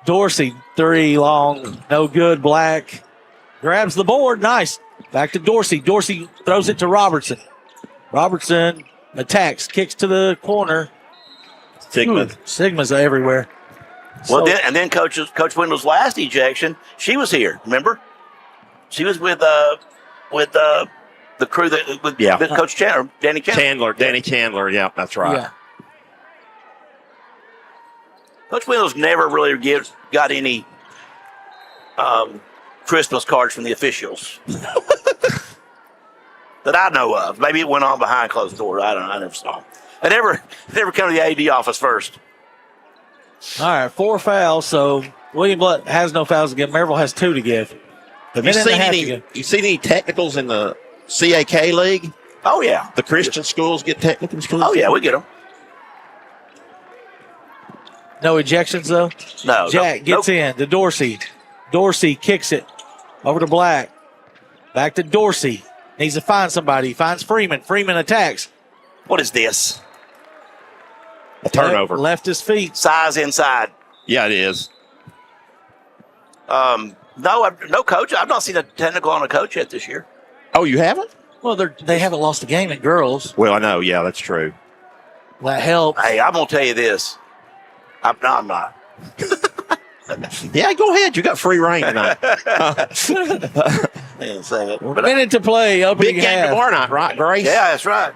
[SPEAKER 3] Dorsey, 3 long, no good. Black grabs the board. Nice. Back to Dorsey. Dorsey throws it to Robertson. Robertson attacks, kicks to the corner.
[SPEAKER 1] Sigma.
[SPEAKER 3] Sigma's everywhere.
[SPEAKER 4] Well,
[SPEAKER 3] So-
[SPEAKER 4] then Coach Wendell's last ejection, she was here. Remember, she was with the crew with Coach Chandler, Danny Chandler.
[SPEAKER 1] Danny Chandler. Yeah, that's right.
[SPEAKER 3] Yeah.
[SPEAKER 4] Coach Wendell's never really got any Christmas cards from the officials that I know of. Maybe it went on behind closed doors. I don't know. I never saw them. They never come to the AD office first.
[SPEAKER 3] All right, 4 fouls. So William Blount has no fouls to give. Maryville has 2 to give.
[SPEAKER 1] Have you
[SPEAKER 3] Minute and a
[SPEAKER 1] seen
[SPEAKER 3] half to
[SPEAKER 1] any?
[SPEAKER 3] go.
[SPEAKER 1] You seen any technicals in the CAK league?
[SPEAKER 4] Oh yeah.
[SPEAKER 1] The Christian schools get technicals.
[SPEAKER 4] Oh yeah, we get them.
[SPEAKER 3] No ejections, though.
[SPEAKER 4] No.
[SPEAKER 3] Jack gets in to Dorsey. Dorsey kicks it over to Black. Back to Dorsey. Needs to find somebody. Finds Freeman. Freeman attacks.
[SPEAKER 4] What is this?
[SPEAKER 1] A turnover.
[SPEAKER 3] Left his feet.
[SPEAKER 4] Size inside.
[SPEAKER 1] Yeah, it is.
[SPEAKER 4] No coach. I've not seen a technical on a coach yet this year.
[SPEAKER 1] Oh, you haven't?
[SPEAKER 3] Well, they haven't lost a game at girls.
[SPEAKER 1] Well, I know. Yeah, that's true.
[SPEAKER 3] That helps.
[SPEAKER 4] Hey, I'm gonna tell you this. I'm not.
[SPEAKER 1] Yeah, go ahead. You got free reign tonight.
[SPEAKER 3] But minute to play. Opening
[SPEAKER 1] Big game
[SPEAKER 3] half.
[SPEAKER 1] tomorrow night, right, Grace?
[SPEAKER 4] Yeah, that's right.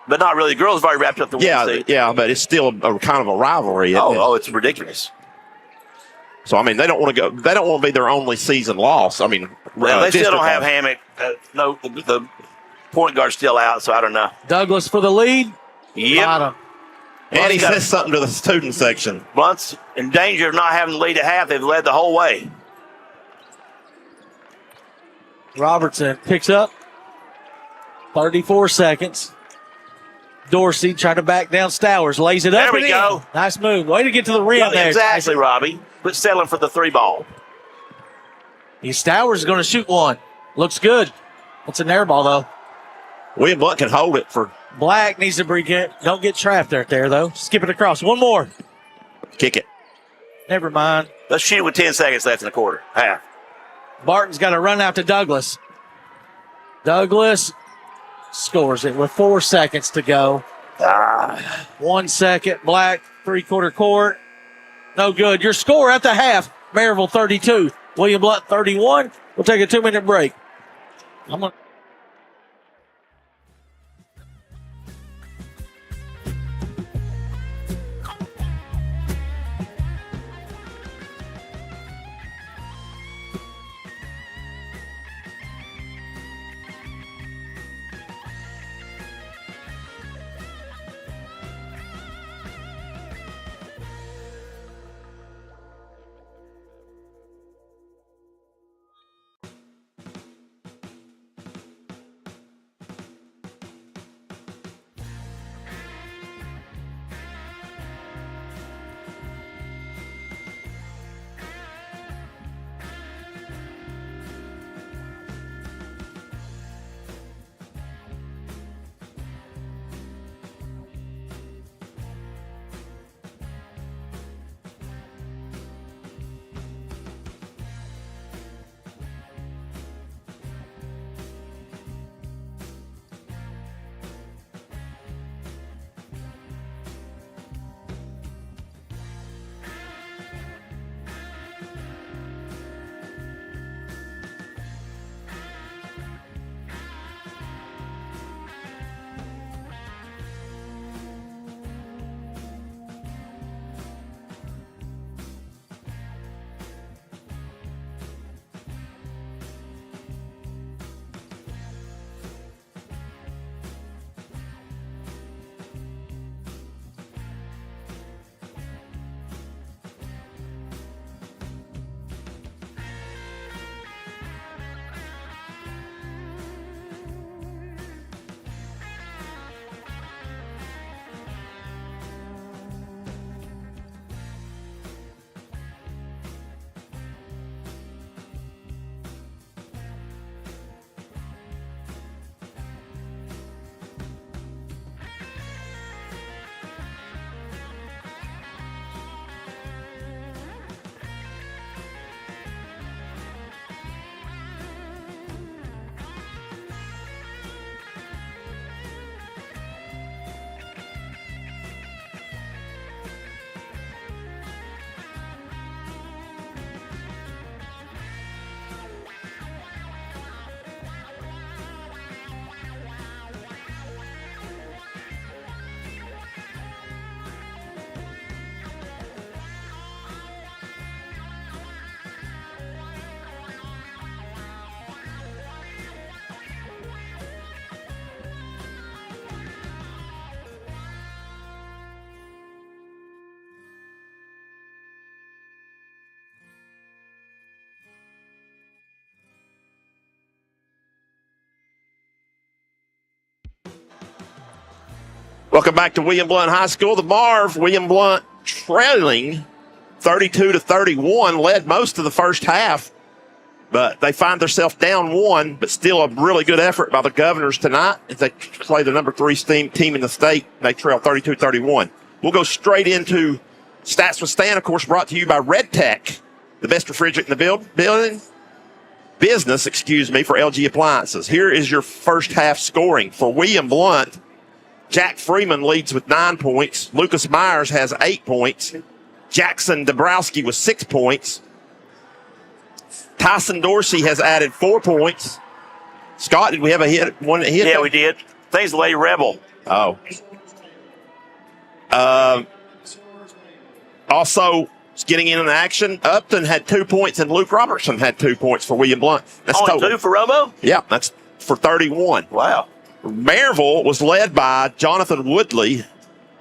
[SPEAKER 4] But not really. Girls have already wrapped up the Wednesday.
[SPEAKER 1] Yeah, but it's still a kind of a rivalry. Isn't it?
[SPEAKER 4] Oh, it's ridiculous.
[SPEAKER 1] So I mean, they don't want to go. They don't want to be their only season loss. I mean,
[SPEAKER 4] Well, they still
[SPEAKER 1] district
[SPEAKER 4] don't have
[SPEAKER 1] loss.
[SPEAKER 4] Hammock. No, the point guard's still out, so I don't know.
[SPEAKER 3] Douglas for the lead.
[SPEAKER 4] Yep.
[SPEAKER 3] Bottom.
[SPEAKER 1] And he
[SPEAKER 4] Blunt's got-
[SPEAKER 1] says something to the student section.
[SPEAKER 4] Blunt's in danger of not having the lead at half. They've led the whole way.
[SPEAKER 3] Robertson picks up. 34 seconds. Dorsey trying to back down Stowers. Lays it up.
[SPEAKER 4] There we
[SPEAKER 3] and in.
[SPEAKER 4] go.
[SPEAKER 3] Nice move. Way to get to the rim
[SPEAKER 4] Well,
[SPEAKER 3] there.
[SPEAKER 4] exactly, Robbie. But settling for the 3 ball.
[SPEAKER 3] Stowers is going to shoot one. Looks good. It's an air ball, though.
[SPEAKER 1] William Blount can hold it for
[SPEAKER 3] Black needs to bring it. Don't get trapped right there, though. Skip it across. One more.
[SPEAKER 1] kick it.
[SPEAKER 3] Never mind.
[SPEAKER 4] Let's shoot with 10 seconds left in the quarter. Half.
[SPEAKER 3] Barton's got to run out to Douglas. Douglas scores it with 4 seconds to go. 1 second. Black, 3/4 court. No good. Your score at the half. Maryville 32. William Blount 31. We'll take a 2-minute break. I'm going to.
[SPEAKER 1] Welcome back to William Blount High School. The Marv, William Blount trailing 32-31, led most of the first half, but they find themselves down 1, but still a really good effort by the Governors tonight as they play the number 3 team in the state. They trail 32-31. We'll go straight into Stats with Stan, of course, brought to you by Red Tech, the best refrigerant in the business, for LG appliances. Here is your first half scoring. For William Blount, Jack Freeman leads with 9 points. Lucas Myers has 8 points. Jackson Dabrowski with 6 points. Tyson Dorsey has added 4 points. Scott, did we have one that hit?
[SPEAKER 4] Yeah, we did. Thanks, Lady Rebel.
[SPEAKER 1] Oh. Also, getting in action, Upton had 2 points and Luke Robertson had 2 points for William Blount. That's
[SPEAKER 4] Only
[SPEAKER 1] total.
[SPEAKER 4] 2 for Robo?
[SPEAKER 1] Yeah, that's for 31.
[SPEAKER 4] Wow.
[SPEAKER 1] Maryville was led by Jonathan Woodley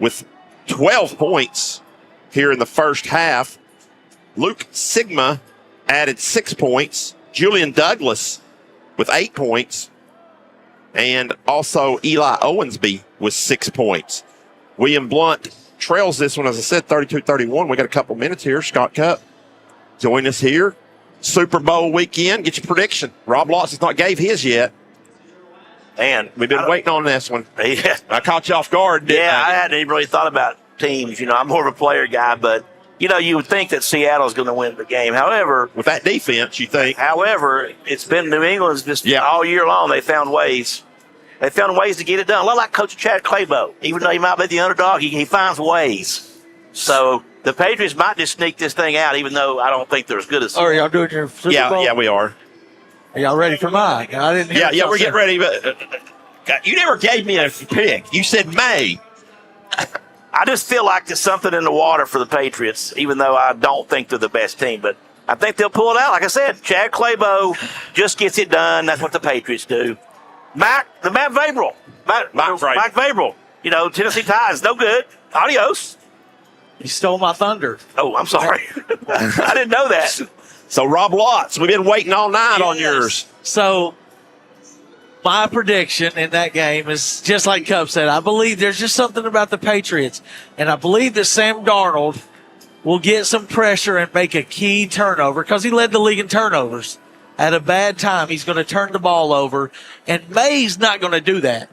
[SPEAKER 1] with 12 points here in the first half. Luke Sigma added 6 points. Julian Douglas with 8 points. And also Eli Owensby with 6 points. William Blount trails this one, as I said, 32-31. We got a couple minutes here. Scott Cup, join us here. Super Bowl weekend. Get your prediction. Rob Lawson's not gave his yet.
[SPEAKER 4] And
[SPEAKER 1] We've been waiting on this one.
[SPEAKER 4] Yeah,
[SPEAKER 1] I caught you off guard, didn't
[SPEAKER 4] I
[SPEAKER 1] I?
[SPEAKER 4] hadn't even really thought about teams. I'm more of a player guy, but, you would think that Seattle's going to win the game. However,
[SPEAKER 1] With that defense, you think.
[SPEAKER 4] it's been New England's just
[SPEAKER 1] Yeah.
[SPEAKER 4] all year long. They found ways. They found ways to get it done. A lot like Coach Chad Claybo. Even though he might be the underdog, he finds ways. So the Patriots might just sneak this thing out, even though I don't think they're as good as.
[SPEAKER 3] Are y'all doing your Super Bowl?
[SPEAKER 1] Yeah, we are.
[SPEAKER 3] Are y'all ready for mine? I didn't hear
[SPEAKER 1] Yeah,
[SPEAKER 3] what
[SPEAKER 1] we're
[SPEAKER 3] y'all
[SPEAKER 1] getting
[SPEAKER 3] said.
[SPEAKER 1] ready. But you never gave me a pick. You said May.
[SPEAKER 4] I just feel like there's something in the water for the Patriots, even though I don't think they're the best team. But I think they'll pull it out. Like I said, Chad Claybo just gets it done. That's what the Patriots do. Matt Vrabel. Mike Vrabel. Tennessee Titans, no good. Adios.
[SPEAKER 3] You stole my thunder.
[SPEAKER 4] Oh, I'm sorry. I didn't know that.
[SPEAKER 1] So, Rob Watts, we've been waiting all night on yours.
[SPEAKER 3] So, my prediction in that game is just like Cub said. I believe there's just something about the Patriots, and I believe that Sam Darnold will get some pressure and make a key turnover because he led the league in turnovers. At a bad time, he's going to turn the ball over, and May's not going to do that.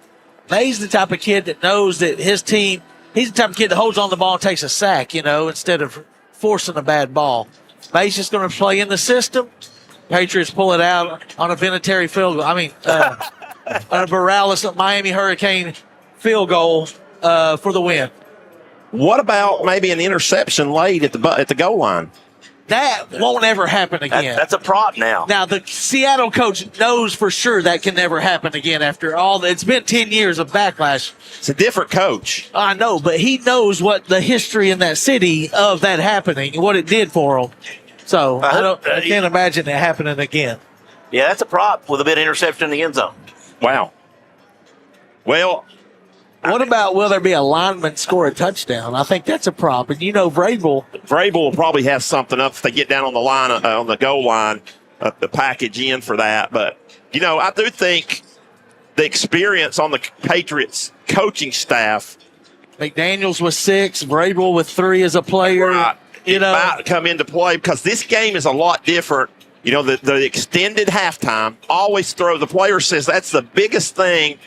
[SPEAKER 3] May's the type of kid that knows that his team, he's the type of kid that holds on the ball and takes a sack, instead of forcing a bad ball. May's just going to play in the system. Patriots pull it out on a Vinatieri field goal. A Morales Miami Hurricane field goal for the win.
[SPEAKER 1] What about maybe an interception late at the goal line?
[SPEAKER 3] That won't ever happen again.
[SPEAKER 4] That's a prop now.
[SPEAKER 3] Now, the Seattle coach knows for sure that can never happen again after all. It's been 10 years of backlash.
[SPEAKER 1] It's a different coach.
[SPEAKER 3] I know, but he knows what the history in that city of that happening and what it did for him. So I can't imagine it happening again.
[SPEAKER 4] Yeah, that's a prop with a bit of interception in the end zone.
[SPEAKER 1] Wow. Well,
[SPEAKER 3] what about will there be a lineman score a touchdown? I think that's a prop. And
[SPEAKER 1] Vrabel will probably have something up if they get down on the line, on the goal line, the package in for that. But, I do think the experience on the Patriots coaching staff.
[SPEAKER 3] McDaniels with 6, Vrabel with 3 as a player.
[SPEAKER 1] Right. It might come into play because this game is a lot different. The extended halftime always the player says that's the biggest thing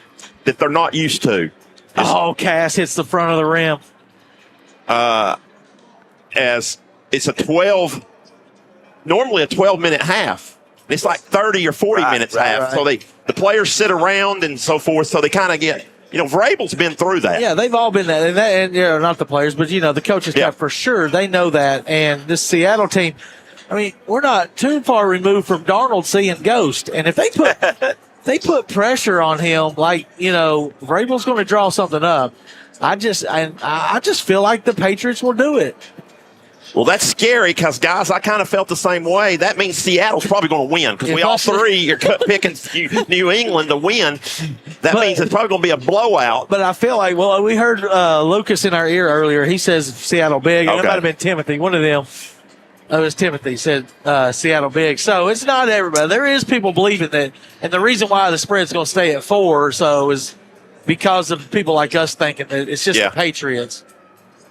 [SPEAKER 1] that they're not used to.
[SPEAKER 3] Cass hits the front of the rim.
[SPEAKER 1] As it's normally a 12-minute half. It's like 30 or 40 minutes half.
[SPEAKER 3] Right.
[SPEAKER 1] So the players sit around and so forth, so they kind of get, Vrabel's been through that.
[SPEAKER 3] Yeah, they've all been that. And not the players, but, the coaches got for sure. They know that. And this Seattle team, we're not too far removed from Darnold seeing ghost. And if they put pressure on him, Vrabel's going to draw something up. I just feel like the Patriots will do it.
[SPEAKER 1] Well, that's scary because, guys, I kind of felt the same way. That means Seattle's probably going to win because we all three are picking New England to win. That means it's probably going to be a blowout.
[SPEAKER 3] But I feel like, we heard Lucas in our ear earlier. He says Seattle big. Okay. It might have been Timothy. One of them. It was Timothy said Seattle big. So it's not everybody. There is people believing that. And the reason why the spread's going to stay at 4 or so is because of people like us thinking that it's just
[SPEAKER 1] Yeah.
[SPEAKER 3] the Patriots.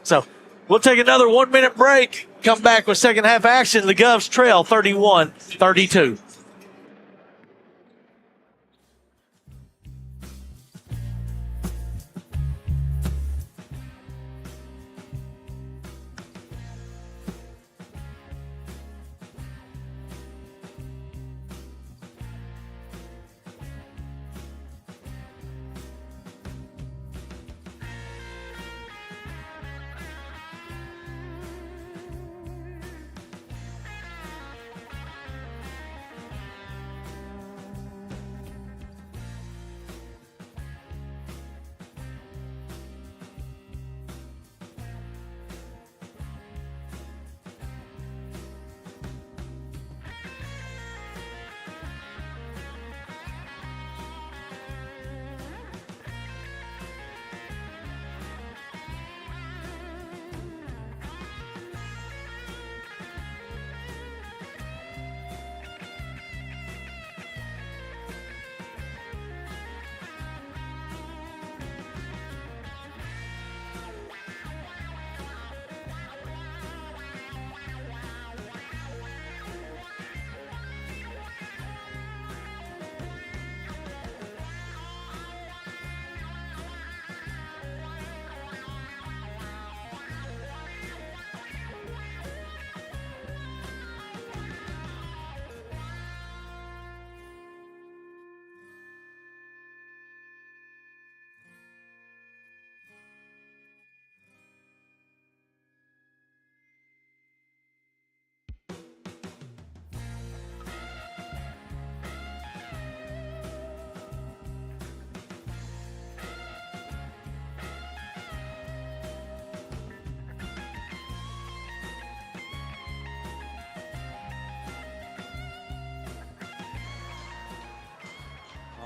[SPEAKER 3] So we'll take another 1 minute break. Come back with second half action. The Govs trail 31-32.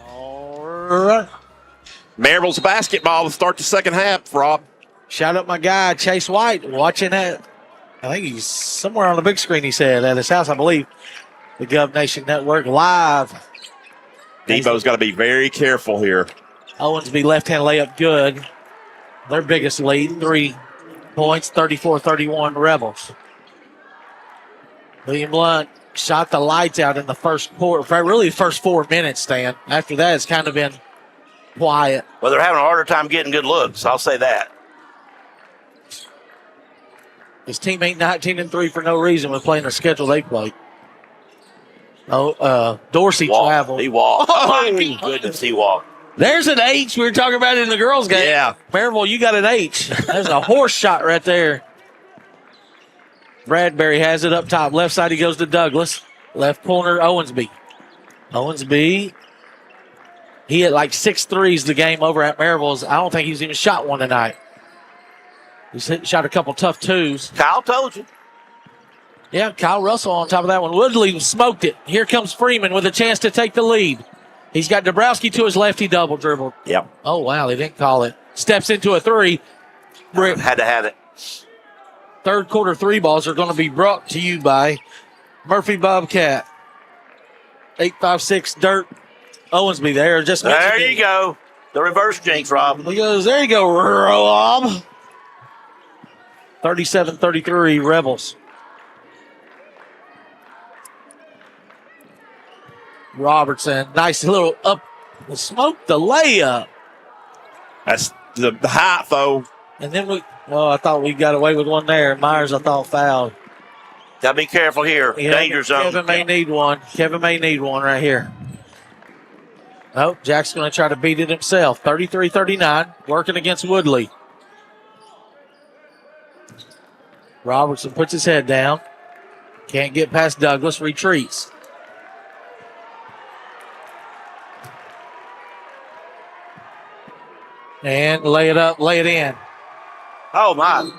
[SPEAKER 3] All right.
[SPEAKER 1] Maryville's basketball to start the second half, Rob.
[SPEAKER 3] Shout out my guy, Chase White, watching that. I think he's somewhere on the big screen, he said, at his house, I believe. The Gov Nation Network live.
[SPEAKER 1] Debo's got to be very careful here.
[SPEAKER 3] Owensby left-hand layup good. Their biggest lead, 3 points, 34-31 Rebels. William Blount shot the lights out in the first quarter, really the first 4 minutes, Stan. After that, it's kind of been quiet.
[SPEAKER 4] Well, they're having a harder time getting good looks. I'll say that.
[SPEAKER 3] His team ain't 19-3 for no reason with playing the schedule they played. Dorsey traveled.
[SPEAKER 4] He walked. Oh, my goodness, he walked.
[SPEAKER 3] There's an H we were talking about in the girls' game.
[SPEAKER 1] Yeah.
[SPEAKER 3] Maryville, you got an H. There's a horse shot right there. Bradbury has it up top. Left side, he goes to Douglas. Left corner, Owensby. Owensby, he had like 6 threes the game over at Maryville's. I don't think he's even shot one tonight. He's shot a couple tough twos.
[SPEAKER 4] Kyle told you.
[SPEAKER 3] Yeah, Kyle Russell on top of that one. Woodley smoked it. Here comes Freeman with a chance to take the lead. He's got Dabrowski to his left. He double dribbled.
[SPEAKER 4] Yep.
[SPEAKER 3] Oh, wow, they didn't call it. Steps into a three.
[SPEAKER 4] Had to have it.
[SPEAKER 3] Third quarter 3 balls are going to be brought to you by Murphy Bobcat. 856 Dirt. Owensby there.
[SPEAKER 4] There you go. The reverse jinx, Rob.
[SPEAKER 3] He goes, there you go, Rob. 37-33 Rebels. Robertson, nice little up, smoked the layup.
[SPEAKER 1] That's the height, though.
[SPEAKER 3] And then I thought we got away with one there. Myers, I thought, fouled.
[SPEAKER 4] Got to be careful here.
[SPEAKER 3] Yeah,
[SPEAKER 4] Danger zone.
[SPEAKER 3] Kevin may need one. Kevin may need one right here. Nope, Jack's going to try to beat it himself. 33-39, working against Woodley. Robertson puts his head down. Can't get past Douglas, retreats. And lay it up, lay it in.
[SPEAKER 4] Oh, my.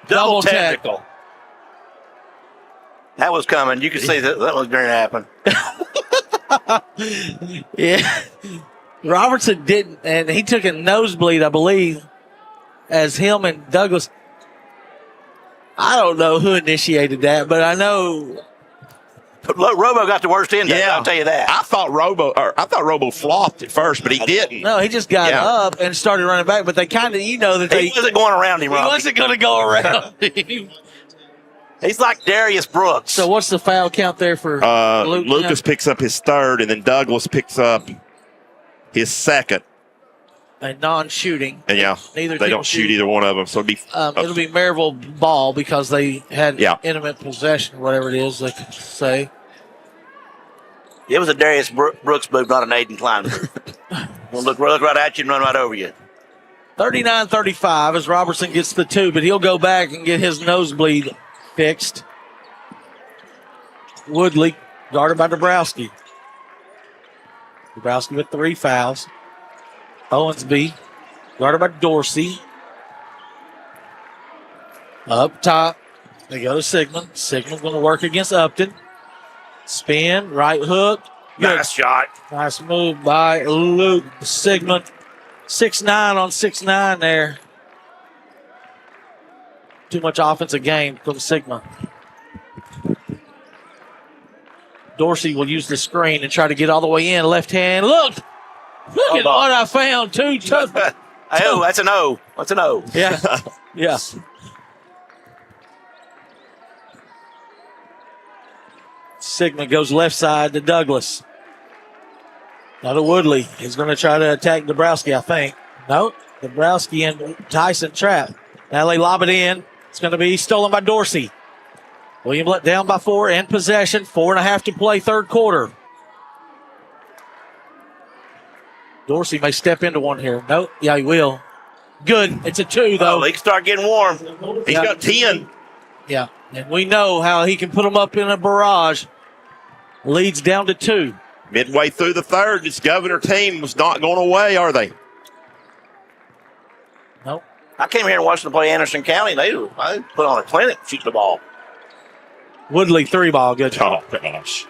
[SPEAKER 4] Double
[SPEAKER 3] tap.
[SPEAKER 4] technical. That was coming. You could see that was going to happen.
[SPEAKER 3] Yeah. Robertson didn't, and he took a nosebleed, I believe, as him and Douglas. I don't know who initiated that, but I know
[SPEAKER 4] Robo got the worst end.
[SPEAKER 1] Yeah,
[SPEAKER 4] I'll tell you that.
[SPEAKER 1] I thought Robo flopped at first, but he didn't.
[SPEAKER 3] No, he just got up and started running back, but they kind of, that
[SPEAKER 4] He wasn't going around him,
[SPEAKER 3] he
[SPEAKER 4] Robbie.
[SPEAKER 3] wasn't going to go around him.
[SPEAKER 4] He's like Darius Brooks.
[SPEAKER 3] So what's the foul count there for
[SPEAKER 1] Lucas picks up his third, and then Douglas picks up his second.
[SPEAKER 3] A non-shooting.
[SPEAKER 1] And
[SPEAKER 3] Neither
[SPEAKER 1] they
[SPEAKER 3] team
[SPEAKER 1] don't shoot either one of them, so
[SPEAKER 3] it'll be Maryville ball because they had intimate possession, or whatever it is they could say.
[SPEAKER 4] It was a Darius Brooks move, not an Aiden Klein move. We'll look right at you and run right over you.
[SPEAKER 3] 39-35 as Robertson gets the two, but he'll go back and get his nosebleed fixed. Woodley, guarded by Dabrowski. Dabrowski with 3 fouls. Owensby, guarded by Dorsey. Up top, they go to Sigmund. Sigmund's going to work against Upton. Spin, right hook. Good.
[SPEAKER 4] Nice shot.
[SPEAKER 3] Nice move by Luke Sigmund. 6'9" on 6'9" there. Too much offensive game from Sigmund. Dorsey will use the screen and try to get all the way in. Left hand. Look at what I found. Two.
[SPEAKER 4] Oh, that's an O. That's an O.
[SPEAKER 3] Yeah. Yeah. Sigmund goes left side to Douglas. Now to Woodley. He's going to try to attack Dabrowski, I think. No, Dabrowski and Tyson trap. Now they lob it in. It's going to be stolen by Dorsey. William let down by 4 and possession. 4.5 to play, third quarter. Dorsey may step into one here. Nope. Yeah, he will. Good. It's a 2, though.
[SPEAKER 4] Oh, he can start getting warm.
[SPEAKER 1] He's got 10.
[SPEAKER 3] Yeah, and we know how he can put them up in a barrage. Leads down to 2.
[SPEAKER 1] Midway through the third, this Governor team was not going away, are they?
[SPEAKER 3] Nope.
[SPEAKER 4] I came here and watched them play Anderson County. They put on a clinic shooting the ball.
[SPEAKER 3] Woodley 3-ball. Good.
[SPEAKER 1] Oh, gosh.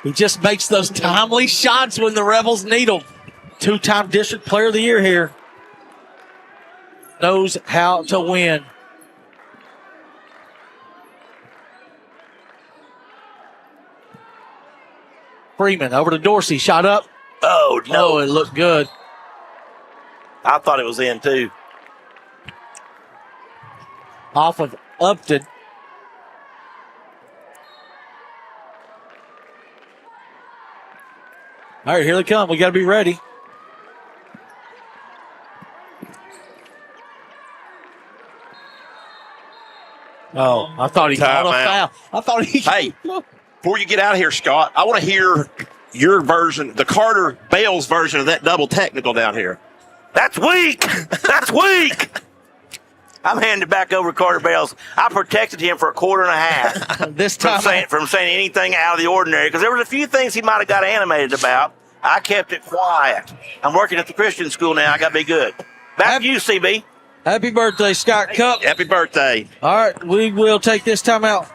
[SPEAKER 3] He just makes those timely shots when the Rebels need them. 2-time District Player of the Year here. Knows how to win. Freeman over to Dorsey. Shot up.
[SPEAKER 4] Oh, no.
[SPEAKER 3] Oh, it looked good.
[SPEAKER 4] I thought it was in, too.
[SPEAKER 3] Off of Upton. All right, here they come. We got to be ready. Oh, I thought he called a foul. I thought he.
[SPEAKER 1] Hey, before you get out of here, Scott, I want to hear your version, the Carter Bales version of that double technical down here.
[SPEAKER 4] That's weak. That's weak. I'm handing it back over to Carter Bales. I protected him for a quarter and a half
[SPEAKER 3] This time
[SPEAKER 4] from saying anything out of the ordinary because there was a few things he might have got animated about. I kept it quiet. I'm working at the Christian school now. I got to be good. Back to you, CB.
[SPEAKER 3] Happy birthday, Scott Cup.
[SPEAKER 1] Happy birthday.
[SPEAKER 3] All right, we will take this timeout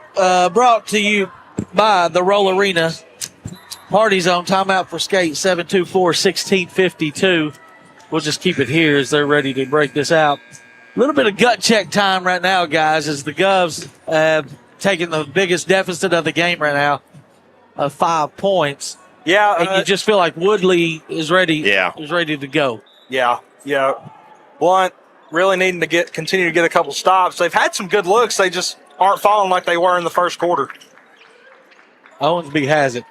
[SPEAKER 3] brought to you by the Roll Arena. Party Zone timeout for skate 724-1652. We'll just keep it here as they're ready to break this out. A little bit of gut check time right now, guys, as the Govs have taken the biggest deficit of the game right now of 5 points.
[SPEAKER 2] Yeah.
[SPEAKER 3] And you just feel like Woodley is ready.
[SPEAKER 1] Yeah.
[SPEAKER 3] Is ready to go.
[SPEAKER 2] Yeah. Blount really needing to continue to get a couple stops. They've had some good looks. They just aren't falling like they were in the first quarter.
[SPEAKER 3] Owensby has it.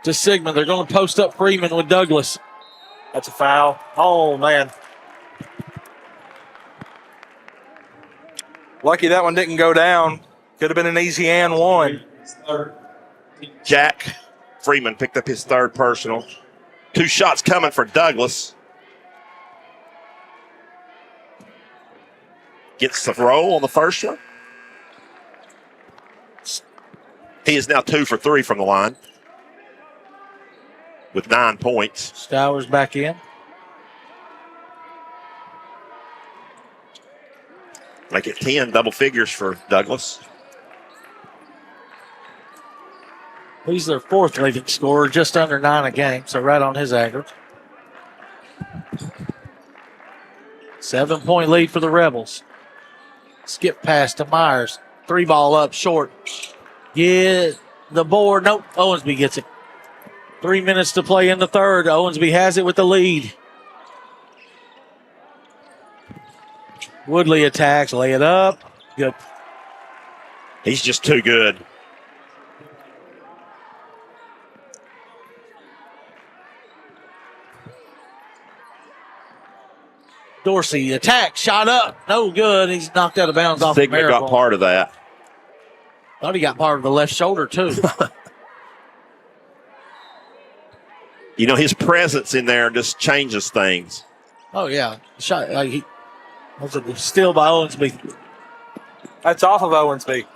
[SPEAKER 3] To Sigmund. They're going to post up Freeman with Douglas.
[SPEAKER 2] That's a foul. Oh, man. Lucky that one didn't go down. Could have been an easy and one.
[SPEAKER 1] Jack Freeman picked up his third personal. 2 shots coming for Douglas. Gets the roll on the first one. He is now 2 for 3 from the line with 9 points.
[SPEAKER 3] Stowers back in.
[SPEAKER 1] Make it 10, double figures for Douglas.
[SPEAKER 3] He's their 4th leading scorer, just under 9 a game, so right on his average. 7-point lead for the Rebels. Skip pass to Myers. 3-ball up short. Yeah, the board. Nope, Owensby gets it. 3 minutes to play in the third. Owensby has it with the lead. Woodley attacks, lay it up. Good.
[SPEAKER 1] He's just too good.
[SPEAKER 3] Dorsey attack, shot up, no good. He's knocked out of bounds off
[SPEAKER 1] Sigma
[SPEAKER 3] the
[SPEAKER 1] got part of that.
[SPEAKER 3] Thought he got part of the left shoulder too.
[SPEAKER 1] You know, his presence in there just changes things.
[SPEAKER 3] Oh yeah, shot. Like was it steal by Owensby?
[SPEAKER 2] That's off of Owensby.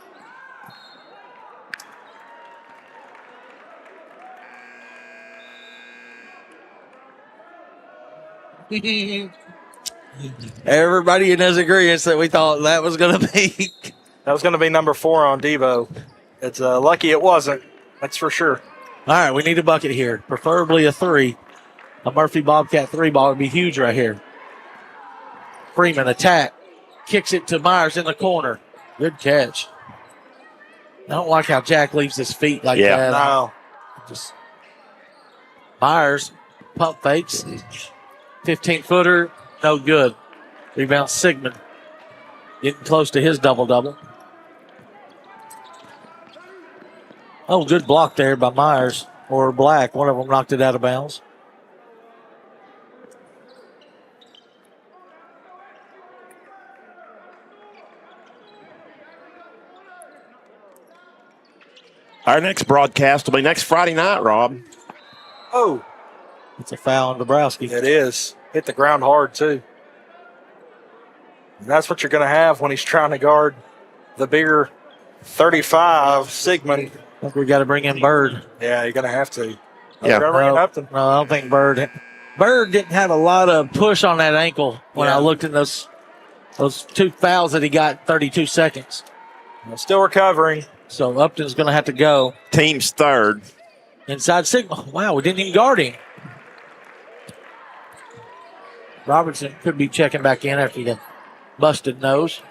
[SPEAKER 3] Everybody in his agreement that we thought that was going to be.
[SPEAKER 2] That was going to be number 4 on Devo. It's lucky it wasn't. That's for sure.
[SPEAKER 3] All right, we need a bucket here, preferably a 3. A Murphy Bobcat 3 ball would be huge right here. Freeman attack, kicks it to Myers in the corner. Good catch. I don't like how Jack leaves his feet like that.
[SPEAKER 2] No.
[SPEAKER 3] Just Myers pump fakes, 15-footer, no good. Rebound Sigmund, getting close to his double-double. Oh, good block there by Myers or Black. One of them knocked it out of bounds.
[SPEAKER 1] Our next broadcast will be next Friday night, Rob.
[SPEAKER 2] Oh,
[SPEAKER 3] It's a foul on Dabrowski.
[SPEAKER 2] it is. Hit the ground hard, too. And that's what you're going to have when he's trying to guard the bigger 35, Sigmund.
[SPEAKER 3] I think we got to bring in Bird.
[SPEAKER 2] Yeah, you're going to have to.
[SPEAKER 1] Yeah.
[SPEAKER 2] They're bringing Upton.
[SPEAKER 3] No, I don't think Bird. Bird didn't have a lot of push on that ankle when I looked at those 2 fouls that he got 32 seconds.
[SPEAKER 2] Still recovering.
[SPEAKER 3] So Upton's going to have to go.
[SPEAKER 1] Team's third.
[SPEAKER 3] Inside Sigma. Wow, we didn't even guard him. Robertson could be checking back in after the busted nose.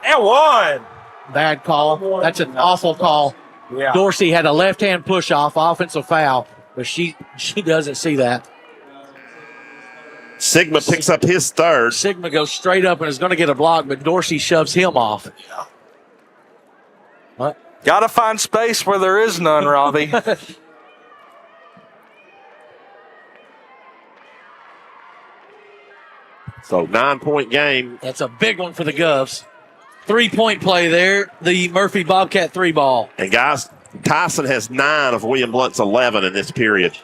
[SPEAKER 2] And one.
[SPEAKER 3] Bad call. That's an awful call.
[SPEAKER 2] Yeah.
[SPEAKER 3] Dorsey had a left-hand push-off, offensive foul, but she doesn't see that.
[SPEAKER 1] Sigma picks up his third.
[SPEAKER 3] Sigma goes straight up and is going to get a block, but Dorsey shoves him off. What?
[SPEAKER 2] Got to find space where there is none, Robbie.
[SPEAKER 1] So 9-point game.
[SPEAKER 3] That's a big one for the Govs. 3-point play there. The Murphy Bobcat 3 ball.
[SPEAKER 1] And guys, Tyson has 9 of William Blount's 11 in this period.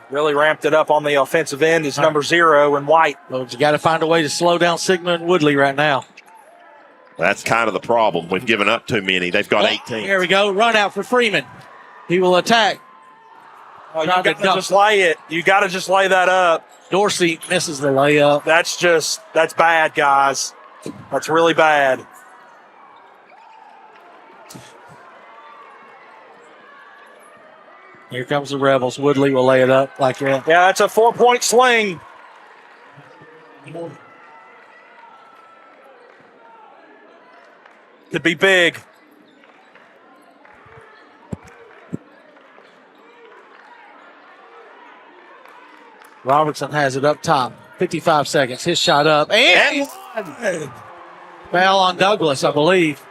[SPEAKER 2] Really ramped it up on the offensive end. Is number 0 in white.
[SPEAKER 3] Well, you got to find a way to slow down Sigma and Woodley right now.
[SPEAKER 1] That's kind of the problem. We've given up too many. They've got 18.
[SPEAKER 3] Here we go. Run out for Freeman. He will attack.
[SPEAKER 2] Oh, you got to just lay it. You got to just lay that up.
[SPEAKER 3] Dorsey misses the layup.
[SPEAKER 2] That's bad, guys. That's really bad.
[SPEAKER 3] Here comes the Rebels. Woodley will lay it up like that.
[SPEAKER 2] Yeah, that's a 4-point sling. Could be big.
[SPEAKER 3] Robertson has it up top. 55 seconds. His shot up. And foul on Douglas, I believe.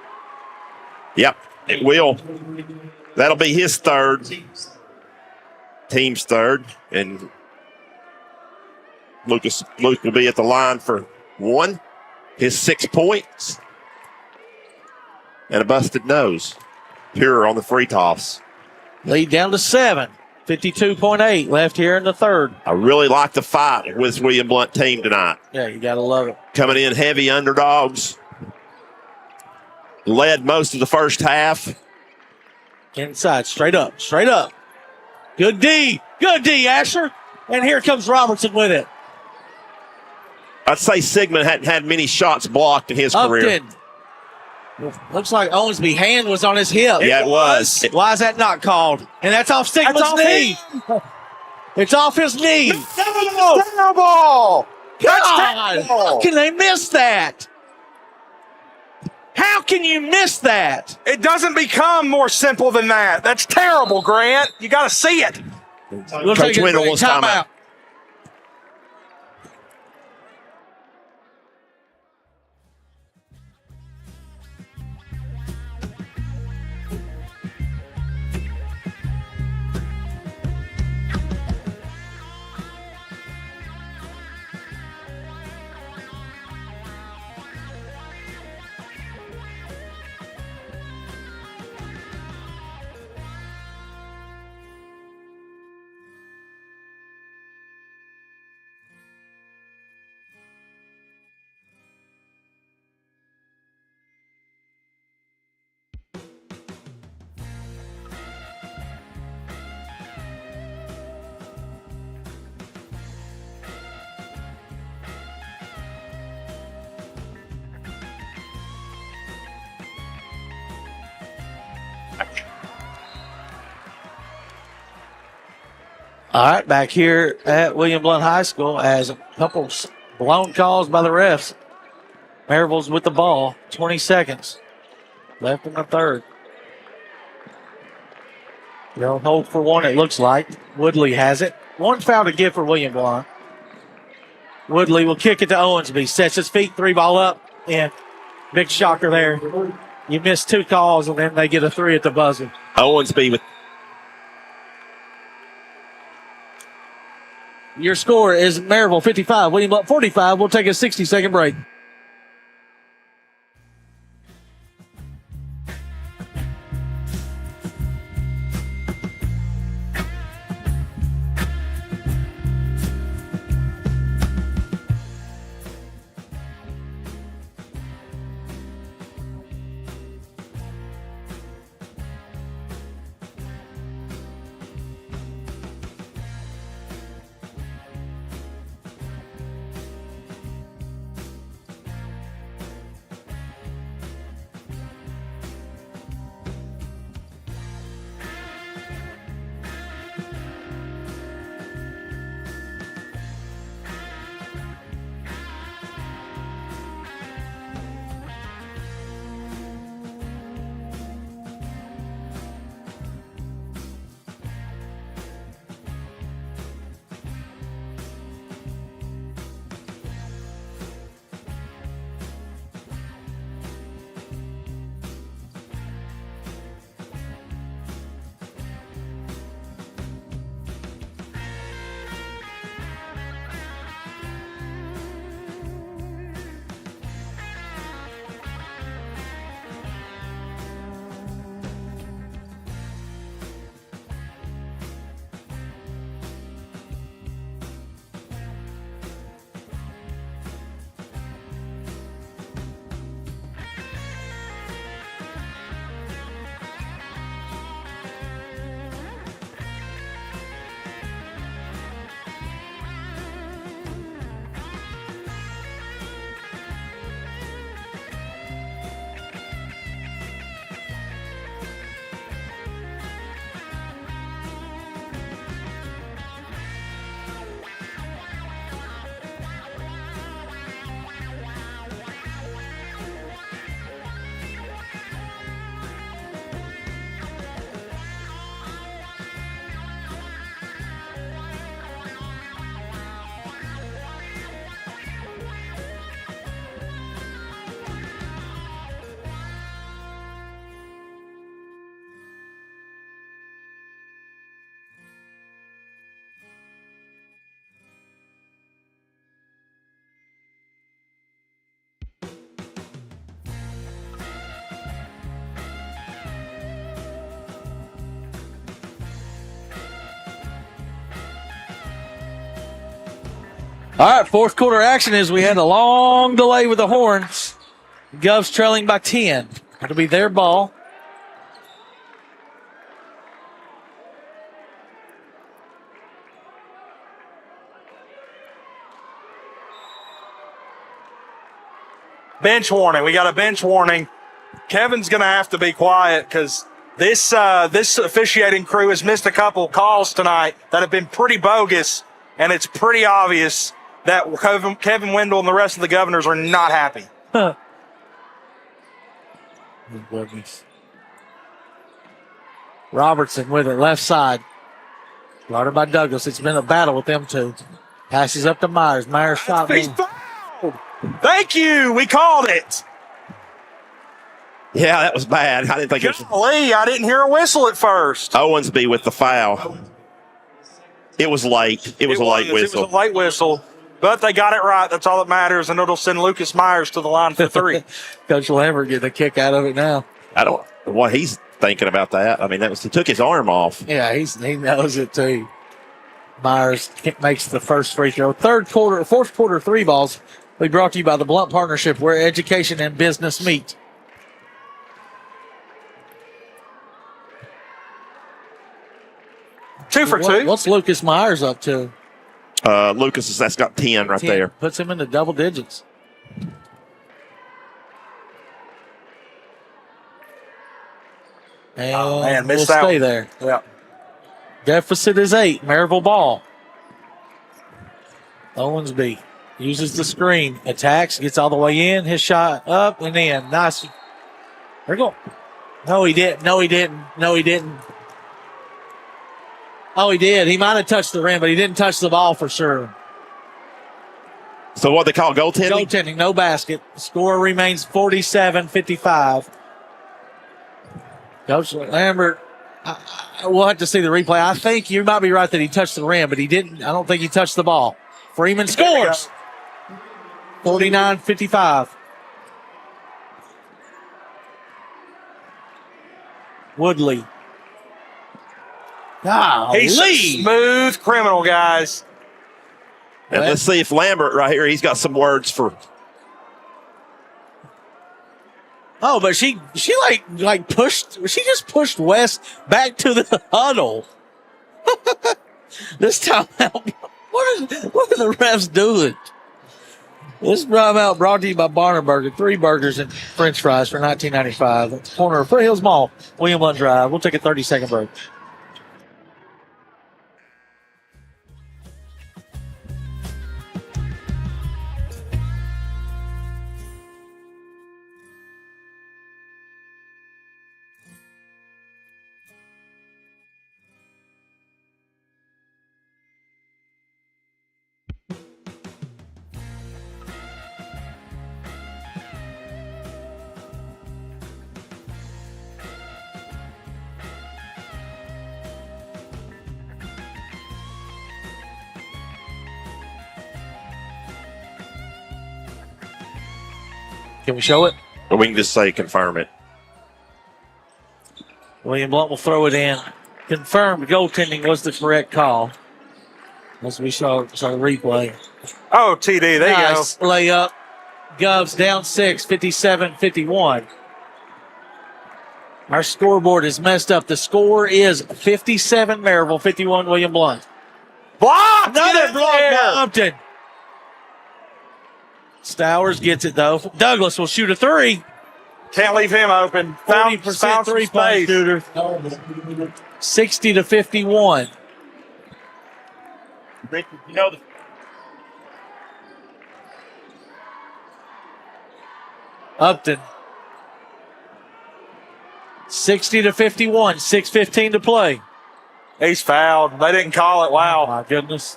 [SPEAKER 1] Yep, it will. That'll be his third. Team's third. And Luke will be at the line for 1. His 6 points. And a busted nose. Pure on the free toss.
[SPEAKER 3] Lead down to 7. 52.8 left here in the third.
[SPEAKER 1] I really like the fight with this William Blount team tonight.
[SPEAKER 3] Yeah, you got to love it.
[SPEAKER 1] Coming in heavy underdogs. Led most of the first half.
[SPEAKER 3] Inside, straight up. Good D, Asher. And here comes Robertson with it.
[SPEAKER 1] I'd say Sigmund hadn't had many shots blocked in his career.
[SPEAKER 3] Upton. Looks like Owensby's hand was on his hip.
[SPEAKER 1] Yeah, it was.
[SPEAKER 3] Why is that not called? And that's off Sigmund's knee. It's off his knee.
[SPEAKER 2] Terrible.
[SPEAKER 3] God, how can they miss that? How can you miss that?
[SPEAKER 2] It doesn't become more simple than that. That's terrible, Grant. You got to see it.
[SPEAKER 3] We'll
[SPEAKER 1] Coach
[SPEAKER 3] take a
[SPEAKER 1] Wendell
[SPEAKER 3] break.
[SPEAKER 1] wants timeout.
[SPEAKER 3] All right, back here at William Blount High School as a couple blown calls by the refs. Maryville's with the ball. 20 seconds left in the third. They'll hold for one, it looks like. Woodley has it. One foul to give for William Blount. Woodley will kick it to Owensby. Sets his feet, 3-ball up. And big shocker there. You miss 2 calls, and then they get a 3 at the buzzer.
[SPEAKER 1] Owensby with
[SPEAKER 3] Your score is Maryville 55, William Blount 45. We'll take a 60-second break. All right, fourth quarter action is we had a long delay with the horns. Govs trailing by 10. It'll be their ball.
[SPEAKER 2] Bench warning. We got a bench warning. Kevin's going to have to be quiet because this officiating crew has missed a couple calls tonight that have been pretty bogus, and it's pretty obvious that Kevin Wendell and the rest of the Governors are not happy.
[SPEAKER 3] Oh, goodness. Robertson with it, left side. Guarded by Douglas. It's been a battle with them two. Passes up to Myers. Myers shot.
[SPEAKER 2] He's fouled. Thank you. We called it.
[SPEAKER 1] Yeah, that was bad. I didn't think it was.
[SPEAKER 2] Golly, I didn't hear a whistle at first.
[SPEAKER 1] Owensby with the foul. It was late. It was a late whistle.
[SPEAKER 2] It was a late whistle, but they got it right. That's all that matters, and it'll send Lucas Myers to the line for 3.
[SPEAKER 3] Coach Lambert getting a kick out of it now.
[SPEAKER 1] I don't know what he's thinking about that. I mean, he took his arm off.
[SPEAKER 3] Yeah, he knows it too. Myers makes the first free throw. Fourth quarter 3 balls. We brought to you by the Blount Partnership, where education and business meet.
[SPEAKER 2] Two for two.
[SPEAKER 3] What's Lucas Myers up to?
[SPEAKER 1] Lucas, that's got 10 right
[SPEAKER 3] 10.
[SPEAKER 1] there.
[SPEAKER 3] Puts him into double digits. And
[SPEAKER 2] missed
[SPEAKER 3] we'll
[SPEAKER 2] that
[SPEAKER 3] stay
[SPEAKER 2] one.
[SPEAKER 3] there.
[SPEAKER 2] Yeah.
[SPEAKER 3] Deficit is 8. Maryville ball. Owensby uses the screen. Attacks. Gets all the way in. His shot up and in. Nice. They're going. No, he didn't. No, he didn't. No, he didn't. Oh, he did. He might have touched the rim, but he didn't touch the ball for sure.
[SPEAKER 1] So what they call goaltending?
[SPEAKER 3] Goaltending, no basket. Score remains 47-55. Coach Lambert, we'll have to see the replay. I think you might be right that he touched the rim, but he didn't. I don't think he touched the ball. Freeman scores. 49-55. Woodley.
[SPEAKER 2] He's a smooth criminal, guys.
[SPEAKER 1] And let's see if Lambert right here, he's got some words for.
[SPEAKER 3] Oh, but she like pushed. She just pushed West back to the huddle. This time out. What are the refs doing? This timeout brought to you by Barner Burger. 3 burgers and French fries for $19.95. That's the corner of Foot Hills Mall, William Blount Drive. We'll take a 30-second break. Can we show it?
[SPEAKER 1] Or we can just say confirm it.
[SPEAKER 3] William Blount will throw it in. Confirmed goaltending was the correct call. As we saw the replay.
[SPEAKER 2] Oh, TD, there
[SPEAKER 3] Nice layup. Govs down 6, 57-51. Our scoreboard is messed up. The score is 57 Maryville, 51 William Blount.
[SPEAKER 2] Block!
[SPEAKER 3] Another block by Upton. Stowers gets it, though. Douglas will shoot a 3.
[SPEAKER 2] Can't leave him open.
[SPEAKER 3] 40% three-point shooter. 60-51.
[SPEAKER 1] Rick, you know
[SPEAKER 3] Upton. 60-51. 6:15 to play.
[SPEAKER 2] He's fouled. They didn't call it. Wow.
[SPEAKER 3] My goodness.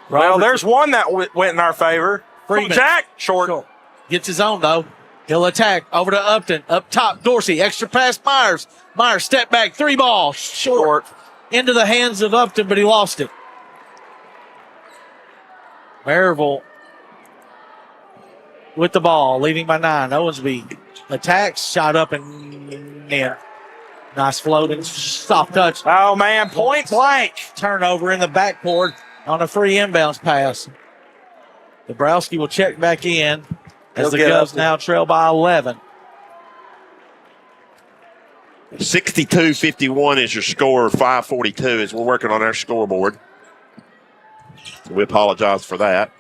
[SPEAKER 2] Well, there's one that went in our favor.
[SPEAKER 3] Freeman.
[SPEAKER 2] Jack, short.
[SPEAKER 3] Gets his own, though. He'll attack over to Upton. Up top, Dorsey. Extra pass, Myers. Myers, step back, 3 ball. Short. Into the hands of Upton, but he lost it. Maryville with the ball, leading by 9. Owensby attacks, shot up and in. Nice floating, soft touch.
[SPEAKER 2] Oh, man, point blank.
[SPEAKER 3] Turnover in the backcourt on a free inbounds pass. Dabrowski will check back in as the Govs now trail by 11.
[SPEAKER 1] 62-51 is your score. 5:42 as we're working on our scoreboard. We apologize for that.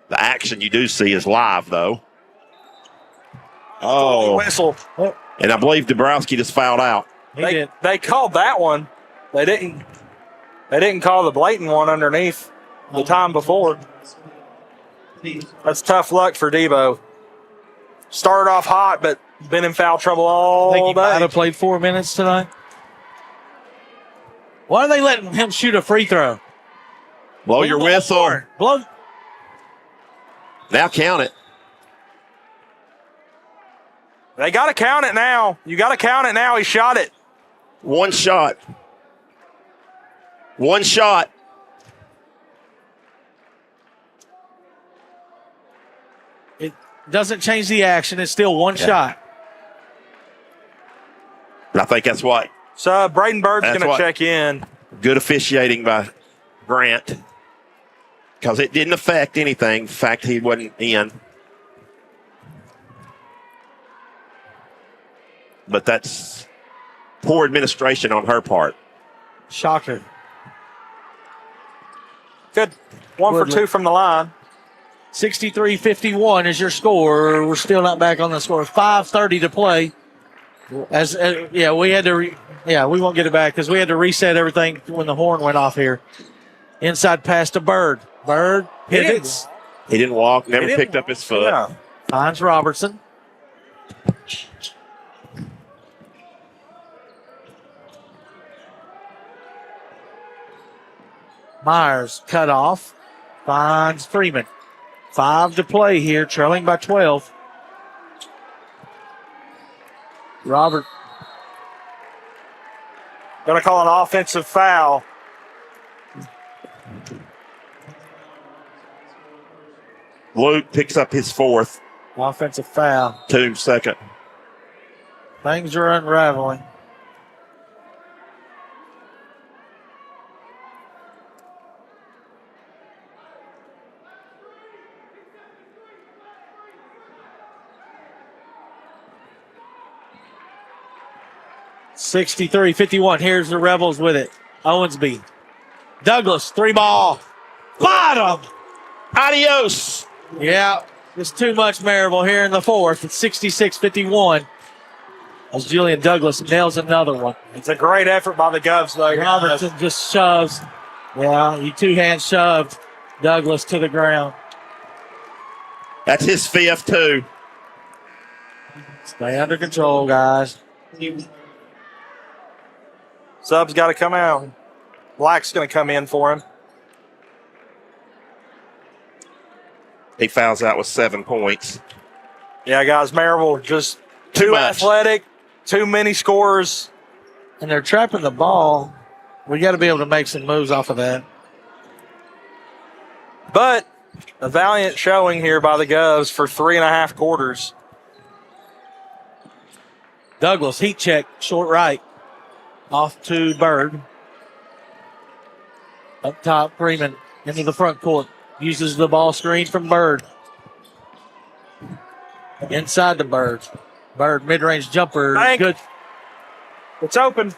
[SPEAKER 1] The action you do see is live, though. Oh.
[SPEAKER 2] Whistle.
[SPEAKER 1] And I believe Dabrowski just fouled out.
[SPEAKER 2] They called that one. They didn't call the blatant one underneath the time before. That's tough luck for Debo. Started off hot, but been in foul trouble all
[SPEAKER 3] I think he might
[SPEAKER 2] day.
[SPEAKER 3] have played 4 minutes tonight. Why are they letting him shoot a free throw?
[SPEAKER 1] Blow your whistle.
[SPEAKER 3] Blow.
[SPEAKER 1] Now count it.
[SPEAKER 2] They got to count it now. You got to count it now. He shot it.
[SPEAKER 1] One shot. One shot.
[SPEAKER 3] It doesn't change the action. It's still one shot.
[SPEAKER 1] And I think that's what.
[SPEAKER 2] So Braden Bird's
[SPEAKER 1] That's
[SPEAKER 2] going to
[SPEAKER 1] what-
[SPEAKER 2] check in.
[SPEAKER 1] Good officiating by Grant. Because it didn't affect anything. In fact, he wasn't in. But that's poor administration on her part.
[SPEAKER 3] Shocker.
[SPEAKER 2] Good. 1 for
[SPEAKER 3] Woodley.
[SPEAKER 2] 2 from the line.
[SPEAKER 3] 63-51 is your score. We're still not back on the score. 5:30 to play. We had to. We won't get it back because we had to reset everything when the horn went off here. Inside pass to Bird. Bird pivots.
[SPEAKER 1] He didn't walk, never
[SPEAKER 2] didn't
[SPEAKER 1] picked up his foot.
[SPEAKER 2] Yeah.
[SPEAKER 3] Finds Robertson. Myers cut off. Finds Freeman. 5 to play here, trailing by 12. Robert.
[SPEAKER 2] Going to call an offensive foul.
[SPEAKER 1] Luke picks up his fourth.
[SPEAKER 3] Offensive foul.
[SPEAKER 1] 2 second.
[SPEAKER 3] Things are unraveling. (63-51). Here's the Rebels with it. Owensby. Douglas, 3 ball. Bottom.
[SPEAKER 1] Adios.
[SPEAKER 3] Yeah, it's too much Maryville here in the fourth. It's 66-51. As Julian Douglas nails another one.
[SPEAKER 2] It's a great effort by the Govs, though.
[SPEAKER 3] Robertson just shoves. Yeah, he 2-hand shoved Douglas to the ground.
[SPEAKER 1] That's his fifth, too.
[SPEAKER 3] Stay under control, guys.
[SPEAKER 2] Sub's got to come out. Black's going to come in for him.
[SPEAKER 1] He fouls out with 7 points.
[SPEAKER 2] Yeah, guys, Maryville just too
[SPEAKER 1] much.
[SPEAKER 2] athletic, too many scores.
[SPEAKER 3] And they're trapping the ball. We got to be able to make some moves off of that.
[SPEAKER 2] But a valiant showing here by the Govs for 3.5 quarters.
[SPEAKER 3] Douglas, heat check, short right. Off to Bird. Up top, Freeman into the front court. Uses the ball screen from Bird. Inside the Bird. Bird, mid-range jumper.
[SPEAKER 2] Bang.
[SPEAKER 3] Good.
[SPEAKER 2] It's open.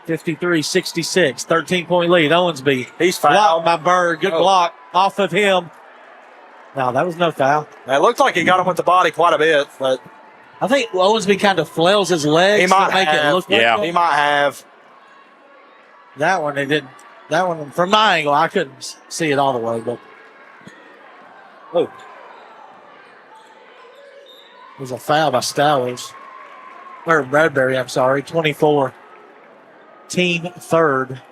[SPEAKER 3] 53-66. 13-point lead. Owensby.
[SPEAKER 2] He's
[SPEAKER 3] Blocked
[SPEAKER 2] fouled.
[SPEAKER 3] by Bird. Good block off of him. No, that was no foul.
[SPEAKER 2] It looked like he got him with the body quite a bit, but
[SPEAKER 3] I think Owensby kind of flails his legs
[SPEAKER 2] he might
[SPEAKER 3] to make
[SPEAKER 2] have.
[SPEAKER 3] it look like
[SPEAKER 1] Yeah.
[SPEAKER 3] that.
[SPEAKER 2] He might have.
[SPEAKER 3] That one, they didn't. That one, from my angle, I couldn't see it all the way, but. Oh. It was a foul by Stowers. Or Bradbury, I'm sorry. 24. Team third.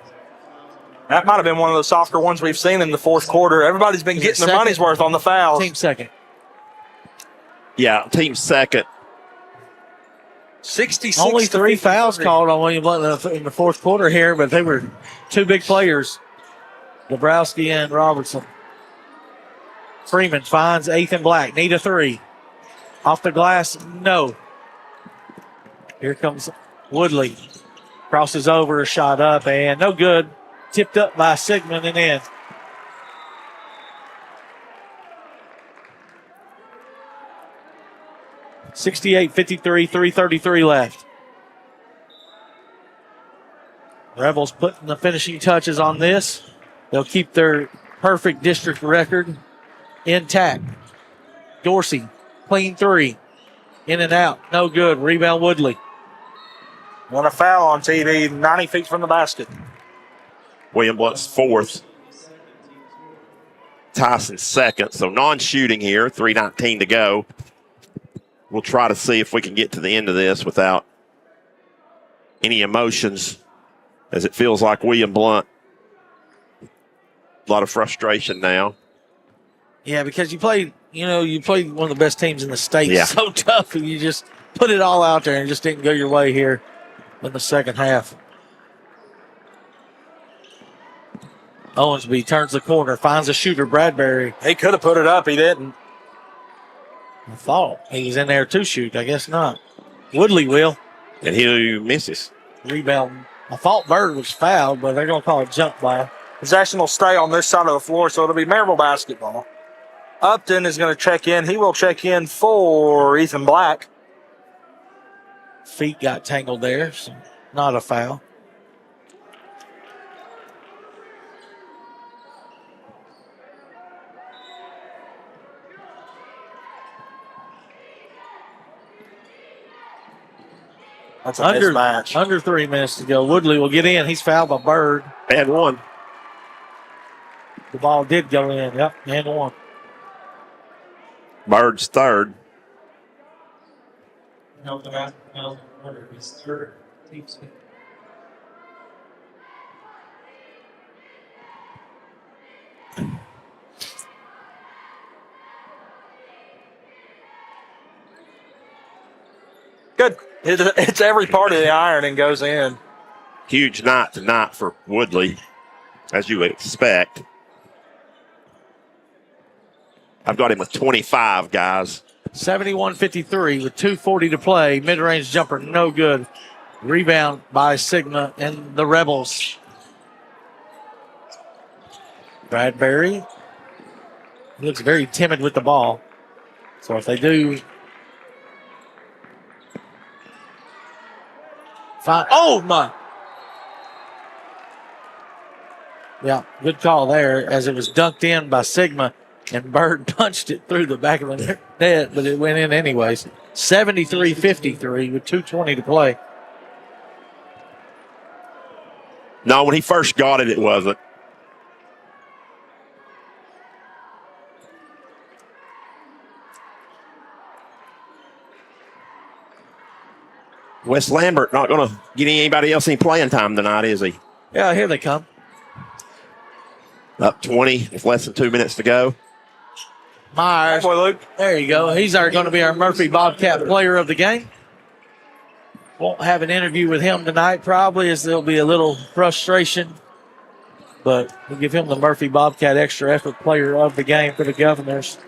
[SPEAKER 2] That might have been one of the softer ones we've seen in the fourth quarter. Everybody's been
[SPEAKER 3] Is it
[SPEAKER 2] getting their
[SPEAKER 3] second?
[SPEAKER 2] money's worth on the fouls.
[SPEAKER 3] Team second.
[SPEAKER 1] Yeah, team second.
[SPEAKER 2] 66
[SPEAKER 3] Only
[SPEAKER 2] to
[SPEAKER 3] 3
[SPEAKER 2] 53.
[SPEAKER 3] fouls called on William Blount in the fourth quarter here, but they were 2 big players. Dabrowski and Robertson. Freeman finds 8th and Black. Need a 3. Off the glass, no. Here comes Woodley. Crosses over, a shot up, and no good. Tipped up by Sigmund and in. (68-53), 3:33 left. Rebels putting the finishing touches on this. They'll keep their perfect district record intact. Dorsey, clean 3. In and out, no good. Rebound Woodley.
[SPEAKER 2] Want a foul on TV, 90 feet from the basket.
[SPEAKER 1] William Blount's fourth. Tyson's second. So non-shooting here, 3:19 to go. We'll try to see if we can get to the end of this without any emotions, as it feels like William Blount. A lot of frustration now.
[SPEAKER 3] Yeah, because you played one of the best teams in the state.
[SPEAKER 1] Yeah.
[SPEAKER 3] So tough, and you just put it all out there and just didn't go your way here in the second half. Owensby turns the corner, finds a shooter, Bradbury.
[SPEAKER 2] He could have put it up. He didn't.
[SPEAKER 3] I thought he was in there to shoot. I guess not. Woodley will.
[SPEAKER 1] And he misses.
[SPEAKER 3] Rebound. I thought Bird was fouled, but they're going to call it jump by.
[SPEAKER 2] Possession will stay on this side of the floor, so it'll be Maryville basketball. Upton is going to check in. He will check in for Ethan Black.
[SPEAKER 3] Feet got tangled there, so not a foul.
[SPEAKER 2] That's a mismatch.
[SPEAKER 3] Under 3 minutes to go. Woodley will get in. He's fouled by Bird.
[SPEAKER 1] And one.
[SPEAKER 3] The ball did go in. Yep, and one.
[SPEAKER 1] Bird's third.
[SPEAKER 2] Good. It's every part of the iron and goes in.
[SPEAKER 1] Huge night tonight for Woodley, as you would expect. I've got him with 25, guys.
[SPEAKER 3] 71-53 with 2:40 to play. Mid-range jumper, no good. Rebound by Sigma and the Rebels. Bradbury looks very timid with the ball. So if they do... Oh, my! Yeah, good call there as it was dunked in by Sigma. And Bird punched it through the back of the net, but it went in anyways. 73-53 with 2:20 to play.
[SPEAKER 1] No, when he first got it, it wasn't. Wes Lambert not going to get anybody else any playing time tonight, is he?
[SPEAKER 3] Yeah, here they come.
[SPEAKER 1] Up 20 with less than 2 minutes to go.
[SPEAKER 3] Myers.
[SPEAKER 2] Boy, Luke.
[SPEAKER 3] There you go. He's going to be our Murphy Bobcat player of the game. Won't have an interview with him tonight, probably, as there'll be a little frustration. But we'll give him the Murphy Bobcat extra effort player of the game for the Governors.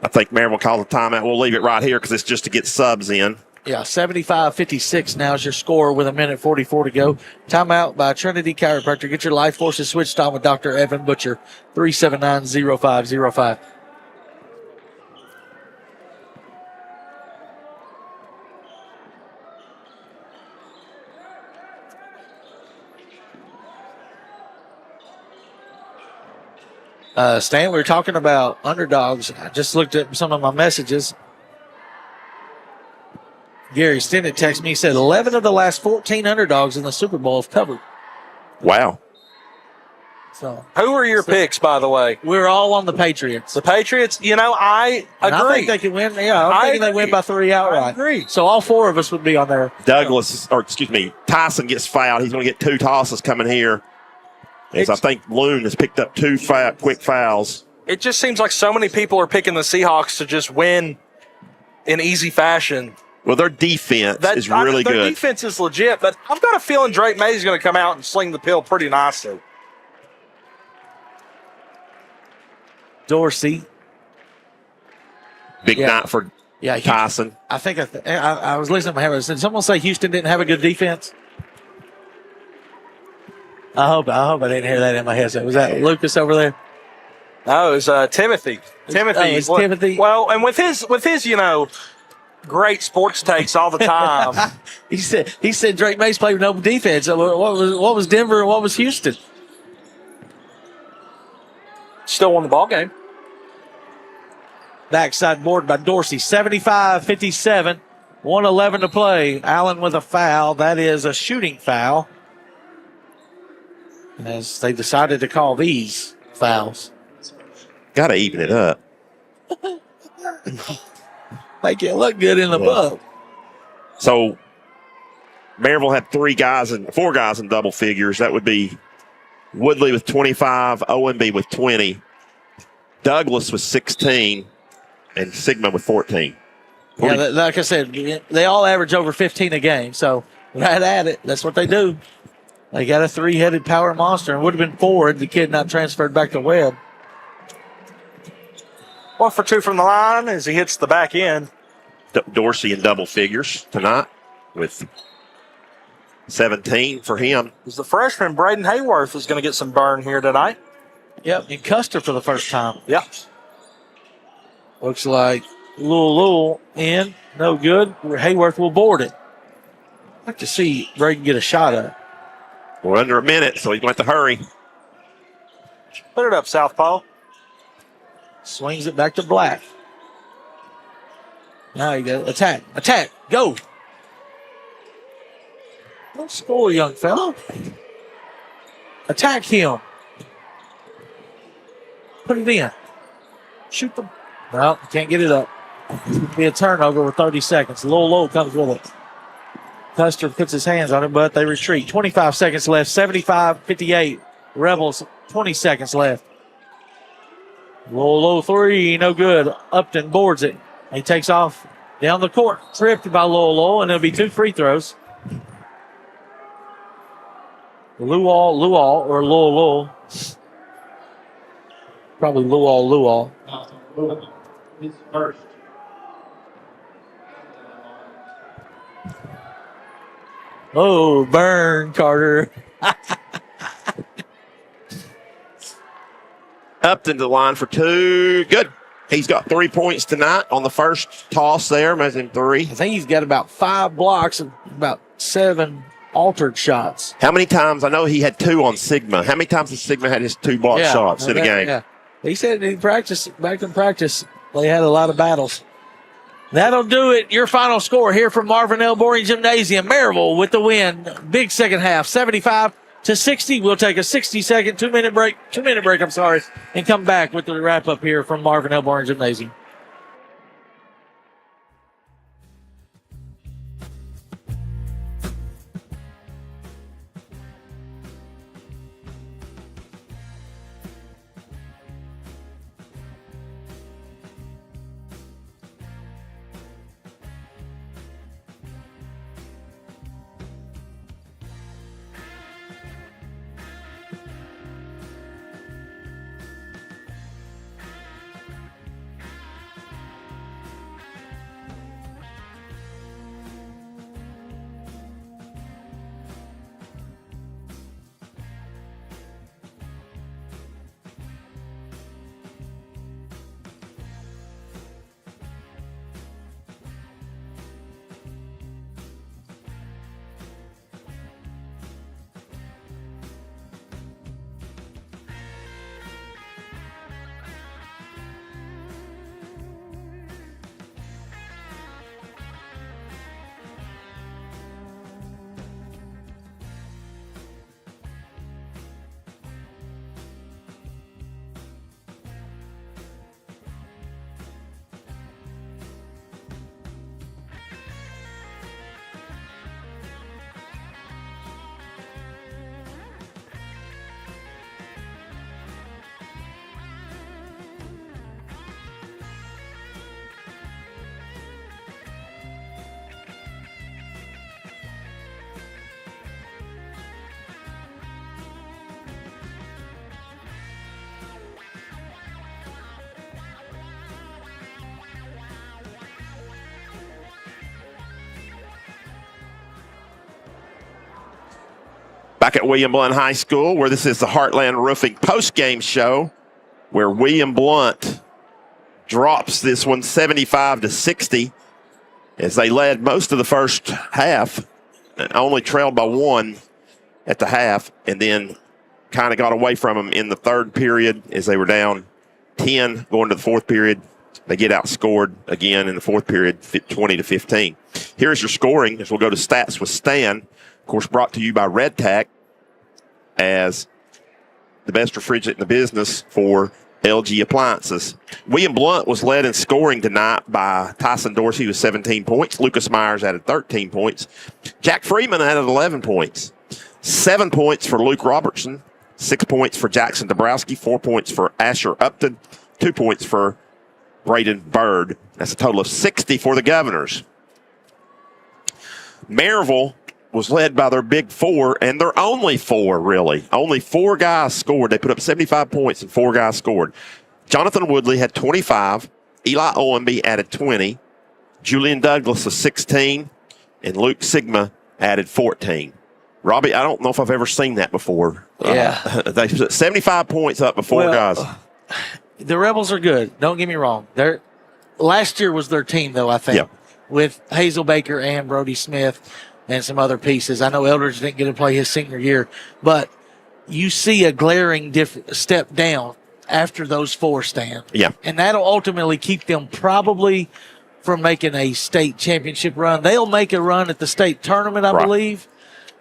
[SPEAKER 1] I think Maryville called a timeout. We'll leave it right here because it's just to get subs in.
[SPEAKER 3] Yeah, 75-56 now is your score with 1:44 to go. Timeout by Trinity Chiropractor. Get your life forces switched on with Dr. Evan Butcher, 379-0505. Stan, we were talking about underdogs. I just looked at some of my messages. Gary Stennett texted me. He said 11 of the last 14 underdogs in the Super Bowl have covered.
[SPEAKER 1] Wow.
[SPEAKER 3] So,
[SPEAKER 2] Who are your picks, by the way?
[SPEAKER 3] we're all on the Patriots.
[SPEAKER 2] The Patriots? I
[SPEAKER 3] And
[SPEAKER 2] agree.
[SPEAKER 3] I think they can win. Yeah, I'm thinking they win by 3 outright.
[SPEAKER 2] I agree.
[SPEAKER 3] So all 4 of us would be on there.
[SPEAKER 1] Tyson gets fouled. He's going to get 2 tosses coming here. As I think Loon has picked up 2 quick fouls.
[SPEAKER 2] It just seems like so many people are picking the Seahawks to just win in easy fashion.
[SPEAKER 1] Well, their defense is really
[SPEAKER 2] their
[SPEAKER 1] good.
[SPEAKER 2] defense is legit, but I've got a feeling Drake May's going to come out and sling the pill pretty nicely.
[SPEAKER 3] Dorsey.
[SPEAKER 1] Big night for Tyson.
[SPEAKER 3] I think I was listening to him. Did someone say Houston didn't have a good defense? I hope I didn't hear that in my headset. Was that Lucas over there?
[SPEAKER 2] No, it was Timothy.
[SPEAKER 3] It's Timothy.
[SPEAKER 2] Well, and with his great sports takes all the time.
[SPEAKER 3] he said Drake Mays played with no defense. So what was Denver and what was Houston?
[SPEAKER 2] Still won the ball game.
[SPEAKER 3] Backside board by Dorsey, 75-57, 1:11 to play. Allen with a foul. That is a shooting foul. as they decided to call these fouls.
[SPEAKER 1] Got to even it up.
[SPEAKER 3] Make it look good in the book.
[SPEAKER 1] So Maryville had four guys in double figures. That would be Woodley with 25, OMB with 20, Douglas with 16, and Sigma with 14.
[SPEAKER 3] Yeah, like I said, they all average over 15 a game. So right at it, that's what they do. They got a three-headed power monster, and would have been four had the kid not transferred back to Webb.
[SPEAKER 2] 1 for 2 from the line as he hits the back end.
[SPEAKER 1] Dorsey in double figures tonight with 17 for him.
[SPEAKER 2] As the freshman, Braden Hayworth, is going to get some burn here tonight.
[SPEAKER 3] Yep, and Custer for the first time.
[SPEAKER 2] Yep.
[SPEAKER 3] Looks like Louisville in, no good. Hayworth will board it. I'd like to see Braden get a shot at it.
[SPEAKER 1] We're under a minute, so he's going to have to hurry.
[SPEAKER 2] Put it up, Southpaw.
[SPEAKER 3] Swings it back to Black. Now you got attack. Attack. Go. Don't score, young fella. Attack him. Put it in. Shoot them. No, can't get it up. It'll be a turnover with 30 seconds. Low comes with it. Custer puts his hands on it, but they retreat. 25 seconds left. 75-58. Rebels, 20 seconds left. Low three, no good. Upton boards it. He takes off down the court. Tripped by Lowell, and it'll be 2 free throws. Luall, or Lowell. Probably Luall.
[SPEAKER 5] He's first.
[SPEAKER 3] Oh, burn, Carter.
[SPEAKER 1] Upton to the line for 2. Good. He's got 3 points tonight on the first toss there, making 3.
[SPEAKER 3] I think he's got about 5 blocks and about 7 altered shots.
[SPEAKER 1] How many times? I know he had 2 on Sigma. How many times has Sigma had his 2 block shots in a game?
[SPEAKER 3] Yeah. He said in practice, back in practice, they had a lot of battles. That'll do it. Your final score here from Maryville Boring Gymnasium. Maryville with the win. Big second half, 75-60. We'll take a 60-second, 2-minute break, and come back with the wrap-up here from Maryville Boring Gymnasium.
[SPEAKER 1] Back at William Blount High School, where this is the Heartland Roofing post-game show, where William Blount drops this one 75-60 as they led most of the first half, only trailed by 1 at the half, and then kind of got away from them in the third period as they were down 10 going to the fourth period. They get outscored again in the fourth period, 20-15. Here's your scoring as we'll go to stats with Stan. Of course, brought to you by Red Tack, as the best refrigerant in the business for LG Appliances. William Blount was led in scoring tonight by Tyson Dorsey with 17 points. Lucas Myers added 13 points. Jack Freeman added 11 points. 7 points for Luke Robertson. 6 points for Jackson Dabrowski. 4 points for Asher Upton. 2 points for Braden Bird. That's a total of 60 for the Governors. Maryville was led by their big four, and they're only four, really. Only 4 guys scored. They put up 75 points, and 4 guys scored. Jonathan Woodley had 25. Eli Owenby added 20. Julian Douglas was 16. And Luke Sigma added 14. Robbie, I don't know if I've ever seen that before.
[SPEAKER 3] Yeah.
[SPEAKER 1] They put 75 points up with 4 guys.
[SPEAKER 3] The Rebels are good. Don't get me wrong. Last year was their team, though, I think,
[SPEAKER 1] Yeah.
[SPEAKER 3] with Hazel Baker and Brody Smith and some other pieces. I know Eldridge didn't get to play his senior year, but you see a glaring step down after those 4 stand.
[SPEAKER 1] Yeah.
[SPEAKER 3] And that'll ultimately keep them probably from making a state championship run. They'll make a run at the state tournament, I
[SPEAKER 1] Right.
[SPEAKER 3] believe.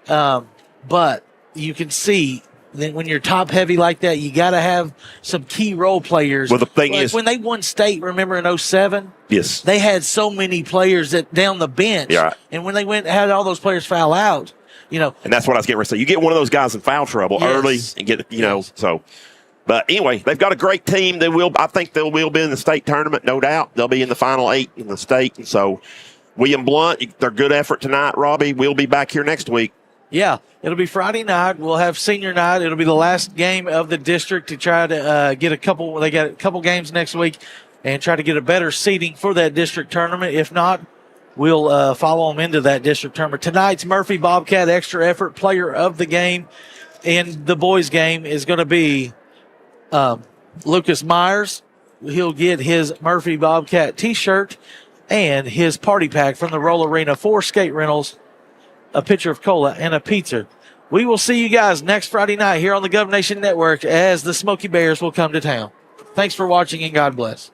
[SPEAKER 3] But you can see that when you're top heavy like that, you got to have some key role players.
[SPEAKER 1] Well, the thing
[SPEAKER 3] like
[SPEAKER 1] is,
[SPEAKER 3] when they won state, remember in 07?
[SPEAKER 1] yes.
[SPEAKER 3] They had so many players that down the bench.
[SPEAKER 1] Yeah.
[SPEAKER 3] And when they had all those players foul out,
[SPEAKER 1] And that's what I was getting ready to say. You get one of those guys in foul trouble
[SPEAKER 3] Yes.
[SPEAKER 1] early and get, so. But anyway, they've got a great team. I think they will be in the state tournament, no doubt. They'll be in the final 8 in the state. And so, William Blount, their good effort tonight, Robbie. We'll be back here next week.
[SPEAKER 3] Yeah, it'll be Friday night. We'll have senior night. It'll be the last game of the district to try to get a couple. They got a couple games next week and try to get a better seeding for that district tournament. If not, we'll follow them into that district tournament. Tonight's Murphy Bobcat extra effort player of the game in the boys game is going to be Lucas Myers. He'll get his Murphy Bobcat t-shirt and his party pack from the Roll Arena for skate rentals, a pitcher of cola, and a pizza. We will see you guys next Friday night here on the GovNation Network as the Smoky Bears will come to town. Thanks for watching, and God bless.